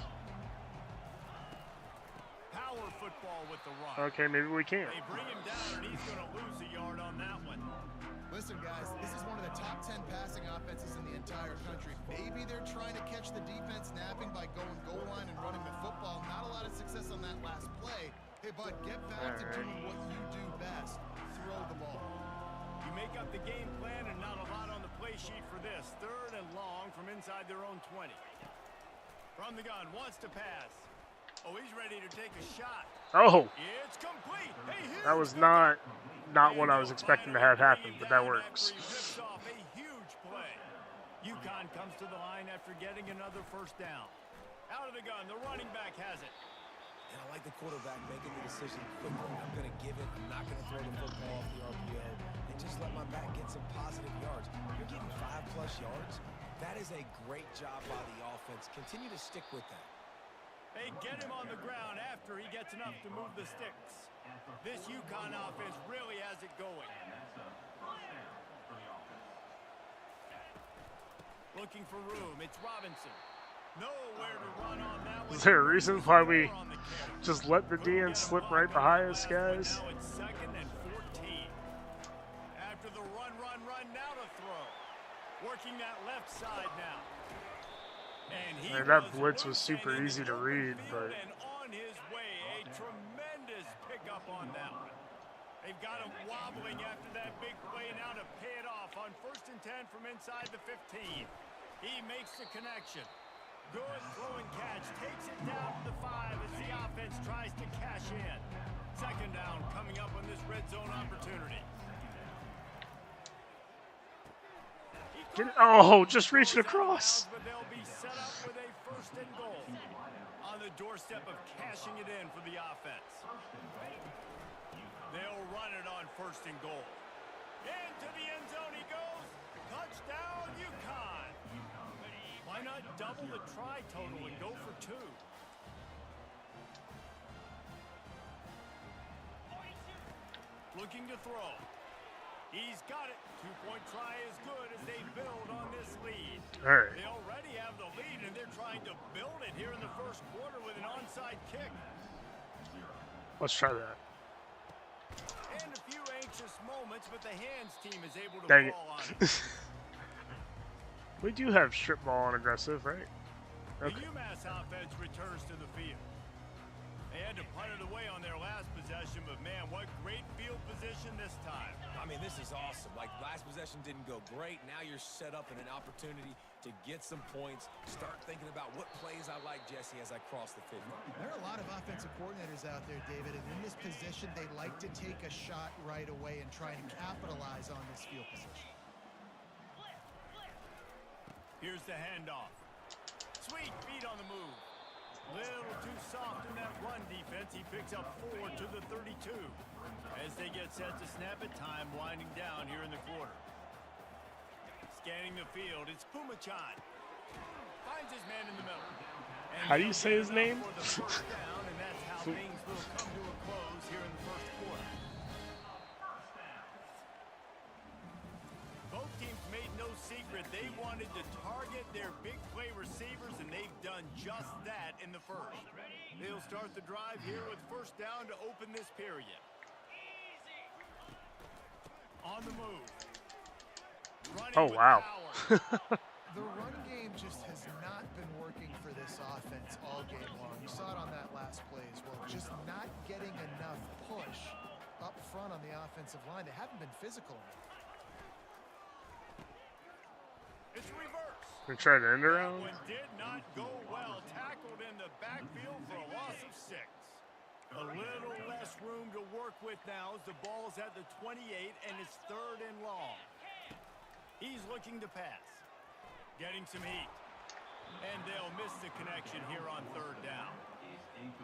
Power football with the run. Okay, maybe we can. They bring him down, and he's going to lose a yard on that one. Listen, guys, this is one of the top 10 passing offenses in the entire country. Maybe they're trying to catch the defense napping by going goal line and running the football. Not a lot of success on that last play. Hey, bud, get back to doing what you do best. Throw the ball. You make up the game plan, and not a lot on the play sheet for this. Third and long from inside their own 20. From the gun, wants to pass. Oh, he's ready to take a shot. Oh, It's complete. Hey, that was not what I was expecting to have happen, but that works. Rips off a huge play. UConn comes to the line after getting another first down. Out of the gun, the running back has it. And I like the quarterback making the decision quickly. I'm going to give it. I'm not going to throw the football off the RPO and just let my back get some positive yards. You're getting 5+ yards. That is a great job by the offense. Continue to stick with that. They get him on the ground after he gets enough to move the sticks. This UConn offense really has it going. Looking for room. It's Robinson. Nowhere to run on that one. Is there a reason why we just let the DN slip right behind us, guys? Now it's 2nd and 14. After the run, now to throw. Working that left side now. And he that blitz was super easy to read, but and on his way, a tremendous pickup on that one. They've got him wobbling after that big play now to pay it off on 1st and 10 from inside the 15. He makes the connection. Good throwing catch, takes it down to the 5 as the offense tries to cash in. 2nd down coming up on this red zone opportunity. Just reach it across. But they'll be set up with a 1st and goal on the doorstep of cashing it in for the offense. They'll run it on 1st and goal. Into the end zone he goes. Touchdown, UConn. Why not double the try total and go for 2? Looking to throw. He's got it. 2-point try is good as they build on this lead. All right. They already have the lead, and they're trying to build it here in the 1st quarter with an onside kick. Let's try that. And a few anxious moments, but the hands team is able to Dang fall on it. it. We do have strip ball on aggressive, right? The Okay. UMass offense returns to the field. They had to punt it away on their last possession, but man, what great field position this time. I mean, this is awesome. Like, last possession didn't go great. Now you're set up in an opportunity to get some points. Start thinking about what plays I like, Jesse, as I cross the 50. There are a lot of offensive coordinators out there, David, and in this position, they like to take a shot right away and try and capitalize on this field position. Here's the handoff. Sweet feet on the move. Little too soft in that run defense. He picks up 4 to the 32. As they get set to snap it, time winding down here in the quarter. Scanning the field, it's Pumachan. Finds his man in the middle. And How do you say his name? for the 1st down, and that's how things will come to a close here in the 1st quarter. Both teams made no secret they wanted to target their big play receivers, and they've done just that in the 1st. They'll start the drive here with 1st down to open this period. On the move. Running Oh, with wow. power. The run game just has not been working for this offense all game long. You saw it on that last play as well. Just not getting enough push up front on the offensive line. They haven't been physical enough. It's reverse. We try to end That around. one did not go well. Tackled in the backfield for a loss of 6. A little less room to work with now as the ball's at the 28 and it's 3rd and long. He's looking to pass. Getting some heat. And they'll miss the connection here on 3rd down.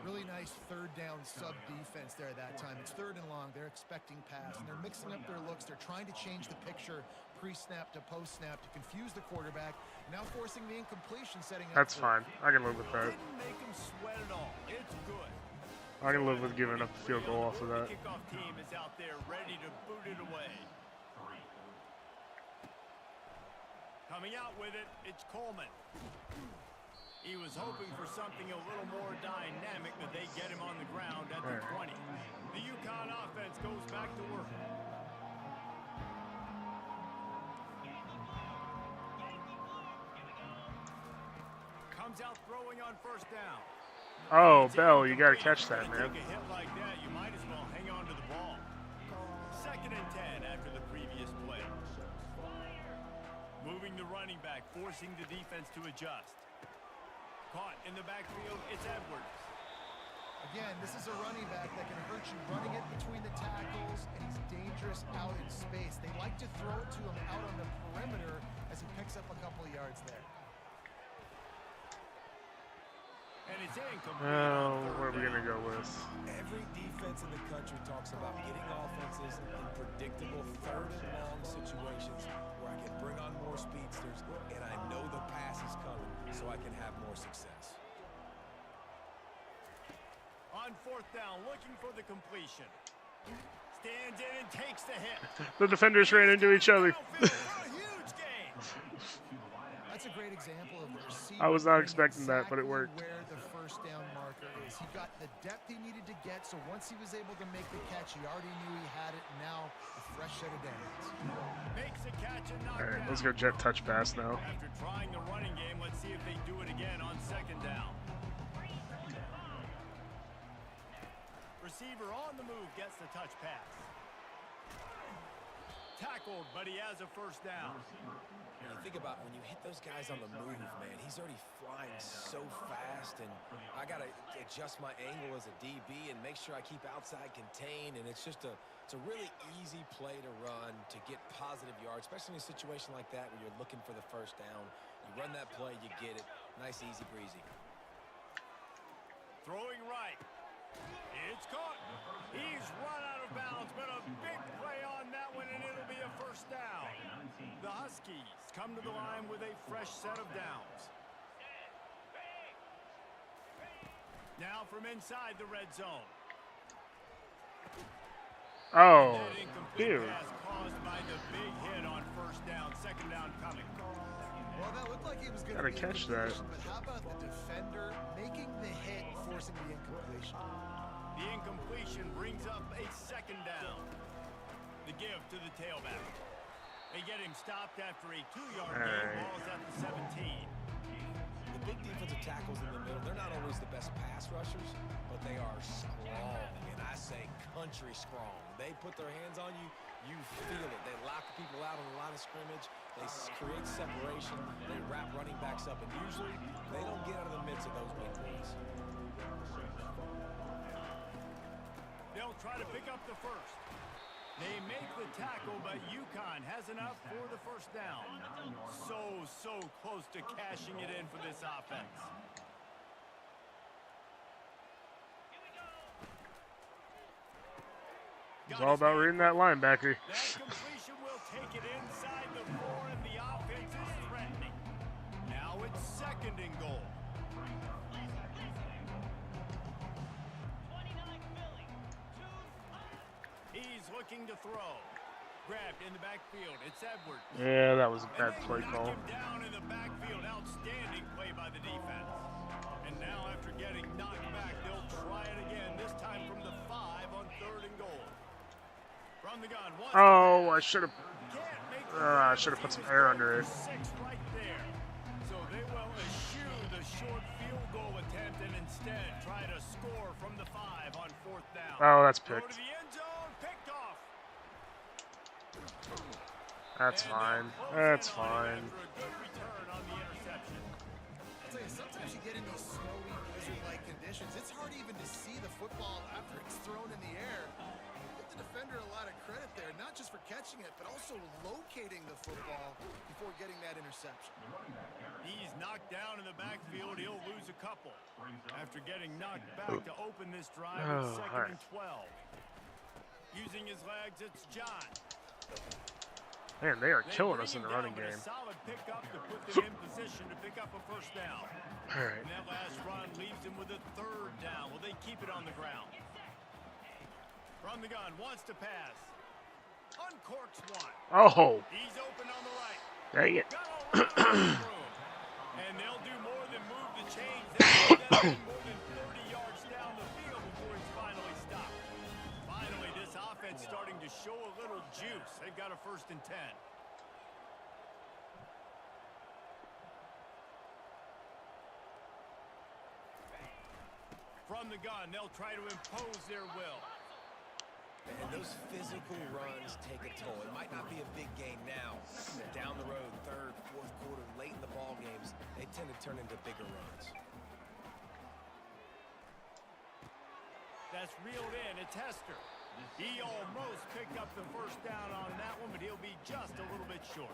Really nice 3rd down sub defense there that time. It's 3rd and long. They're expecting pass, and they're mixing up their looks. They're trying to change the picture pre-snap to post-snap to confuse the quarterback. Now forcing the incompletion, setting up. That's fine. I can live with that. Didn't make him sweat at all. It's good. I can live with giving up the field goal off of that. The kickoff team is out there ready to boot it away. Coming out with it, it's Coleman. He was hoping for something a little more dynamic, but they get him on the ground at the 20. The UConn offense goes back to work. Comes out throwing on 1st down. Oh, Bell, you gotta catch that, man. Take a hit like that, you might as well hang on to the ball. 2nd and 10 after the previous play. Moving the running back, forcing the defense to adjust. Caught in the backfield, it's Edwards. Again, this is a running back that can hurt you running it between the tackles, and he's dangerous out in space. They like to throw it to him out on the perimeter as he picks up a couple of yards there. And it's incomplete. Oh, where are we gonna go with? Every defense in the country talks about getting offenses in predictable 3rd and long situations where I can bring on more speedsters and I know the pass is coming so I can have more success. On On fourth down, looking for the completion. Stands in and takes the hit. The defenders ran into each other. Downfield for a huge gain. That's a great example of the receiver I was not knowing expecting that, but it exactly worked. where the first down marker is. He got the depth he needed to get, so once he was able to make the catch, he already knew he had it, and now a fresh set of downs. Makes a catch and knocked All right, down. let's go jet touch pass now. After trying the running game, let's see if they do it again on second down. Receiver on the move gets the touch pass. Tackled, but he has a first down. When you think about when you hit those guys on the move, man, he's already flying so fast, and I got to adjust my angle as a DB and make sure I keep outside contained, and it's a really easy play to run to get positive yards, especially in a situation like that where you're looking for the first down. You run that play, you get it. Nice, easy breezy. Throwing right. It's caught. He's run out of bounds, but a big play on that one, and it'll be a first down. The Huskies come to the line with a fresh set of downs. Now from inside the red zone. Oh, That incomplete dude. pass caused by the big hit on first down. Second down coming. Well, that looked like he was going to Gotta catch that. But how about the defender making the hit, forcing the incompletion? The incompletion brings up a second down. The give to the tailback. They get him stopped after a 2-yard gain. Alright. Ball's at the 17. The big defensive tackles in the middle, they're not always the best pass rushers, but they are strong, and I say country strong. They put their hands on you, you feel it. They lock people out on the line of scrimmage. They create separation. They wrap running backs up, and usually they don't get out of the midst of those big boys. They'll try to pick up the first. They make the tackle, but UConn has enough for the first down. So close to cashing it in for this offense. It's all about reading that linebacker. That completion will take it inside the 4, and the offense is threatening. Now it's second and goal. He's looking to throw. Grabbed in the backfield. It's Edwards. Yeah, that was a bad And they play knock call. him down in the backfield. Outstanding play by the defense. And now after getting knocked back, they'll try it again, this time from the 5 on third and goal. From the gun. Oh, I should have put some air under it. 6 right there. So they will eschew the short field goal attempt and instead try to score from the 5 on fourth down. Oh, that's Go to picked. the end zone, picked off. That's fine. That's fine. After a good return on the interception. I'll tell you, sometimes you get in these snowy, blizzard-like conditions, it's hard even to see the football after it's thrown in the air. Give the defender a lot of credit there, not just for catching it, but also locating the football before getting that interception. He's knocked down in the backfield. He'll lose a couple. After getting knocked back to open this drive with second and 12. Using his legs, it's John. Man, they are They killing bring us in him the down, running but game. A solid pickup to put them in position to pick up a first down. All right. And that last run leaves him with a third down. Will they keep it on the ground? From the gun, wants to pass. Uncorks one. Oh, He's open on the right. dang it. Got all around the room. And they'll do more than move the chains. They'll get him more than 30 yards down the field before he's finally stopped. Finally, this offense starting to show a little juice. They've got a first and 10. From the gun, they'll try to impose their will. And those physical runs take a toll. It might not be a big game now, but down the road, third, fourth quarter, late in the ball games, they tend to turn into bigger runs. That's reeled in. It's Hester. He almost picked up the first down on that one, but he'll be just a little bit short.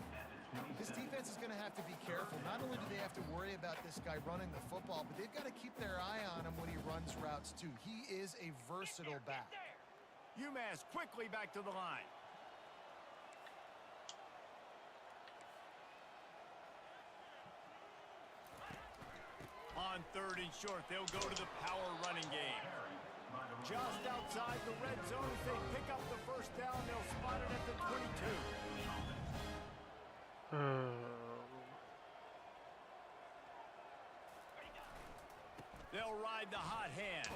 This defense is going to have to be careful. Not only do they have to worry about this guy running the football, but they've got to keep their eye on him when he runs routes, too. He is a versatile back. UMass quickly back to the line. On third and short, they'll go to the power running game. just outside the red zone. If they pick up the first down, they'll spot it at the 22. They'll ride the hot hand.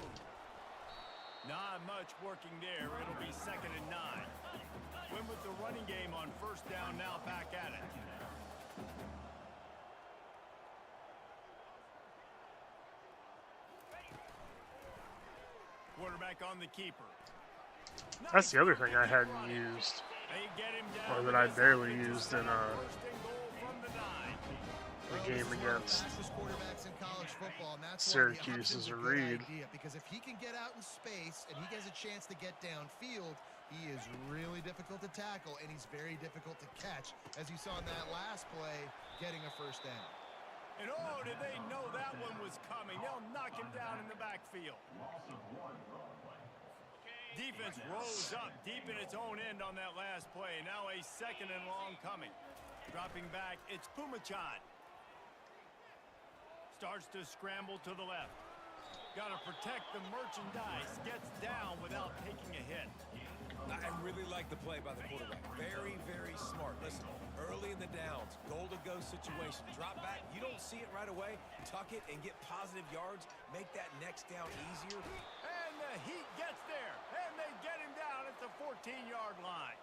Not much working there. It'll be 2nd and 9. Win with the running game on first down, now back at it. Quarterback on the keeper. That's the other thing I hadn't used, or that I barely used in the game against Syracuse is a read. Because if he can get out in space and he gets a chance to get downfield, he is really difficult to tackle and he's very difficult to catch. As you saw in that last play, getting a first down. And oh, did they know that one was coming? They'll knock him down in the backfield. Defense rose up deep in its own end on that last play. Now a 2nd and long coming. Dropping back, it's Pumachan. Starts to scramble to the left. Got to protect the merchandise. Gets down without taking a hit. I really like the play by the quarterback. Very, very smart. Listen, early in the downs, goal-to-go situation. Drop back. You don't see it right away. Tuck it and get positive yards. Make that next down easier. And the heat gets there. And they get him down at the 14-yard line.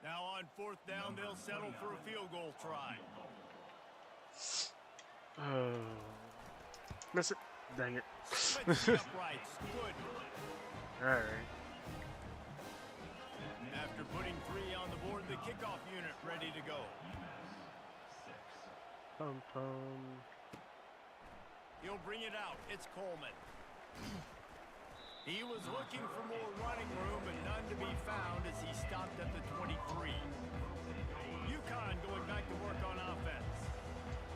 Now on 4th down, they'll settle for a field goal try. Miss it. Dang it. Uprights. Good. All right. After putting 3 on the board, the kickoff unit ready to go. He'll bring it out. It's Coleman. He was looking for more running room, but none to be found as he stopped at the 23. UConn going back to work on offense.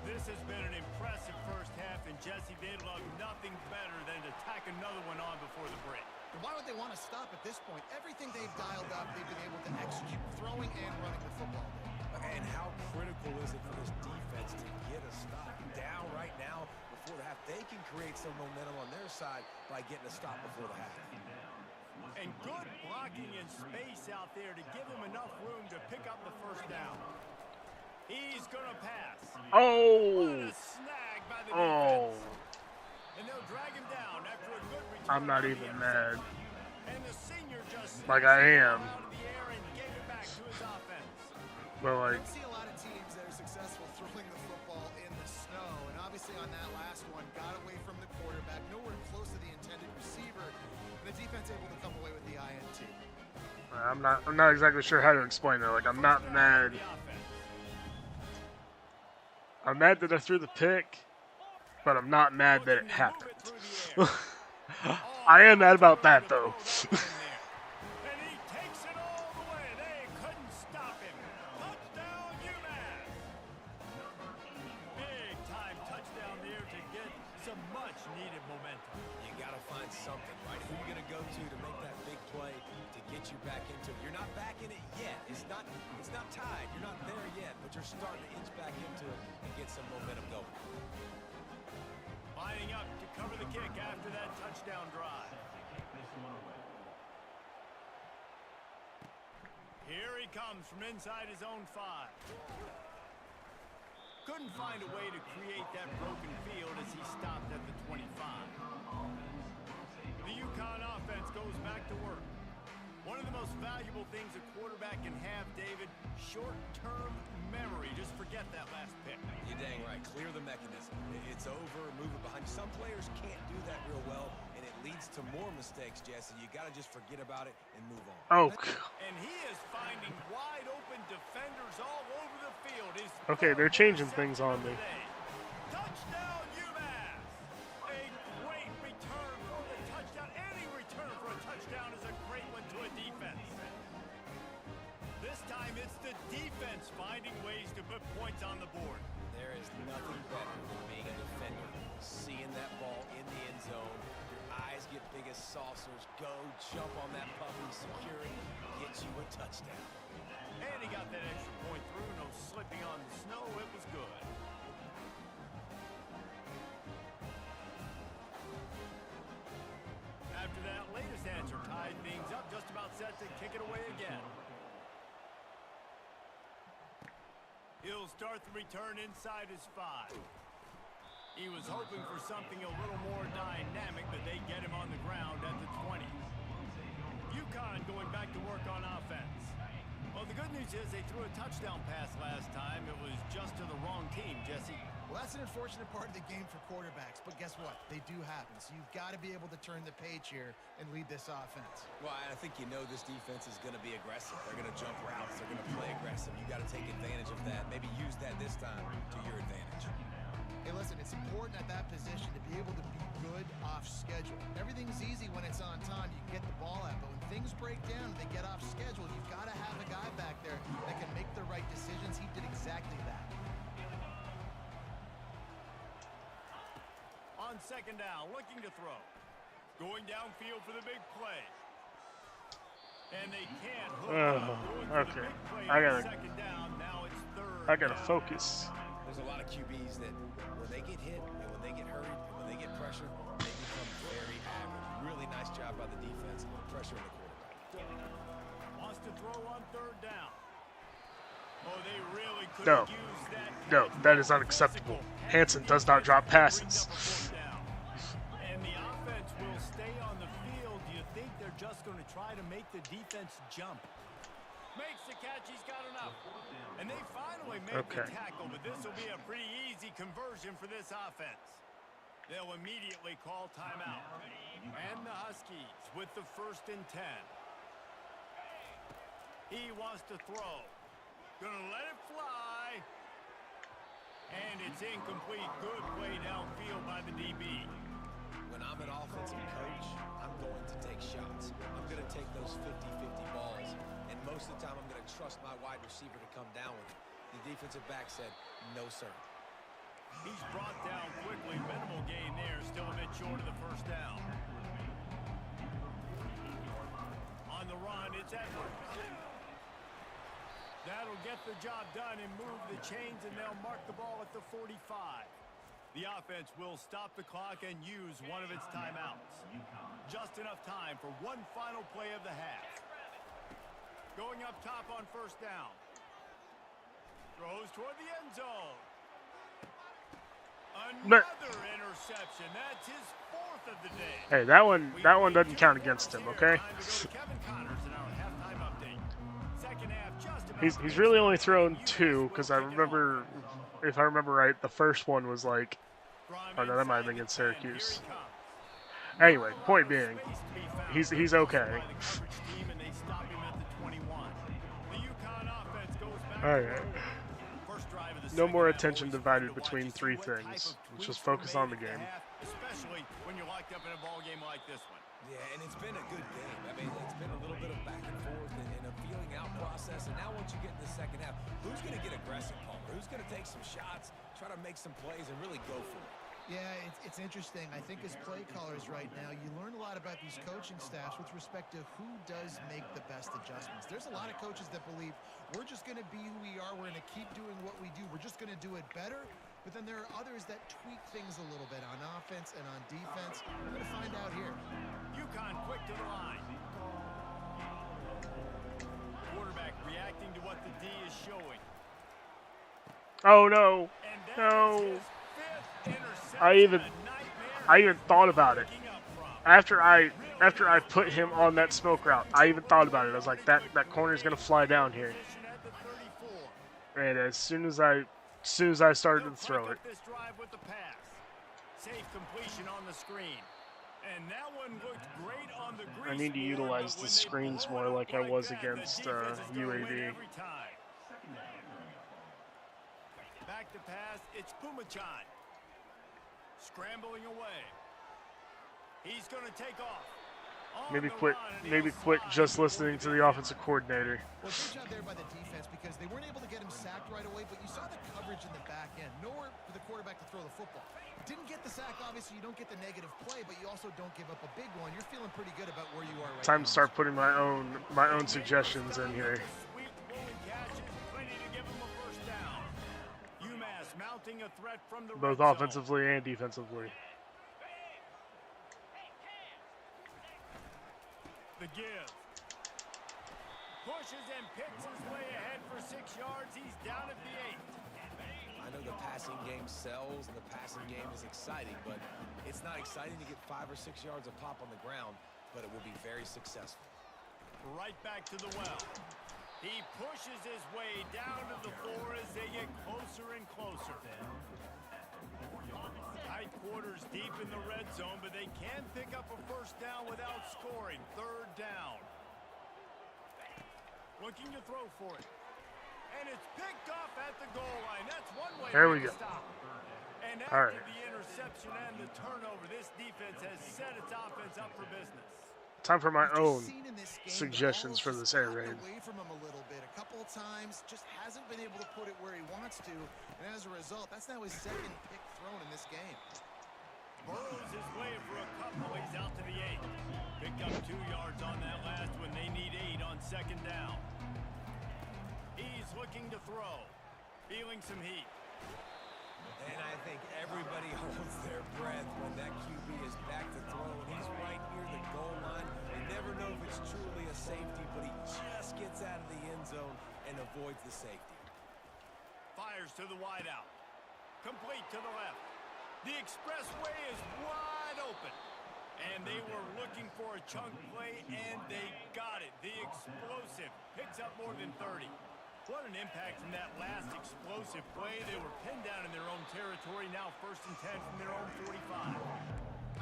This has been an impressive first half, and Jesse, they'd love nothing better than to tack another one on before the break. Why would they want to stop at this point? Everything they've dialed up, they've been able to execute, throwing and running the football. And how critical is it for this defense to get a stop down right now before the half? They can create some momentum on their side by getting a stop before the half. And good blocking in space out there to give him enough room to pick up the first down. He's going to pass. Oh! What a snag by the defense. And they'll drag him down after a good return. I'm not even mad. And the senior just like I am. out of the air and gave it back to his offense. But like, I don't see a lot of teams that are successful throwing the football in the snow, and obviously on that last one, got away from the quarterback, nowhere close to the intended receiver, and the defense able to come away with the INT. I'm not exactly sure how to explain it. Like, I'm not mad. I'm mad that I threw the pick, but I'm not mad that it happened. I am mad about that though. And he takes it all the way. They couldn't stop him. Touchdown, UMass. Big time touchdown there to get some much needed momentum. You got to find something, right? Who are you going to go to make that big play to get you back into it? You're not back in it yet. It's not tied. You're not there yet, but you're starting to inch back into it and get some momentum going. Lining up to cover the kick after that touchdown drive. Here he comes from inside his own 5. Couldn't find a way to create that broken field as he stopped at the 25. The UConn offense goes back to work. One of the most valuable things a quarterback can have, David, short-term memory. Just forget that last pick. You're dang right. Clear the mechanism. It's over. Move it behind you. Some players can't do that real well, and it leads to more mistakes, Jesse. You got to just forget about it and move on. Oh. And he is finding wide-open defenders all over the field. Okay, they're changing things on me. Touchdown, UMass! A great return for the touchdown. Any return for a touchdown is a great one to a defense. This time it's the defense finding ways to put points on the board. There is nothing better than being a defender. Seeing that ball in the end zone, your eyes get big as saucers. Go jump on that puppy, secure it, get you a touchdown. And he got that extra point through. No slipping on the snow. It was good. After that latest answer tied things up, just about set to kick it away again. He'll start the return inside his 5. He was hoping for something a little more dynamic, but they get him on the ground at the 20. UConn going back to work on offense. Well, the good news is they threw a touchdown pass last time. It was just to the wrong team, Jesse. Well, that's an unfortunate part of the game for quarterbacks, but guess what? They do happen. So you've got to be able to turn the page here and lead this offense. Well, I think you know this defense is going to be aggressive. They're going to jump routes. They're going to play aggressive. You got to take advantage of that. Maybe use that this time to your advantage. Hey, listen, it's important at that position to be able to be good off schedule. Everything's easy when it's on time. You can get the ball out, but when things break down and they get off schedule, you've got to have a guy back there that can make the right decisions. He did exactly that. On second down, looking to throw. Going downfield for the big play. And they can't hook Okay. second down. Now it's third I gotta down. focus. There's a lot of QBs that when they get hit and when they get hurried and when they get pressure, they become very average. Really nice job by the defense, pressuring the quarterback. Wants to throw on third down. Oh, they really could No. have used that. No, that is unacceptable. Hansen does not drop passes. And the offense will stay on the field. Do you think they're just going to try to make the defense jump? Makes the catch. He's got enough. And they finally make the tackle, but this will be a pretty easy conversion for this offense. They'll immediately call timeout. And the Huskies with the 1st and 10. He wants to throw. Gonna let it fly. And it's incomplete. Good play downfield by the DB. When I'm an offensive coach, I'm going to take shots. I'm going to take those 50-50 balls. And most of the time, I'm going to trust my wide receiver to come down with it. The defensive back said, no, sir. He's brought down quickly. Minimal gain there. Still a bit short of the 1st down. On the run, it's Edwards. That'll get the job done and move the chains, and they'll mark the ball at the 45. The offense will stop the clock and use one of its timeouts. Just enough time for one final play of the half. Going up top on 1st down. Throws toward the end zone. Another interception. That's his 4th of the day. Hey, that one doesn't count against him, okay? Kevin Connors in our halftime update. Second half, just about He's really only thrown 2, because I remember, if I remember right, the first one was like, oh no, that might have been against Syracuse. Anyway, point being, he's okay. Alright. No more attention divided between 3 things. Let's just focus on the game. Especially when you're locked up in a ball game like this one. Yeah, and it's been a good game. I mean, it's been a little bit of back and forth and a feeling out process. And now once you get in the second half, who's going to get aggressive, Palmer? Who's going to take some shots, try to make some plays, and really go for it? Yeah, it's interesting. I think as play callers right now, you learn a lot about these coaching staffs with respect to who does make the best adjustments. There's a lot of coaches that believe we're just going to be who we are. We're going to keep doing what we do. We're just going to do it better. But then there are others that tweak things a little bit on offense and on defense. We're going to find out here. UConn quick to the line. Quarterback reacting to what the D is showing. Oh no. No. I even thought about it. After I put him on that smoke route, I even thought about it. I was like, that corner is gonna fly down here. And as soon as I started to throw it. I need to utilize the screens more like I was against UAB. Back to pass, it's Pumachan. Scrambling away. He's going to take off. Maybe quit just listening to the offensive coordinator. Well, good job there by the defense because they weren't able to get him sacked right away, but you saw the coverage in the back end. Nowhere for the quarterback to throw the football. Didn't get the sack, obviously you don't get the negative play, but you also don't give up a big one. You're feeling pretty good about where you are right now. Time to start putting my own suggestions in here. mounting a threat from the both red zone. offensively and defensively. The give. Pushes and picks his way ahead for 6 yards. He's down at the 8. I know the passing game sells and the passing game is exciting, but it's not exciting to get 5 or 6 yards of pop on the ground, but it will be very successful. Right back to the well. He pushes his way down to the floor as they get closer and closer. Tight quarters deep in the red zone, but they can pick up a first down without scoring. 3rd down. Looking to throw for it. And it's picked off at the goal line. That's one way There to we go. stop. And All after right. the interception and the turnover, this defense has set its offense up for business. Time for my We've just own seen in this game, suggestions the for ball's this just air gotten raid. away from him a little bit. A couple of times, just hasn't been able to put it where he wants to. And as a result, that's now his 2nd pick thrown in this game. Burrows his way for a couple. He's out to the 8. Picked up 2 yards on that last one. They need 8 on 2nd down. He's looking to throw. Feeling some heat. And I think everybody holds their breath when that QB is back to throw, and he's right near the goal line. You never know if it's truly a safety, but he just gets out of the end zone and avoids the safety. Fires to the wideout. Complete to the left. The expressway is wide open. And they were looking for a chunk play, and they got it. The explosive picks up more than 30. What an impact from that last explosive play. They were pinned down in their own territory. Now 1st and 10 from their own 45.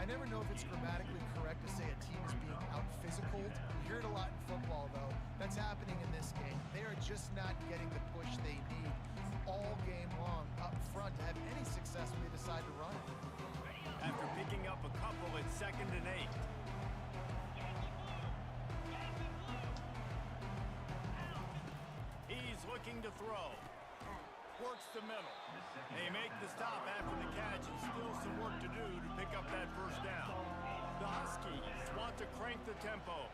I never know if it's grammatically correct to say a team is being out-physicaled. You hear it a lot in football, though. That's happening in this game. They are just not getting the push they need all game long up front to have any success when they decide to run it. After picking up a couple, it's 2nd and 8. He's looking to throw. Works the middle. They make the stop after the catch, and still some work to do to pick up that first down. The Huskies want to crank the tempo.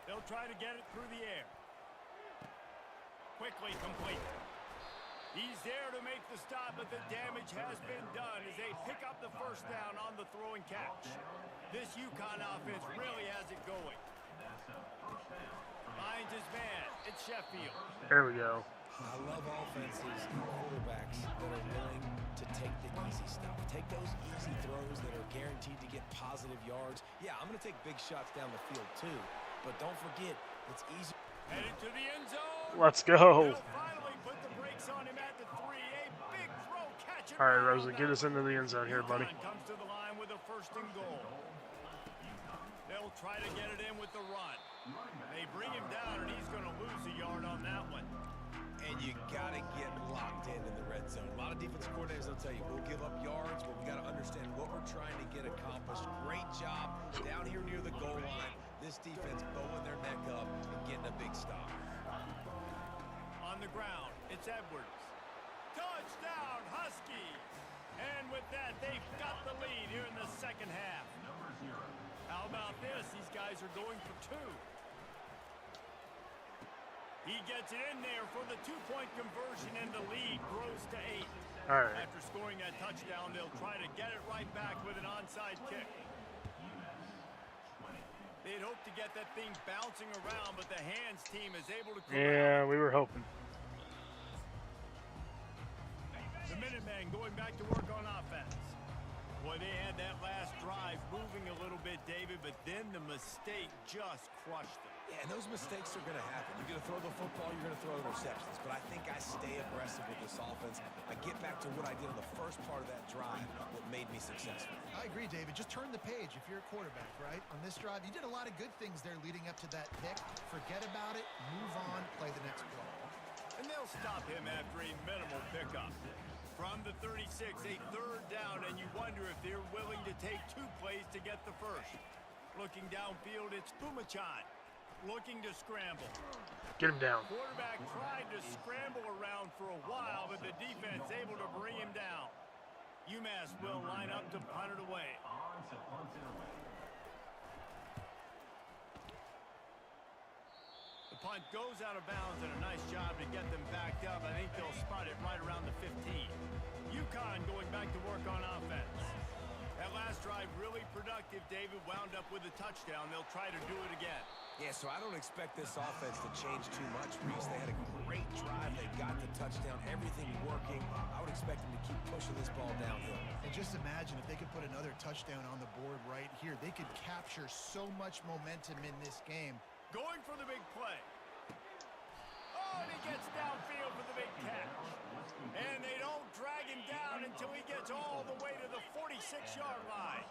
They'll try to get it through the air. Quickly complete. He's there to make the stop, but the damage has been done as they pick up the first down on the throw and catch. This UConn offense really has it going. Finds his man. It's Sheffield. There we go. I love offenses and quarterbacks that are willing to take the easy stuff. Take those easy throws that are guaranteed to get positive yards. Yeah, I'm going to take big shots down the field too, but don't forget, it's easy. Headed to the end zone. Let's go. They'll finally put the brakes on him at the 3. A big throw, catch it. All right, Rosa, get us into the end zone here, buddy. UConn comes to the line with a 1st and goal. They'll try to get it in with the run. They bring him down, and he's going to lose a yard on that one. And you got to get locked in the red zone. A lot of defensive coordinators will tell you, we'll give up yards, but we got to understand what we're trying to get accomplished. Great job down here near the goal line. This defense bowing their neck up and getting a big stop. On the ground, it's Edwards. Touchdown, Huskies! And with that, they've got the lead here in the 2nd half. How about this? These guys are going for 2. He gets it in there for the 2-point conversion, and the lead grows to 8. All right. After scoring that touchdown, they'll try to get it right back with an onside kick. They'd hope to get that thing bouncing around, but the hands team is able to corral. Yeah, we were hoping. The Minutemen going back to work on offense. Boy, they had that last drive moving a little bit, David, but then the mistake just crushed them. Yeah, and those mistakes are going to happen. You're going to throw the football, you're going to throw interceptions. But I think I stay aggressive with this offense. I get back to what I did on the first part of that drive that made me successful. I agree, David. Just turn the page if you're a quarterback, right? On this drive, you did a lot of good things there leading up to that pick. Forget about it, move on, play the next play. And they'll stop him after a minimal pickup. From the 36, a 3rd down, and you wonder if they're willing to take 2 plays to get the first. Looking downfield, it's Pumachan. Looking to scramble. Get him down. Quarterback tried to scramble around for a while, but the defense able to bring him down. UMass will line up to punt it away. The The punt goes out of bounds, and a nice job to get them backed up. I think they'll spot it right around the 15. UConn going back to work on offense. That last drive really productive. David wound up with a touchdown. They'll try to do it again. Yeah, so I don't expect this offense to change too much, Reese. They had a great drive. They got the touchdown, everything working. I would expect them to keep pushing this ball downhill. And just imagine if they could put another touchdown on the board right here. They could capture so much momentum in this game. Going for the big play. Oh, and he gets downfield for the big catch. And they don't drag him down until he gets all the way to the 46-yard line.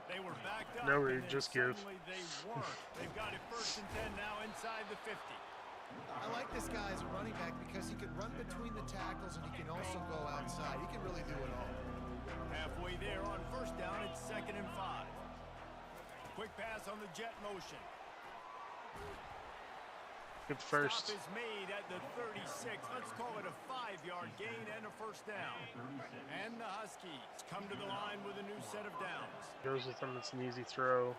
They were backed up. No, we just give. They weren't. They've got it 1st and 10 now inside the 50. I like this guy as a running back because he can run between the tackles and he can also go outside. He can really do it all. Halfway there on 1st down, it's 2nd and 5. Quick pass on the jet motion. Good first. Stop is made at the 36. Let's call it a 5-yard gain and a 1st down. And the Huskies come to the line with a new set of downs. Goes with them. It's an easy throw.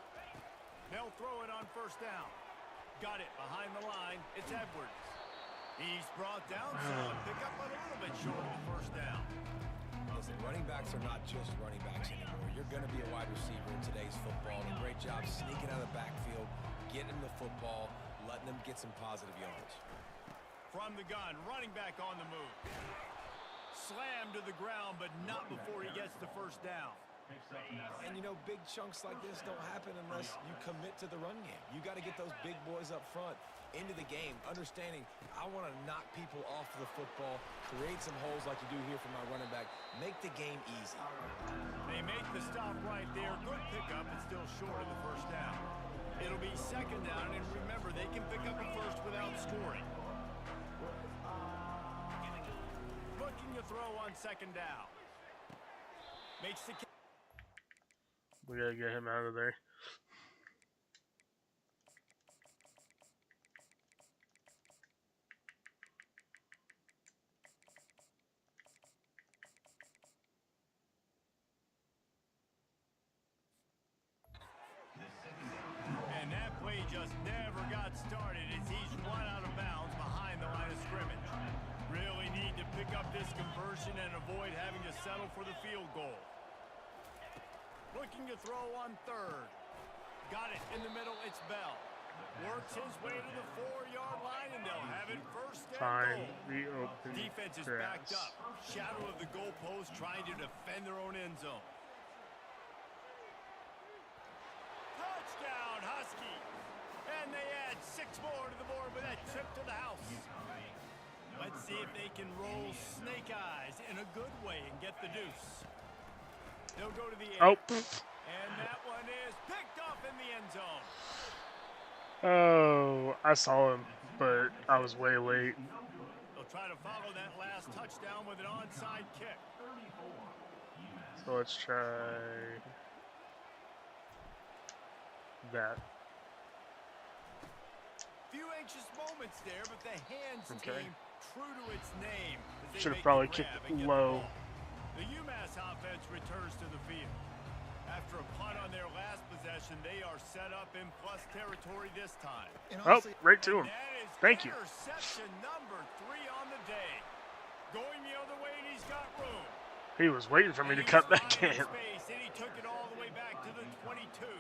They'll throw it on 1st down. Got it behind the line. It's Edwards. He's brought down some. Pick up a little bit short of the 1st down. Listen, running backs are not just running backs anymore. You're going to be a wide receiver in today's football. And a great job sneaking out of the backfield, getting the football, letting them get some positive yards. From the gun, running back on the move. Slammed to the ground, but not before he gets the 1st down. And, you know, big chunks like this don't happen unless you commit to the run game. You got to get those big boys up front into the game, understanding I want to knock people off the football, create some holes like you do here for my running back, make the game easy. They make the stop right there. Good pickup, but still short of the 1st down. It'll be 2nd down, and remember, they can pick up a 1st without scoring. Looking to throw on 2nd down. Makes the... We gotta get him out of there. And that play just never got started as he's run out of bounds behind the line of scrimmage. Really need to pick up this conversion and avoid having to settle for the field goal. Looking to throw on 3rd. Got it in the middle. It's Bell. Works his way to the 4-yard line, and they'll have it 1st and Fine. goal. Reopen. Defense is backed up. Shadow of the goalpost trying to defend their own end zone. Touchdown, Huskies. And they add 6 more to the board with that trip to the house. Let's see if they can roll snake eyes in a good way and get the deuce. They'll go to the 8. Oh. And that one is picked up in the end zone. Oh, I saw him, but I was way late. They'll try to follow that last touchdown with an onside kick. So let's try that. Few anxious moments there, but the hands Okay. team true to its name. As they Should have make probably the kicked grab it and get the low. ball. The UMass offense returns to the field. After a punt on their last possession, they are set up in plus territory this time. And Oh, honestly, right to him. That is Thank you. interception number 3 on the day. Going the other way, and he's got room. He was waiting for me to And cut he's back finding in. space, and he took it all the way back to the 22.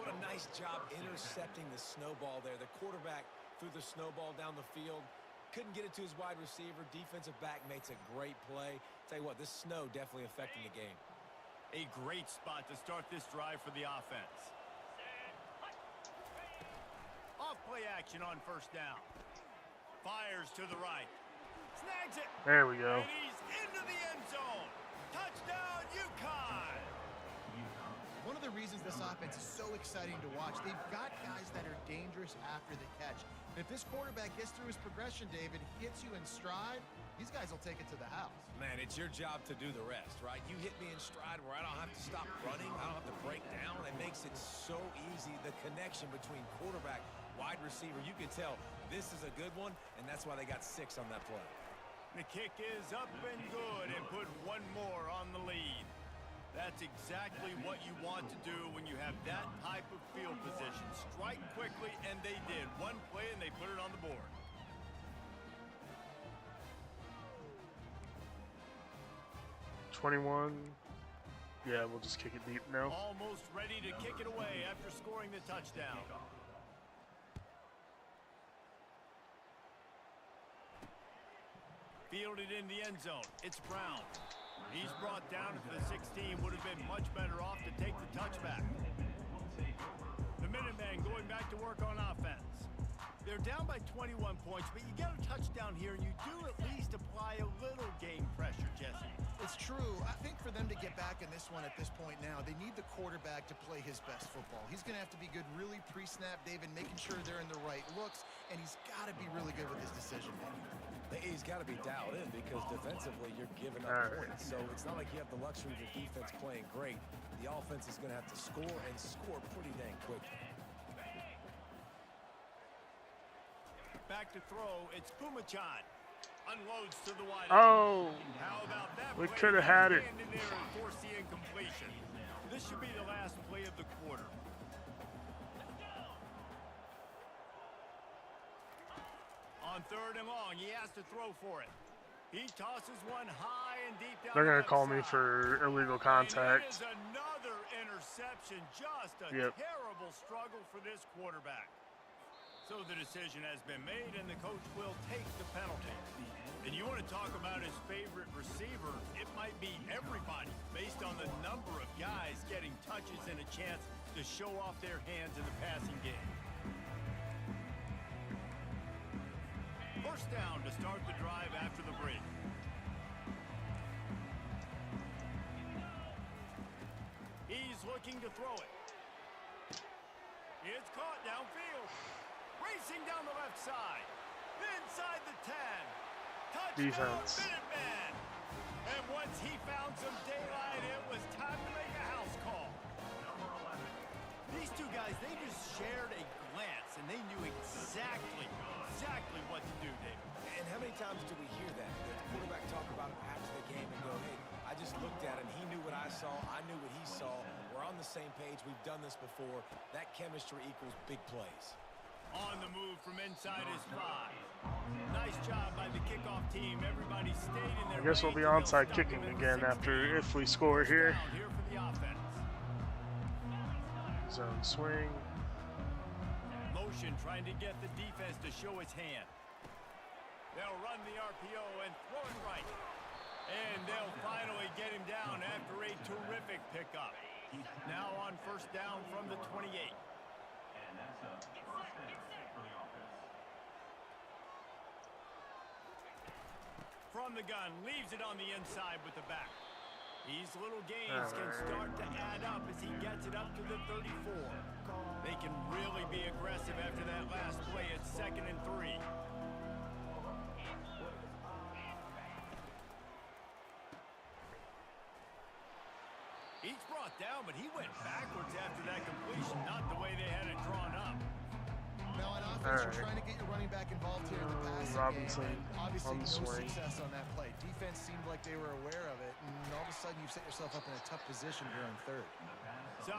What a nice job intercepting the snowball there. The quarterback threw the snowball down the field. Couldn't get it to his wide receiver. Defensive back makes a great play. Tell you what, this snow definitely affecting the game. A great spot to start this drive for the offense. Off play action on 1st down. Fires to the right. Snags it. There we go. And he's into the end zone. Touchdown, UConn. one of the reasons this offense is so exciting to watch, they've got guys that are dangerous after the catch. And if this quarterback gets through his progression, David, hits you in stride, these guys will take it to the house. Man, it's your job to do the rest, right? You hit me in stride where I don't have to stop running. I don't have to break down. It makes it so easy. The connection between quarterback, wide receiver, you can tell this is a good one, and that's why they got 6 on that play. The kick is up and good and put one more on the lead. That that's exactly what you want to do when you have that type of field position. Strike quickly, and they did. One play, and they put it on the board. $21. Yeah, we'll just kick it deep now. Almost ready to kick it away after scoring the touchdown. Fielded in the end zone. It's Brown. He's brought down to the 16. Would have been much better off to take the touchback. The Minutemen going back to work on offense. They're down by 21 points, but you get a touchdown here, and you do at least apply a little game pressure, Jesse. It's true. I think for them to get back in this one at this point now, they need the quarterback to play his best football. He's going to have to be good really pre-snap, David, making sure they're in the right looks, and he's got to be really good with his decision-making. He's got to be dialed in because defensively you're giving up points. So it's not like you have the luxury of your defense playing great. The offense is going to have to score and score pretty dang quickly. Back to throw. It's Pumachan. Unloads to the wide. Oh, How about that? we could have had it. In there and force the incompletion. This should be the last play of the quarter. On 3rd and long, he has to throw for it. He tosses one high and deep down. They're the gonna call left me side. for illegal And it contact. is another interception. Just a terrible struggle for this quarterback. So the decision has been made, and the coach will take the penalty. And you want to talk about his favorite receiver, it might be everybody based on the number of guys getting touches and a chance to show off their hands in the passing game. First down to start the drive after the break. He's looking to throw it. It's caught downfield. Racing down the left side. Inside the 10. Touchdown, Defense. Minutemen. And once he found some daylight, it was time to make a house call. These two guys, they just shared a glance, and they knew exactly what to do, David. And how many times do we hear that? The quarterback talk about him after the game and go, hey, I just looked at him. He knew what I saw. I knew what he saw. We're on the same page. We've done this before. That chemistry equals big plays. On the move from inside his 5. Nice job by the kickoff team. Everybody stayed in their I guess we'll be onside kicking again after if we score here. Here for the offense. Zone swing. Motion trying to get the defense to show its hand. They'll run the RPO and throw it right. And they'll finally get him down after a terrific pickup. Now on first down from the 28. And that's a first and 6 for the offense. From the gun, leaves it on the inside with the back. These little gains can start to add up as he gets it up to the 34. They can really be aggressive after that last play at 2nd and 3. He's brought down, but he went backwards after that completion, not the way they had it drawn up. Now on offense, you're trying to get your running back involved here in the passing Robinson game. And obviously, on the no swing. success on that play. Defense seemed like they were aware of it, and all of a sudden, you've set yourself up in a tough position here on 3rd.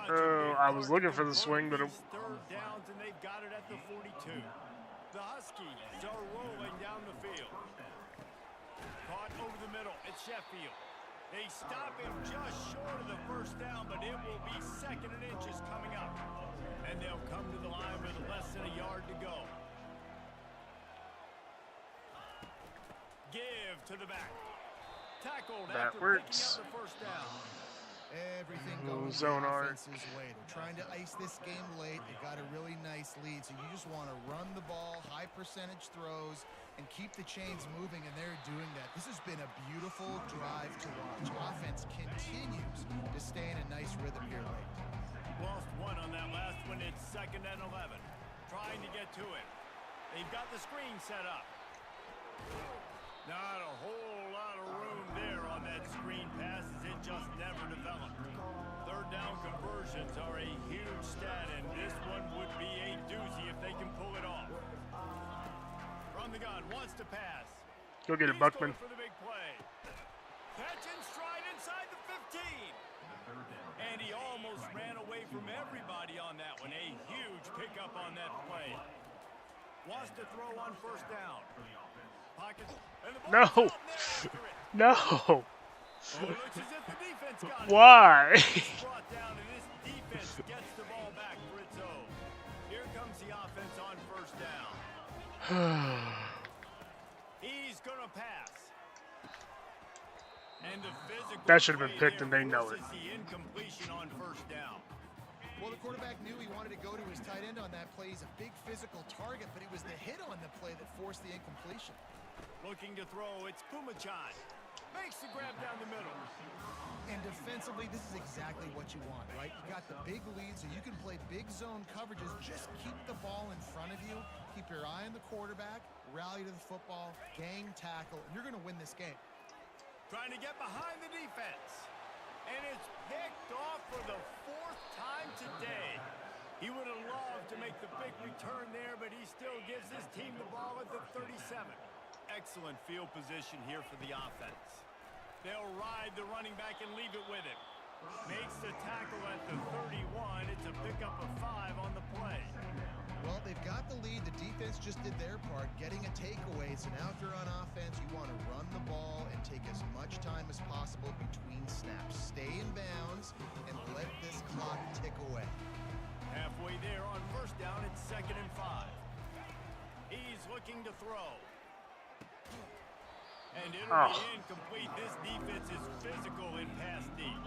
Oh, I was looking for the swing, but it... 3rd downs, and they've got it at the 42. The Huskies are rolling down the field. Caught over the middle. It's Sheffield. They stop him just short of the first down, but it will be 2nd and inches coming up. And they'll come to the line with less than a yard to go. Give to the back. Tackled That after works. picking up the first down. Everything going zone the art. offense's way. They're trying to ice this game late. They got a really nice lead, so you just want to run the ball, high percentage throws, and keep the chains moving, and they're doing that. This has been a beautiful drive to watch. Offense continues to stay in a nice rhythm here late. Lost one on that last one. It's 2nd and 11. Trying to get to it. They've got the screen set up. Not a whole lot of room there on that screen pass as it just never developed. 3rd down conversions are a huge stat, and this one would be a doozy if they can pull it off. From the gun, wants to pass. Go get it, He's Buckman. going for the big play. Catch and stride inside the 15. almost ran away from everybody on that one. A huge pickup on that play. Wants to throw on first down. Pocket. And the No. ball's out there after it. No. Oh, it looks as if the defense got it. Why? It's brought down, and this defense gets the ball back for its own. Here comes the offense on first down. He's gonna pass. And the physical That should have been play picked, there and they know it. forces the incompletion on first down. Well, the quarterback knew he wanted to go to his tight end on that play. He's a big physical target, but it was the hit on the play that forced the incompletion. Looking to throw, it's Pumachan. Makes the grab down the middle. And defensively, this is exactly what you want, right? You got the big lead, so you can play big zone coverages. Just keep the ball in front of you. Keep your eye on the quarterback. Rally to the football. Gang tackle. And you're going to win this game. Trying to get behind the defense. And it's picked off for the fourth time today. He would have loved to make the big return there, but he still gives his team the ball at the 37. Excellent field position here for the offense. They'll ride the running back and leave it with him. Makes the tackle at the 31. It's a pickup of 5 on the play. Well, they've got the lead. The defense just did their part, getting a takeaway. So now if you're on offense, you want to run the ball and take as much time as possible between snaps. Stay in bounds and let this clock tick away. Halfway there on first down, it's 2nd and 5. He's looking to throw. And it'll be incomplete. This defense is physical in pass deep.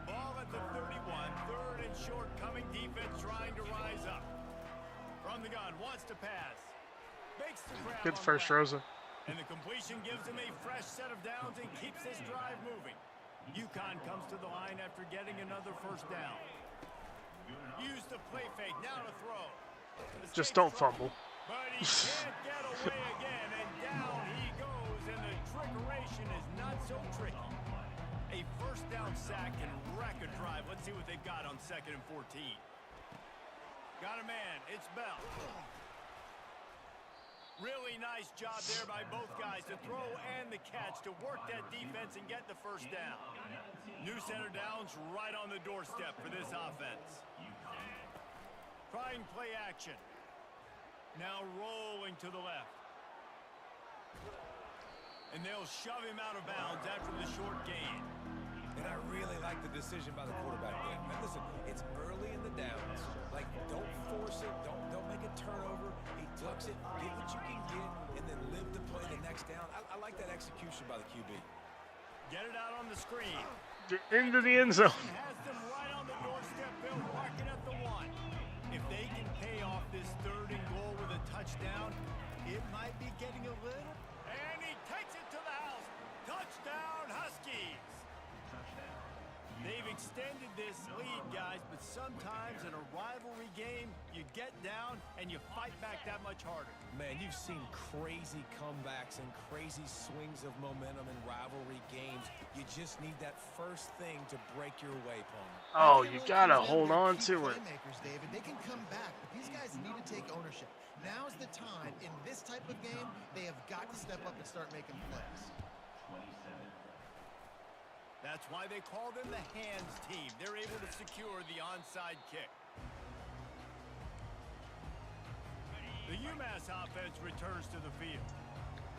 Ball at the 31. 3rd and short coming. Defense trying to rise up. From the gun, wants to pass. Makes the grab. Good on first, that. Rosa. And the completion gives him a fresh set of downs and keeps this drive moving. UConn comes to the line after getting another first down. Use the play fake. Now to throw. Just don't fumble. But he can't get away again, and down he goes, and the trickeration is not so tricky. A first down sack and wreck a drive. Let's see what they've got on 2nd and 14. Got a man. It's Bell. Really nice job there by both guys to throw and the catch to work that defense and get the first down. New center downs right on the doorstep for this offense. Trying play action. Now rolling to the left. And they'll shove him out of bounds after the short gain. And I really like the decision by the quarterback there. And listen, it's early in the downs. Like, don't force it. Don't make a turnover. He tucks it, get what you can get, and then live to play the next down. I like that execution by the QB. Get it out on the screen. Get into the end zone. Has them right on the doorstep. Bill marking at the 1. If they can pay off this 3rd and goal with a touchdown, it might be getting a little. And he takes it to the house. Touchdown, Huskies. They've extended this lead, guys, but sometimes in a rivalry game, you get down and you fight back that much harder. Man, you've seen crazy comebacks and crazy swings of momentum in rivalry games. You just need that first thing to break your way, Palmer. Oh, you gotta hold on to it. Playmakers, David, they can come back, but these guys need to take ownership. Now's the time. In this type of game, they have got to step up and start making plays. That's why they call them the hands team. They're able to secure the onside kick. The UMass offense returns to the field.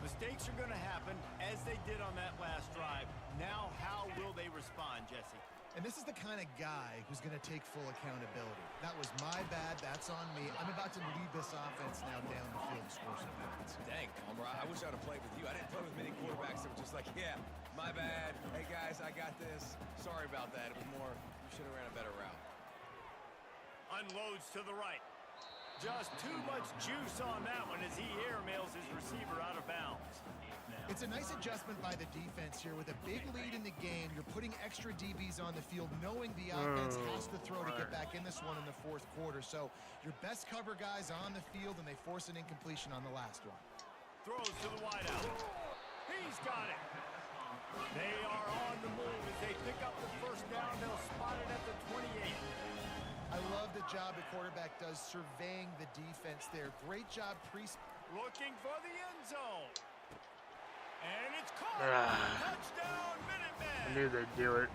Mistakes are going to happen, as they did on that last drive. Now, how will they respond, Jesse? And this is the kind of guy who's going to take full accountability. That was my bad. That's on me. I'm about to lead this offense now down the field to score some points. Dang, Palmer, I wish I'd have played with you. I didn't play with many quarterbacks that were just like, yeah, my bad. Hey, guys, I got this. Sorry about that. It was more, you should have ran a better route. Unloads to the right. Just too much juice on that one as he airmails his receiver out of bounds. It's a nice adjustment by the defense here. With a big lead in the game, you're putting extra DBs on the field, knowing the offense has to throw to get back in this one in the 4th quarter. So your best cover guys on the field, and they force an incompletion on the last one. Throws to the wideout. He's got it. They are on the move as they pick up the first down. They'll spot it at the 28. I love the job the quarterback does surveying the defense there. Great job looking for the end zone. And it's caught. Touchdown, Minutemen. I knew they'd do it.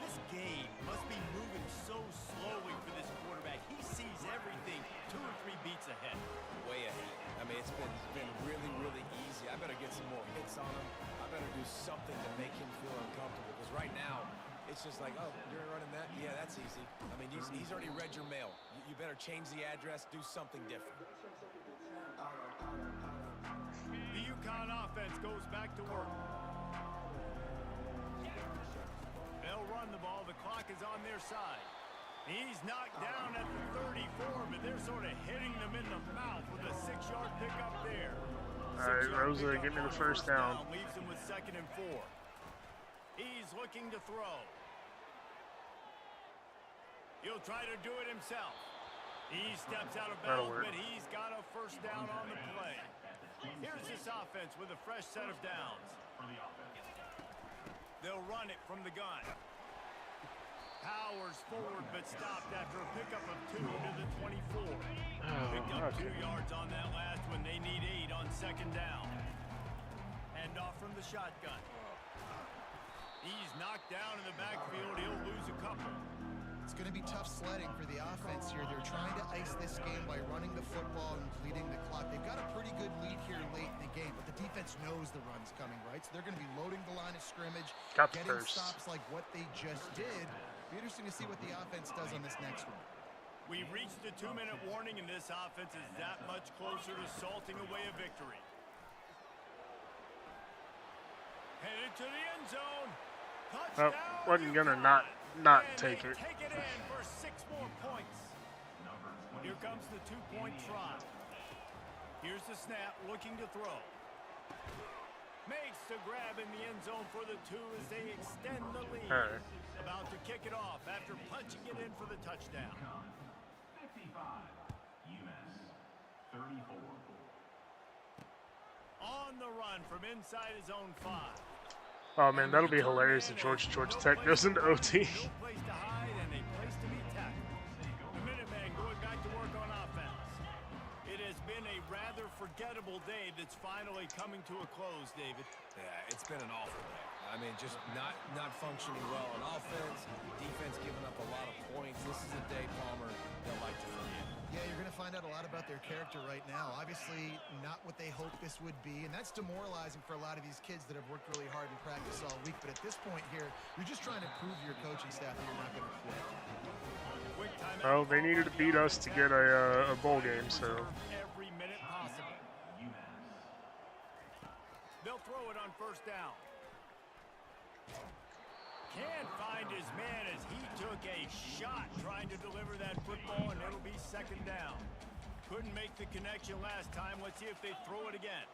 This game must be moving so slowly for this quarterback. He sees everything 2 or 3 beats ahead. Way ahead. I mean, it's been really, really easy. I better get some more hits on him. I better do something to make him feel uncomfortable. Because right now, it's just like, oh, you're running that? Yeah, that's easy. I mean, he's already read your mail. You better change the address, do something different. The UConn offense goes back to work. They'll run the ball. The clock is on their side. He's knocked down at the 34, but they're sort of hitting them in the mouth with a 6-yard pickup there. All right, Rosa, give me the first down. Leaves him with 2nd and 4. He's looking to throw. He'll try to do it himself. He steps out of bounds, but he's got a first down on the play. Here's this offense with a fresh set of downs. They'll run it from the gun. Powers forward, but stopped after a pickup of 2 to the 24. Picked up 2 yards on that last one. They need 8 on 2nd down. Hand off from the shotgun. He's knocked down in the backfield. He'll lose a couple. It's going to be tough sledding for the offense here. They're trying to ice this game by running the football and bleeding the clock. They've got a pretty good lead here late in the game, but the defense knows the run's coming, right? So they're going to be loading the line of scrimmage, getting stops like what they just did. Be interesting to see what the offense does on this next one. We've reached the 2-minute warning, and this offense is that much closer to salting away a victory. Headed to the end zone. Touchdown, wasn't gonna not take it. Take it in for 6 more points. Here comes the 2-point try. Here's the snap, looking to throw. Makes the grab in the end zone for the 2 as they extend the lead. About to kick it off after punching it in for the touchdown. 55, UMass 34. On the run from inside his own 5. Oh man, that'll be hilarious if Georgia Tech goes into OT. No place to hide and a place to be tackled. The Minutemen going back to work on offense. It has been a rather forgettable day that's finally coming to a close, David. Yeah, it's been an awful day. I mean, just not functioning well on offense. Defense giving up a lot of points. This is a day, Palmer, they'll like to forget. Yeah, you're going to find out a lot about their character right now. Obviously, not what they hoped this would be, and that's demoralizing for a lot of these kids that have worked really hard in practice all week. But at this point here, you're just trying to prove to your coaching staff that you're not going to quit. Well, they needed to beat us to get a bowl game, so. Every minute possible. They'll throw it on 1st down. Can't find his man as he took a shot trying to deliver that football, and it'll be 2nd down. Couldn't make the connection last time. Let's see if they throw it again.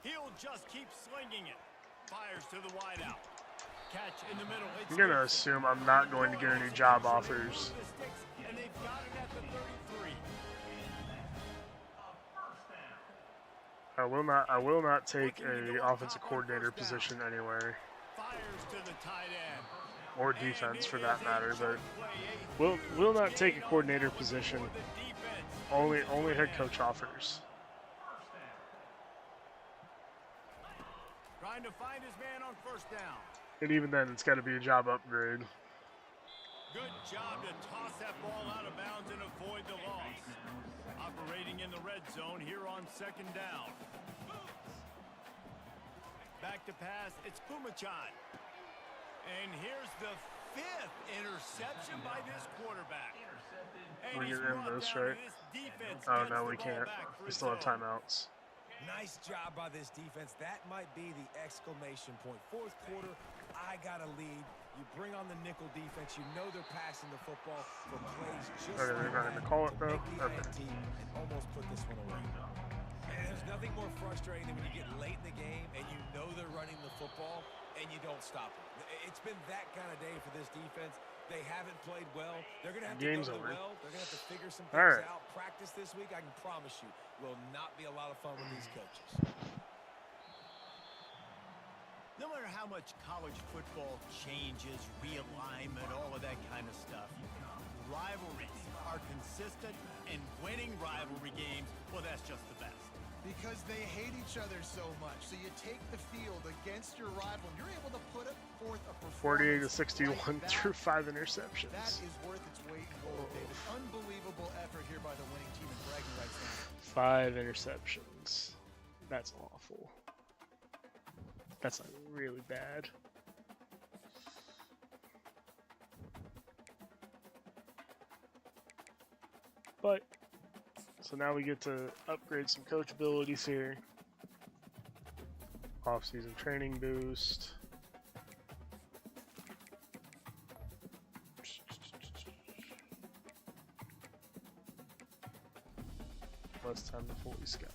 He'll just keep slinging it. Fires to the wideout. Catch in the middle. I'm going to assume I'm not going to get any job offers. And they've got it at the 33. I will not take a offensive coordinator position anywhere, or defense for that matter. But will not take a coordinator position. Only head coach offers. Trying to find his man on 1st down. And even then, it's got to be a job upgrade. Good job to toss that ball out of bounds and avoid the loss. Operating in the red zone here on 2nd down. Back to pass, it's Pumachan. And here's the 5th interception by this quarterback. And We get in this, right? Oh no, we can't. We still have timeouts. Nice job by this defense. That might be the exclamation point. 4th quarter, I got a lead. You bring on the nickel defense. You know they're passing the football for plays just Okay, they're not going to call it though. Okay. And almost put this one away. And there's nothing more frustrating than when you get late in the game and you know they're running the football and you don't stop it. It's been that kind of day for this defense. They haven't played well. They're going to have to Game's go over. well. They're going to have to figure some things All right. out. Practice this week, I can promise you, will not be a lot of fun with these coaches. No matter how much college football changes, realignment, all of that kind of stuff, rivalries are consistent, and winning rivalry games, well, that's just the best. Because they hate each other so much. So you take the field against your rival, and you're able to put forth a performance 48 to 61 through 5 interceptions. That is worth its weight in gold, David. Unbelievable effort here by the winning team and bragging rights now. 5 interceptions. That's awful. That's like really bad. But, so now we get to upgrade some coach abilities here. Off-season training boost. Less time to fully scout.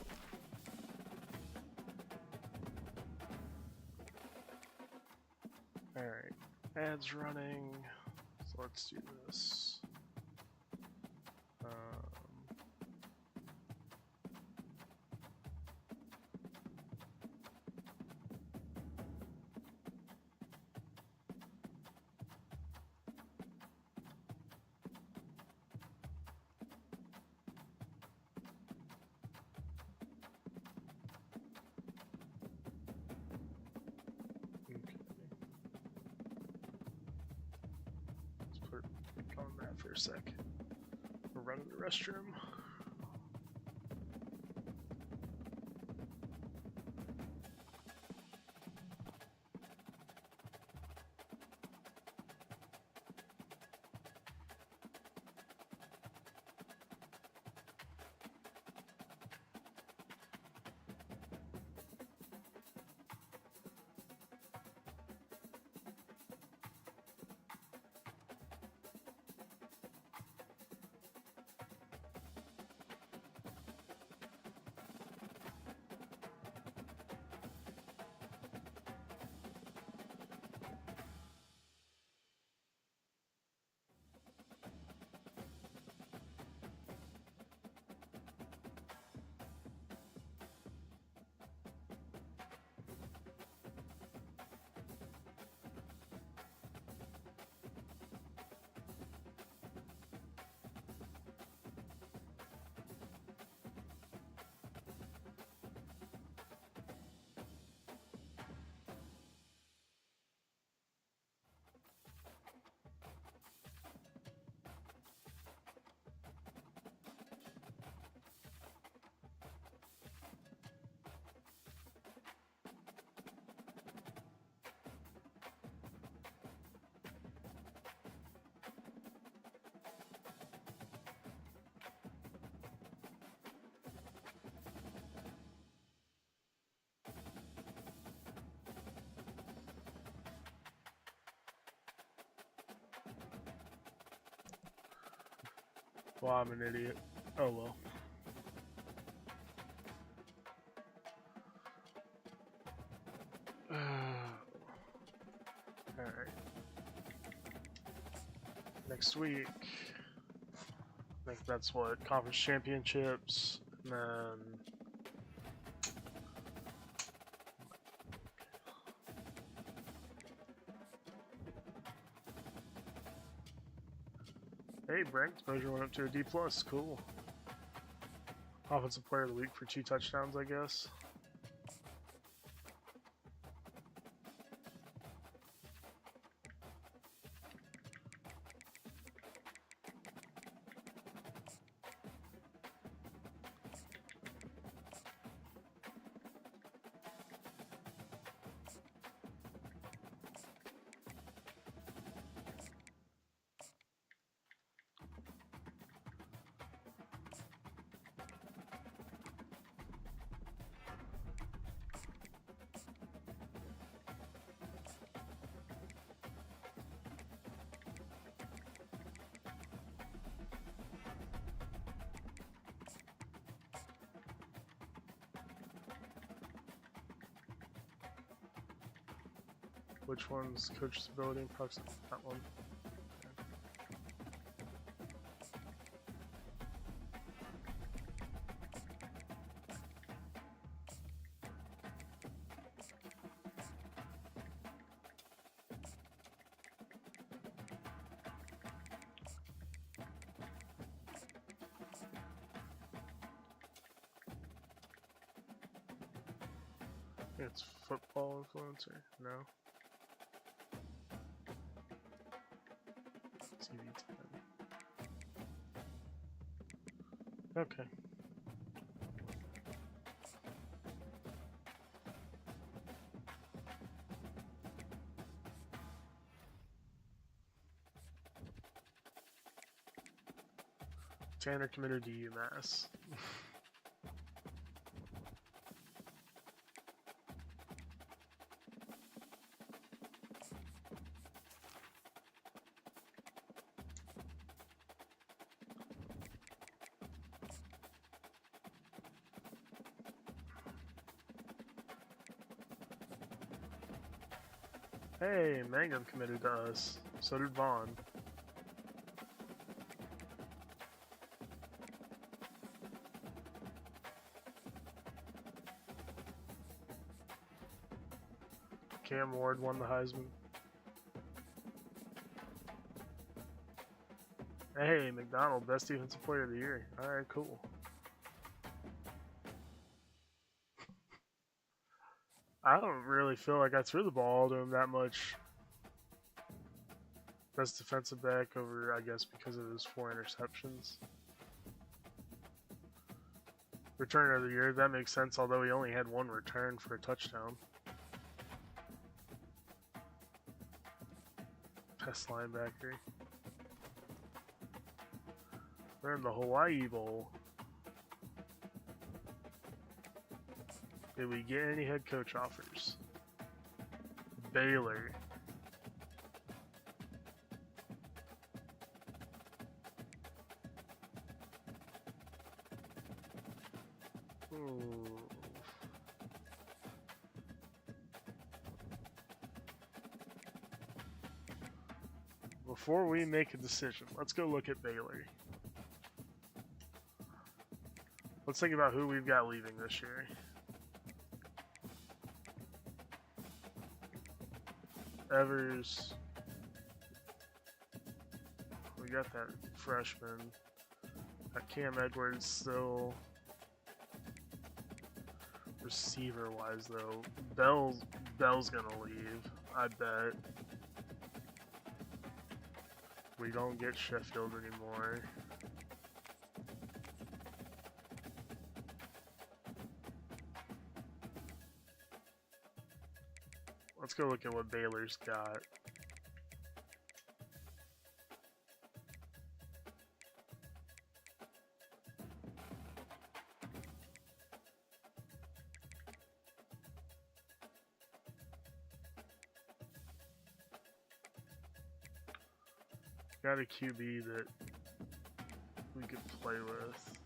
Alright, ads running. So let's do this. On that for a sec. We're running the restroom. Well, I'm an idiot. Oh well. Alright. Next week. I think that's what? Conference championships. And then. Hey, Brent, exposure went up to a D+. Cool. Offensive player of the week for 2 touchdowns, I guess. Which one's coach's ability and proximity? That one. It's football influencer? No. TV10. Okay. Tanner committed to UMass. Hey, Mangum committed to us. So did Vaughn. Cam Ward won the Heisman. Hey, McDonald, best defensive player of the year. Alright, cool. I don't really feel like I threw the ball to him that much. Best defensive back over, I guess, because of his 4 interceptions. Returner of the year, that makes sense, although he only had 1 return for a touchdown. Best linebacker. We're in the Hawaii Bowl. Did we get any head coach offers? Baylor. Ooh. Before we make a decision, let's go look at Baylor. Let's think about who we've got leaving this year. Evers. We got that freshman. Got Cam Edwards still. Receiver wise though, Bell's gonna leave, I bet. We don't get Sheffield anymore. Let's go look at what Baylor's got. Got a QB that we could play with.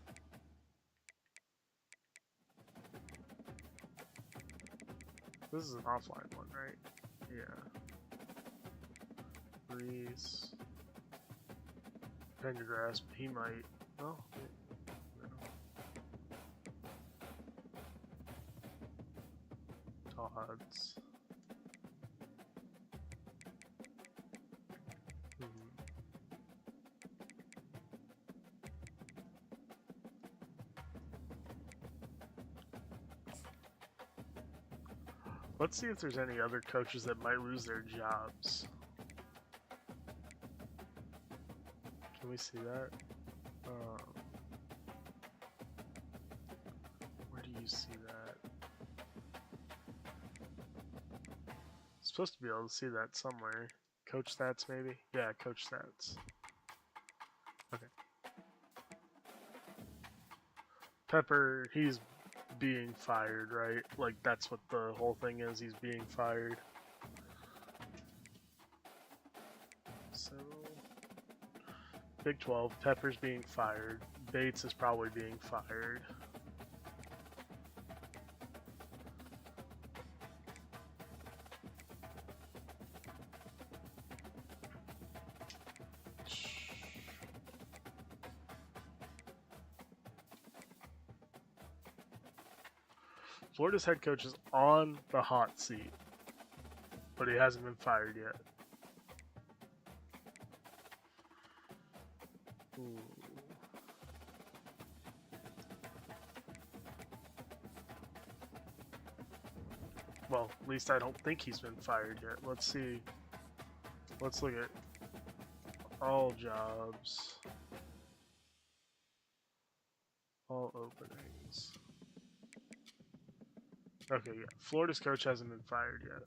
This is an offline one, right? Yeah. Reese. Pendergrass, he might. Oh, no. Todd's. Let's see if there's any other coaches that might lose their jobs. Can we see that? Where do you see that? Supposed to be able to see that somewhere. Coach stats, maybe? Yeah, coach stats. Okay. Pepper, he's being fired, right? Like, that's what the whole thing is, he's being fired. So, Big 12, Pepper's being fired. Bates is probably being fired. Florida's head coach is on the hot seat, but he hasn't been fired yet. Ooh. Well, at least I don't think he's been fired yet. Let's see. Let's look at All jobs. All openings. Okay, yeah. Florida's coach hasn't been fired yet.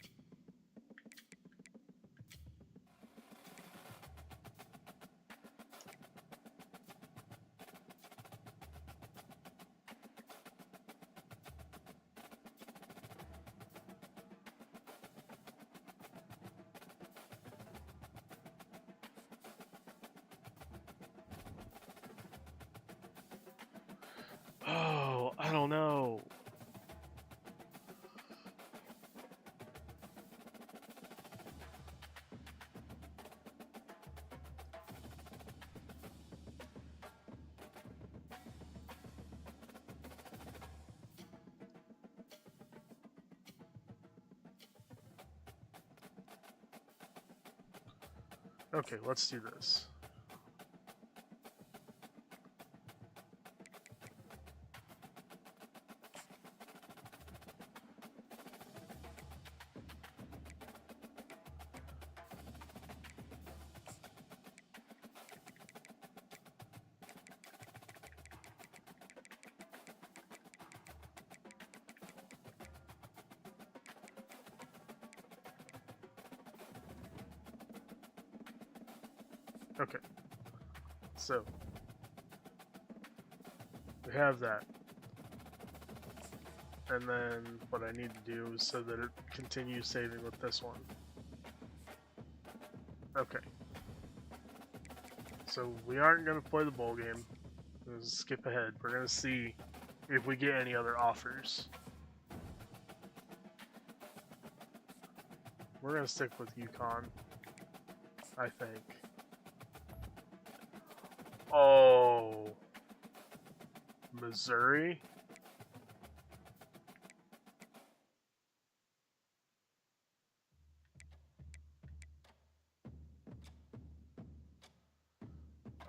Oh, I don't know. Okay, let's do this. Okay, so we have that, and then what I need to do is so that it continues saving with this one. Okay, so we aren't going to play the bowl game. Let's skip ahead. We're going to see if we get any other offers. We're going to stick with UConn, I think. Oh, Missouri?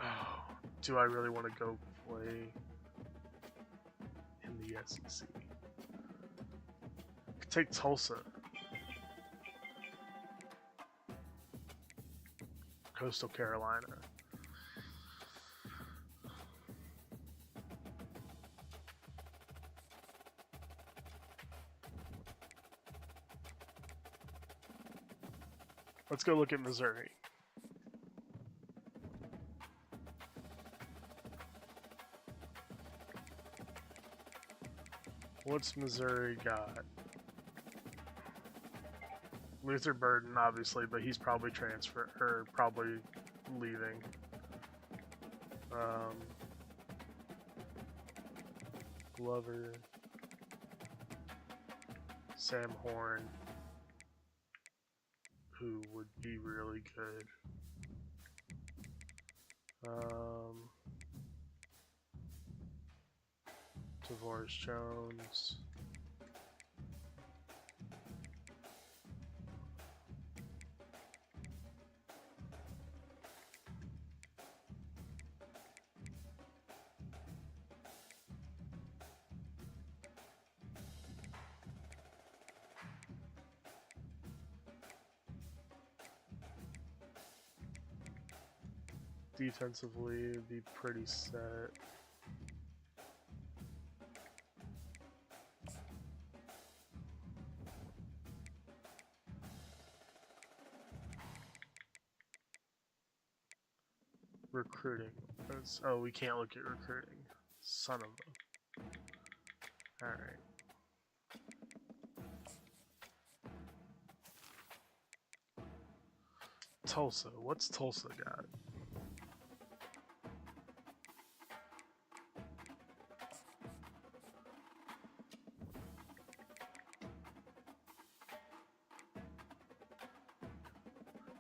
Oh, do I really want to go play in the SEC? I could take Tulsa. Coastal Carolina. Let's go look at Missouri. What's Missouri got? Luther Burden, obviously, but he's probably probably leaving. Glover, Sam Horn, who would be really good. Tavares Jones. Defensively, it'd be pretty set. Recruiting. Oh, we can't look at recruiting. Son of a. Alright. Tulsa. What's Tulsa got?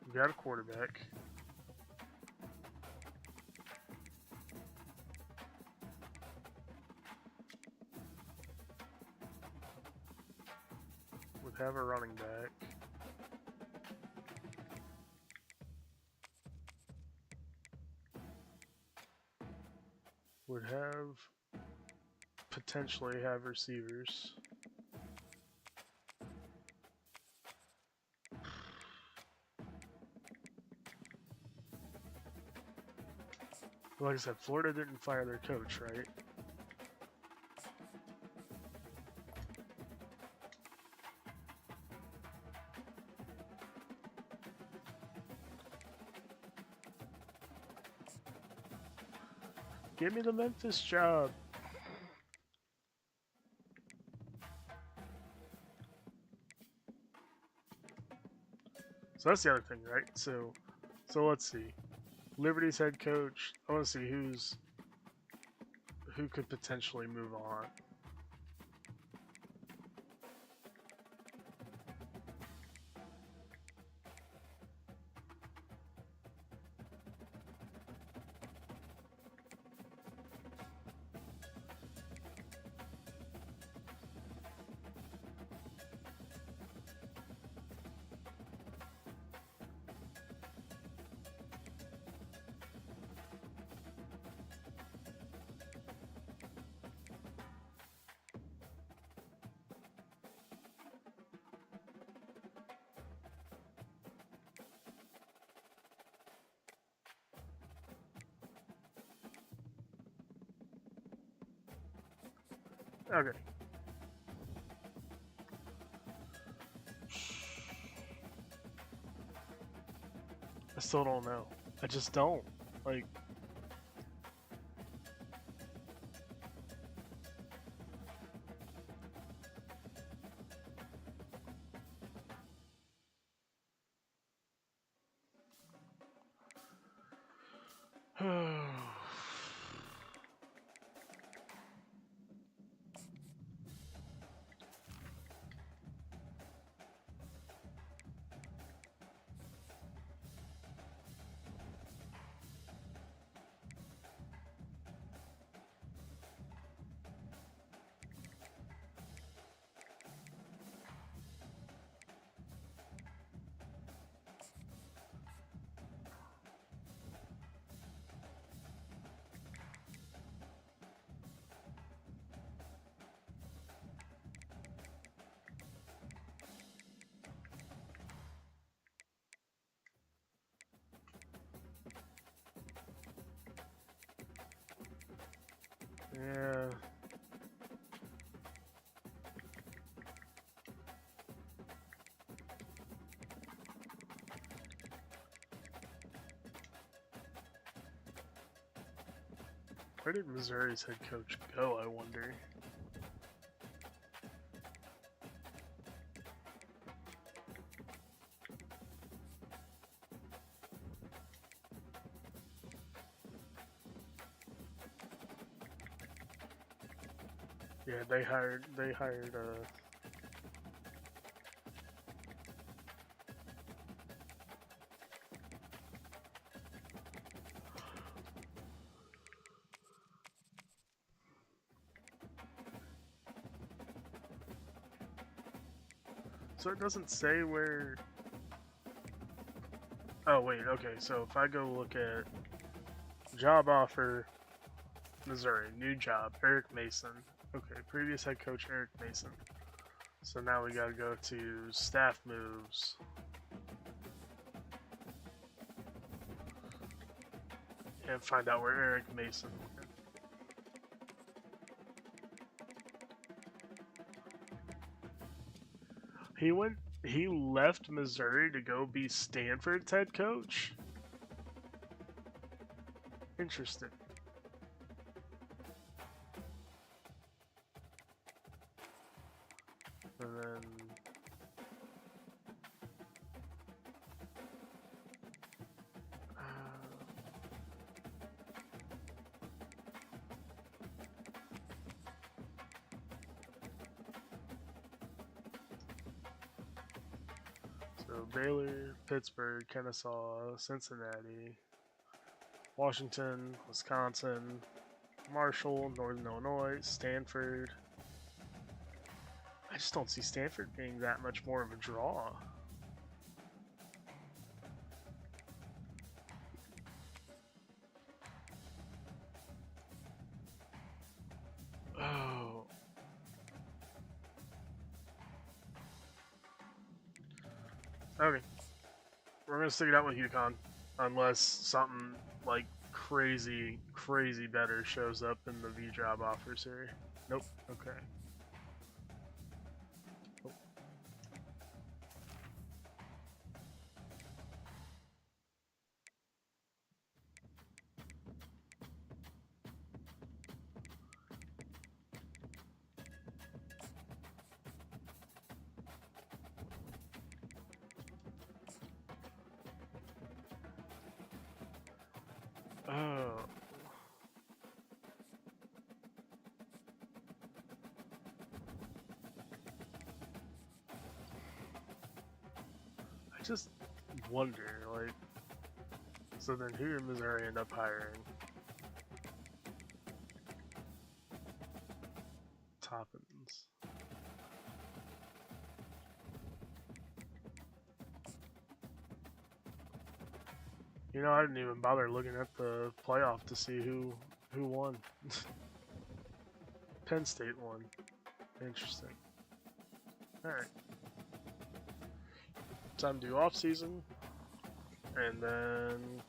We got a quarterback. Would have a running back. Would have potentially have receivers. Like I said, Florida didn't fire their coach, right? Give me the Memphis job. So that's the other thing, right? So let's see. Liberty's head coach. I want to see who could potentially move on. Okay. I still don't know. I just don't. Like, yeah. Where did Missouri's head coach go, I wonder? Yeah, they hired so it doesn't say where. Oh wait, okay, so if I go look at job offer, Missouri, new job, Eric Mason. Okay, previous head coach Eric Mason. So now we gotta go to staff moves. And find out where Eric Mason went. He left Missouri to go be Stanford's head coach? Interesting. And then so Baylor, Pittsburgh, Kennesaw, Cincinnati, Washington, Wisconsin, Marshall, Northern Illinois, Stanford. I just don't see Stanford being that much more of a draw. Oh. Okay. We're going to stick it out with UConn. Unless something, like, crazy, crazy better shows up in the V-job offers here. Nope. Okay. Oh. I just wonder, like, so then who did Missouri end up hiring? Toppins. You know, I didn't even bother looking at the playoff to see who won. Penn State won. Interesting. Alright. Time to do off season. And then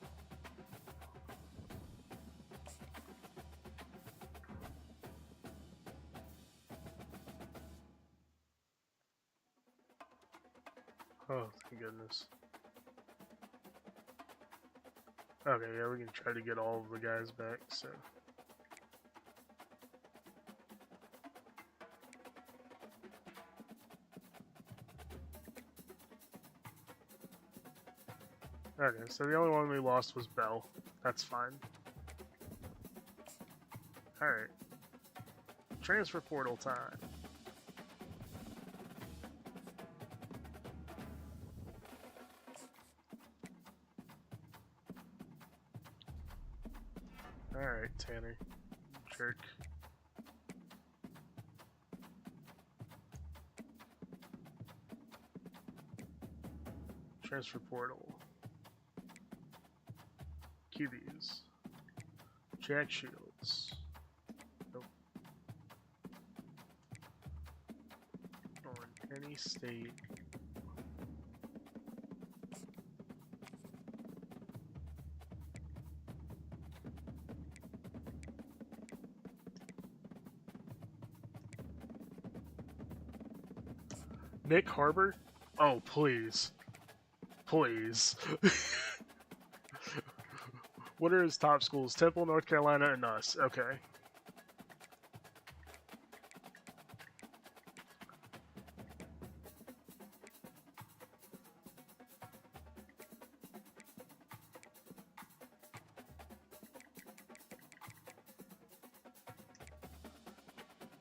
oh, thank goodness. Okay, yeah, we can try to get all of the guys back, so. Okay, so the only one we lost was Bell. That's fine. Alright. Transfer portal time. Alright, Tanner. Jerk. Transfer portal. QBs. Jack Shields. Nope. On any state. Nick Harbor? Oh, please. Please. What are his top schools? Temple, North Carolina, and us. Okay.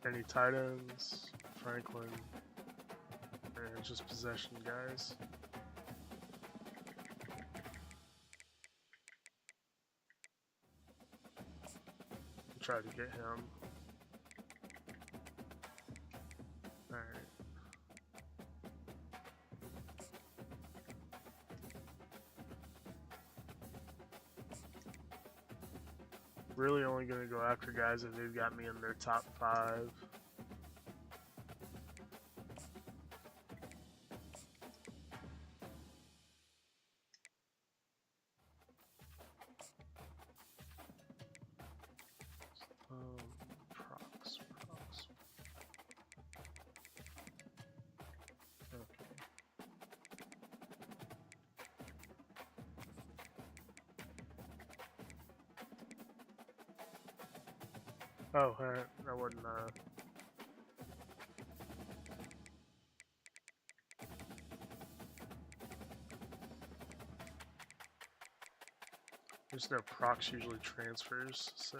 Any tight ends? Franklin. And just possession guys. Try to get him. Alright. Really only gonna go after guys if they've got me in their top 5. Prox. Okay. Oh, that wasn't, there's no procs usually transfers, so.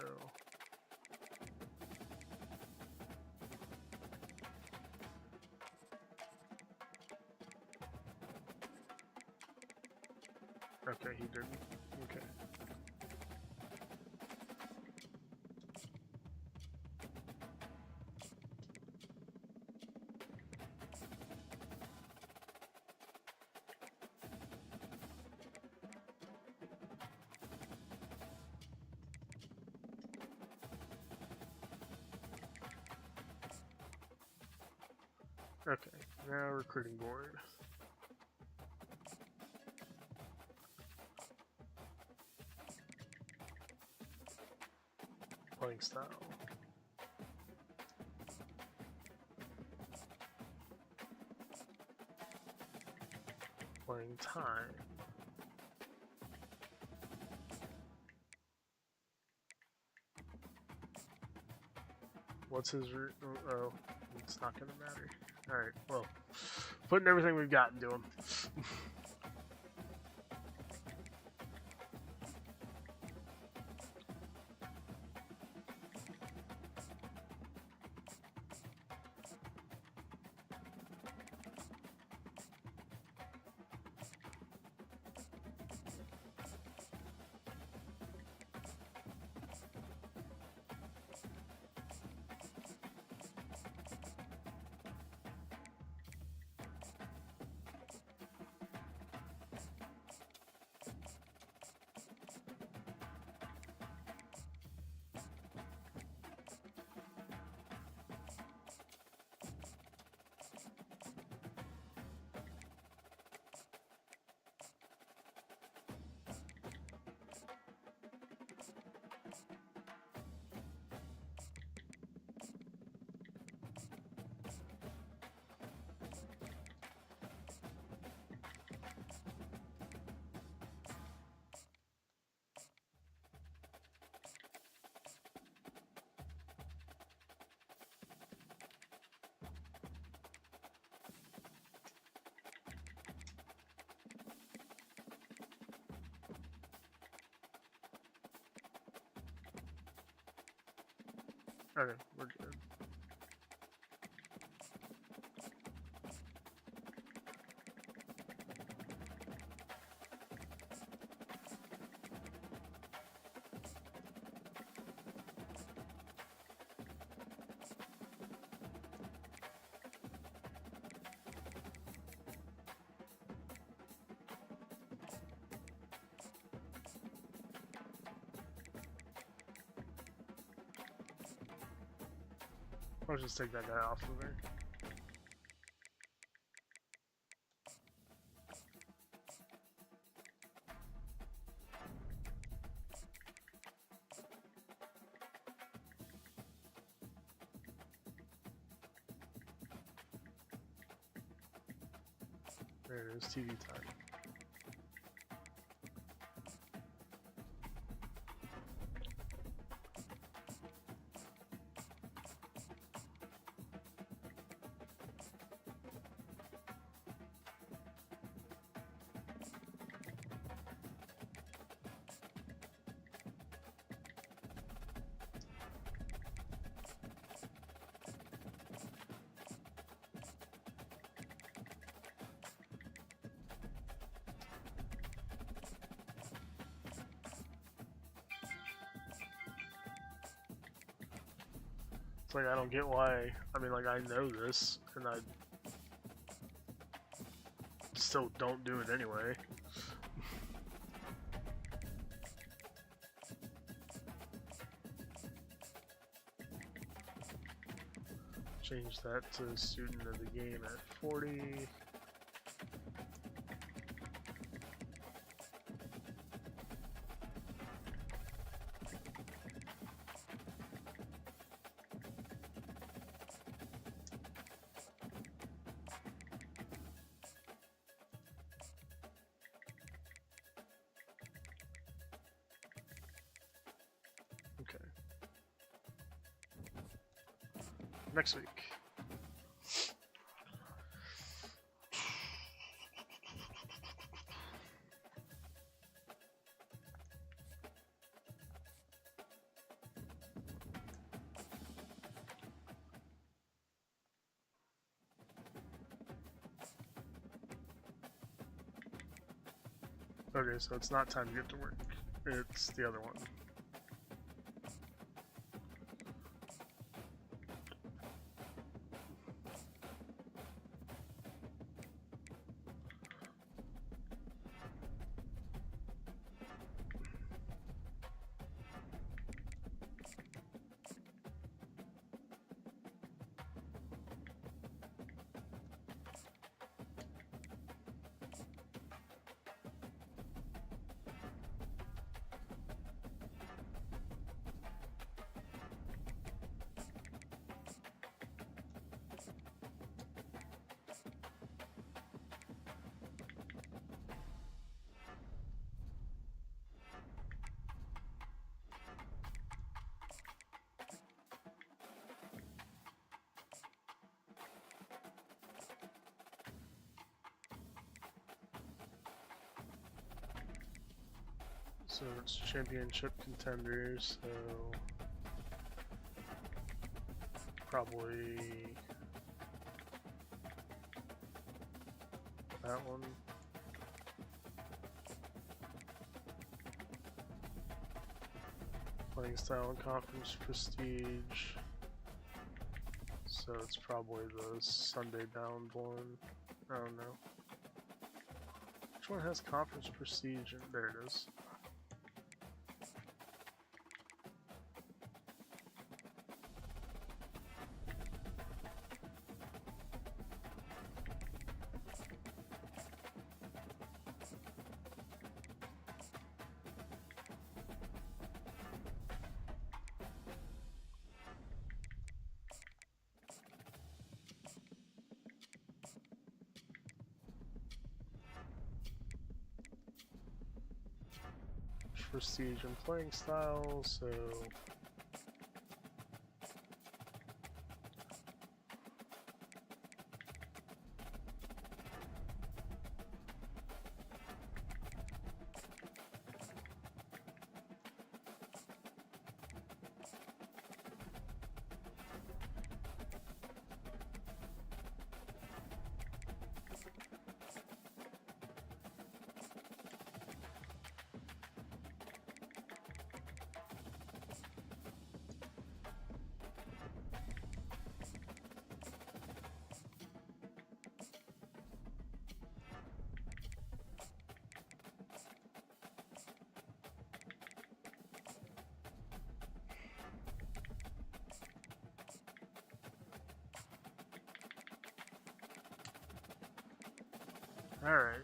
Okay, he didn't. Okay. Okay, now recruiting board. Playing style. Playing time. What's his route? Oh, it's not gonna matter. Alright, well, putting everything we've got into him. Okay, we're good. I'll just take that guy off of there. There it is, TV time. It's like, I don't get why. I mean, like, I know this, and I still don't do it anyway. Change that to student of the game at 40. Okay. Next week. Okay, so it's not time to get to work. It's the other one. So it's championship contenders, so probably that one. Playing style and conference prestige. So it's probably the Sunday bound one. I don't know. Which one has conference prestige? There it is. Prestige and playing style, so alright.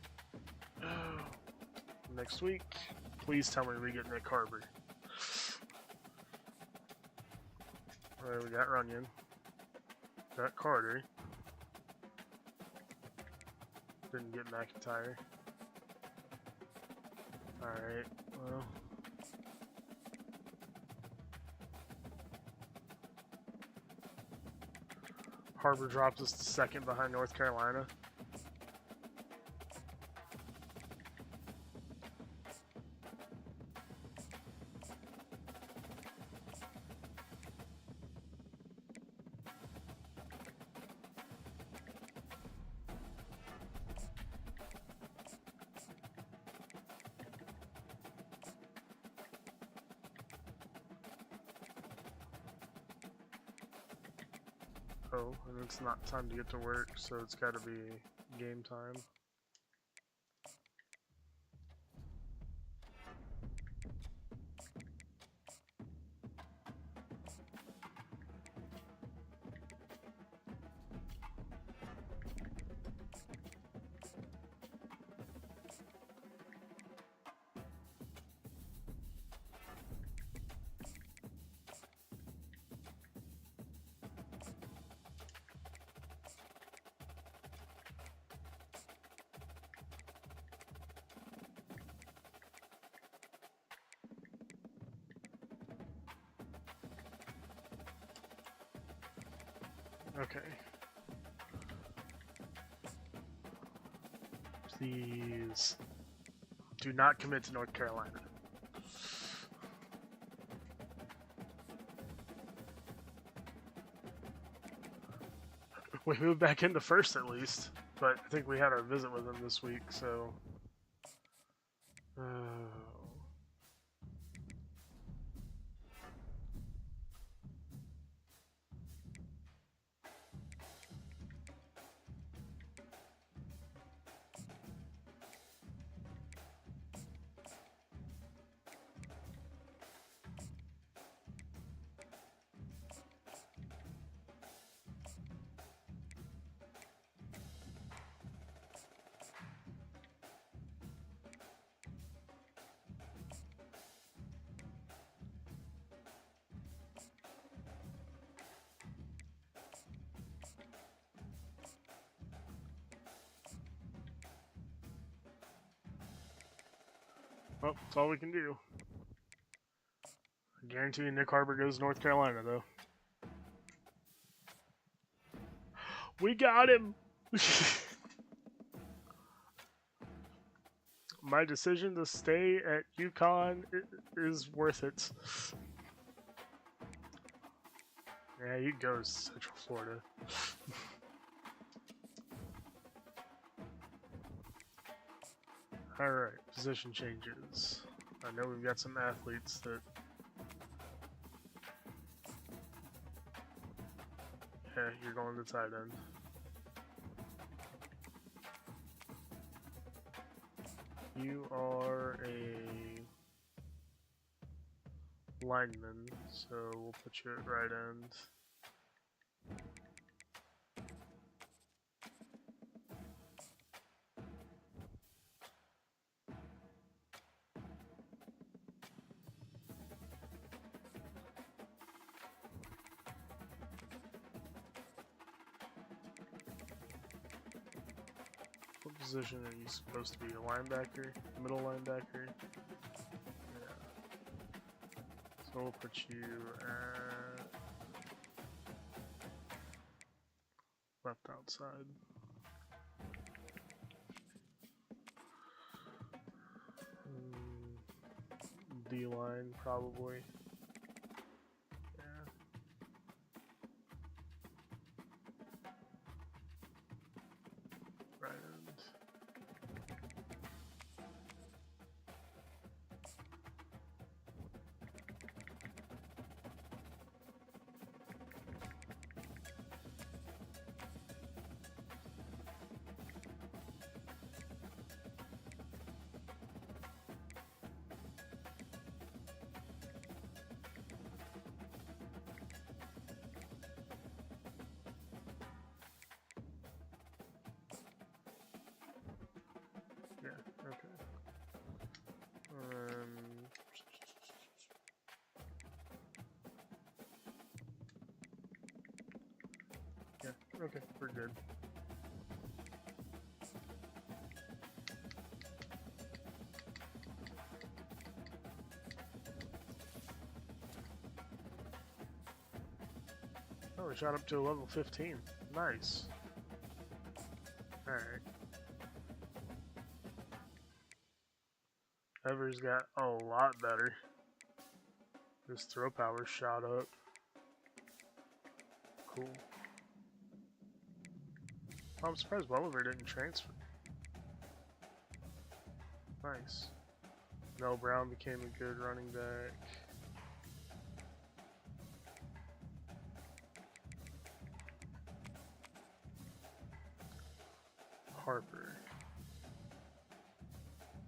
Next week, please tell me we get Nick Harbor. Alright, we got Runyon. Got Carter. Didn't get McIntyre. Alright, well. Harbor drops us to second behind North Carolina. Oh, and it's not time to get to work, so it's gotta be game time. Okay. Please do not commit to North Carolina. We moved back into first at least, but I think we had our visit with them this week, so. Well, that's all we can do. I guarantee you Nick Harbor goes to North Carolina, though. We got him! my decision to stay at UConn is worth it. Yeah, you go to Central Florida. Alright, position changes. I know we've got some athletes that... Yeah, you're going to tight end. You are a lineman, so we'll put you at right end. What position are you supposed to be? A linebacker? Middle linebacker? Yeah. So we'll put you at left outside. D-line, probably. Yeah. Right end. Yeah, okay. Yeah, okay, we're good. Oh, we shot up to a level 15. Nice. Alright. Ever's got a lot better. His throw power shot up. Cool. I'm surprised Welliver didn't transfer. Nice. Mel Brown became a good running back.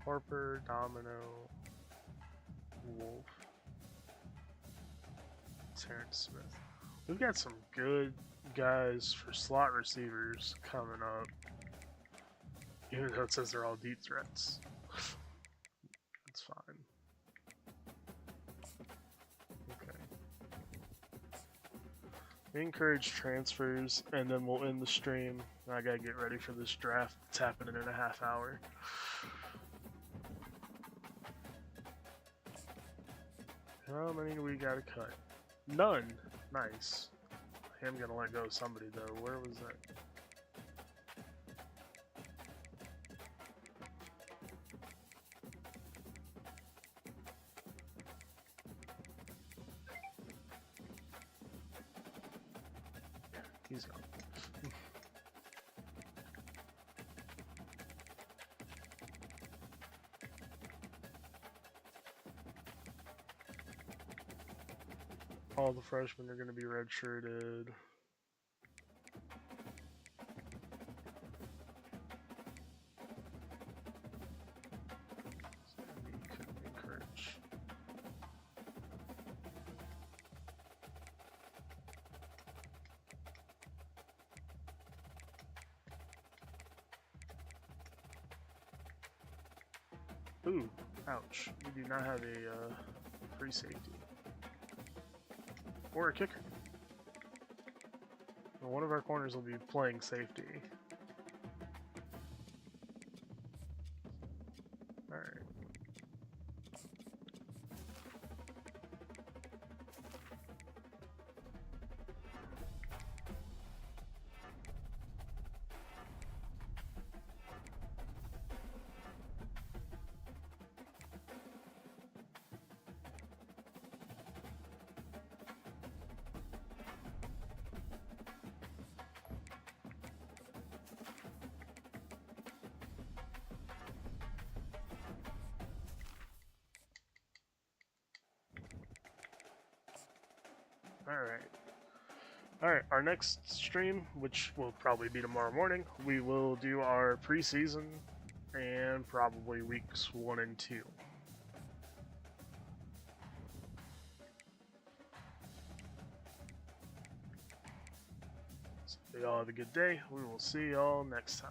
Harper, Domino, Wolf, Terrence Smith. We've got some good guys for slot receivers coming up. Even though it says they're all deep threats. It's fine. Okay. We encourage transfers, and then we'll end the stream. I gotta get ready for this draft. It's happening in a half hour. How many do we gotta cut? None. Nice. I am gonna let go of somebody though. Where was that? Yeah, he's gone. All the freshmen are going to be redshirted. Couldn't encourage. Ooh, ouch. We do not have a free safety. Or a kicker. Well, one of our corners will be playing safety. Alright. Alright, our next stream, which will probably be tomorrow morning, we will do our preseason and probably weeks 1 and 2. So y'all have a good day. We will see y'all next time.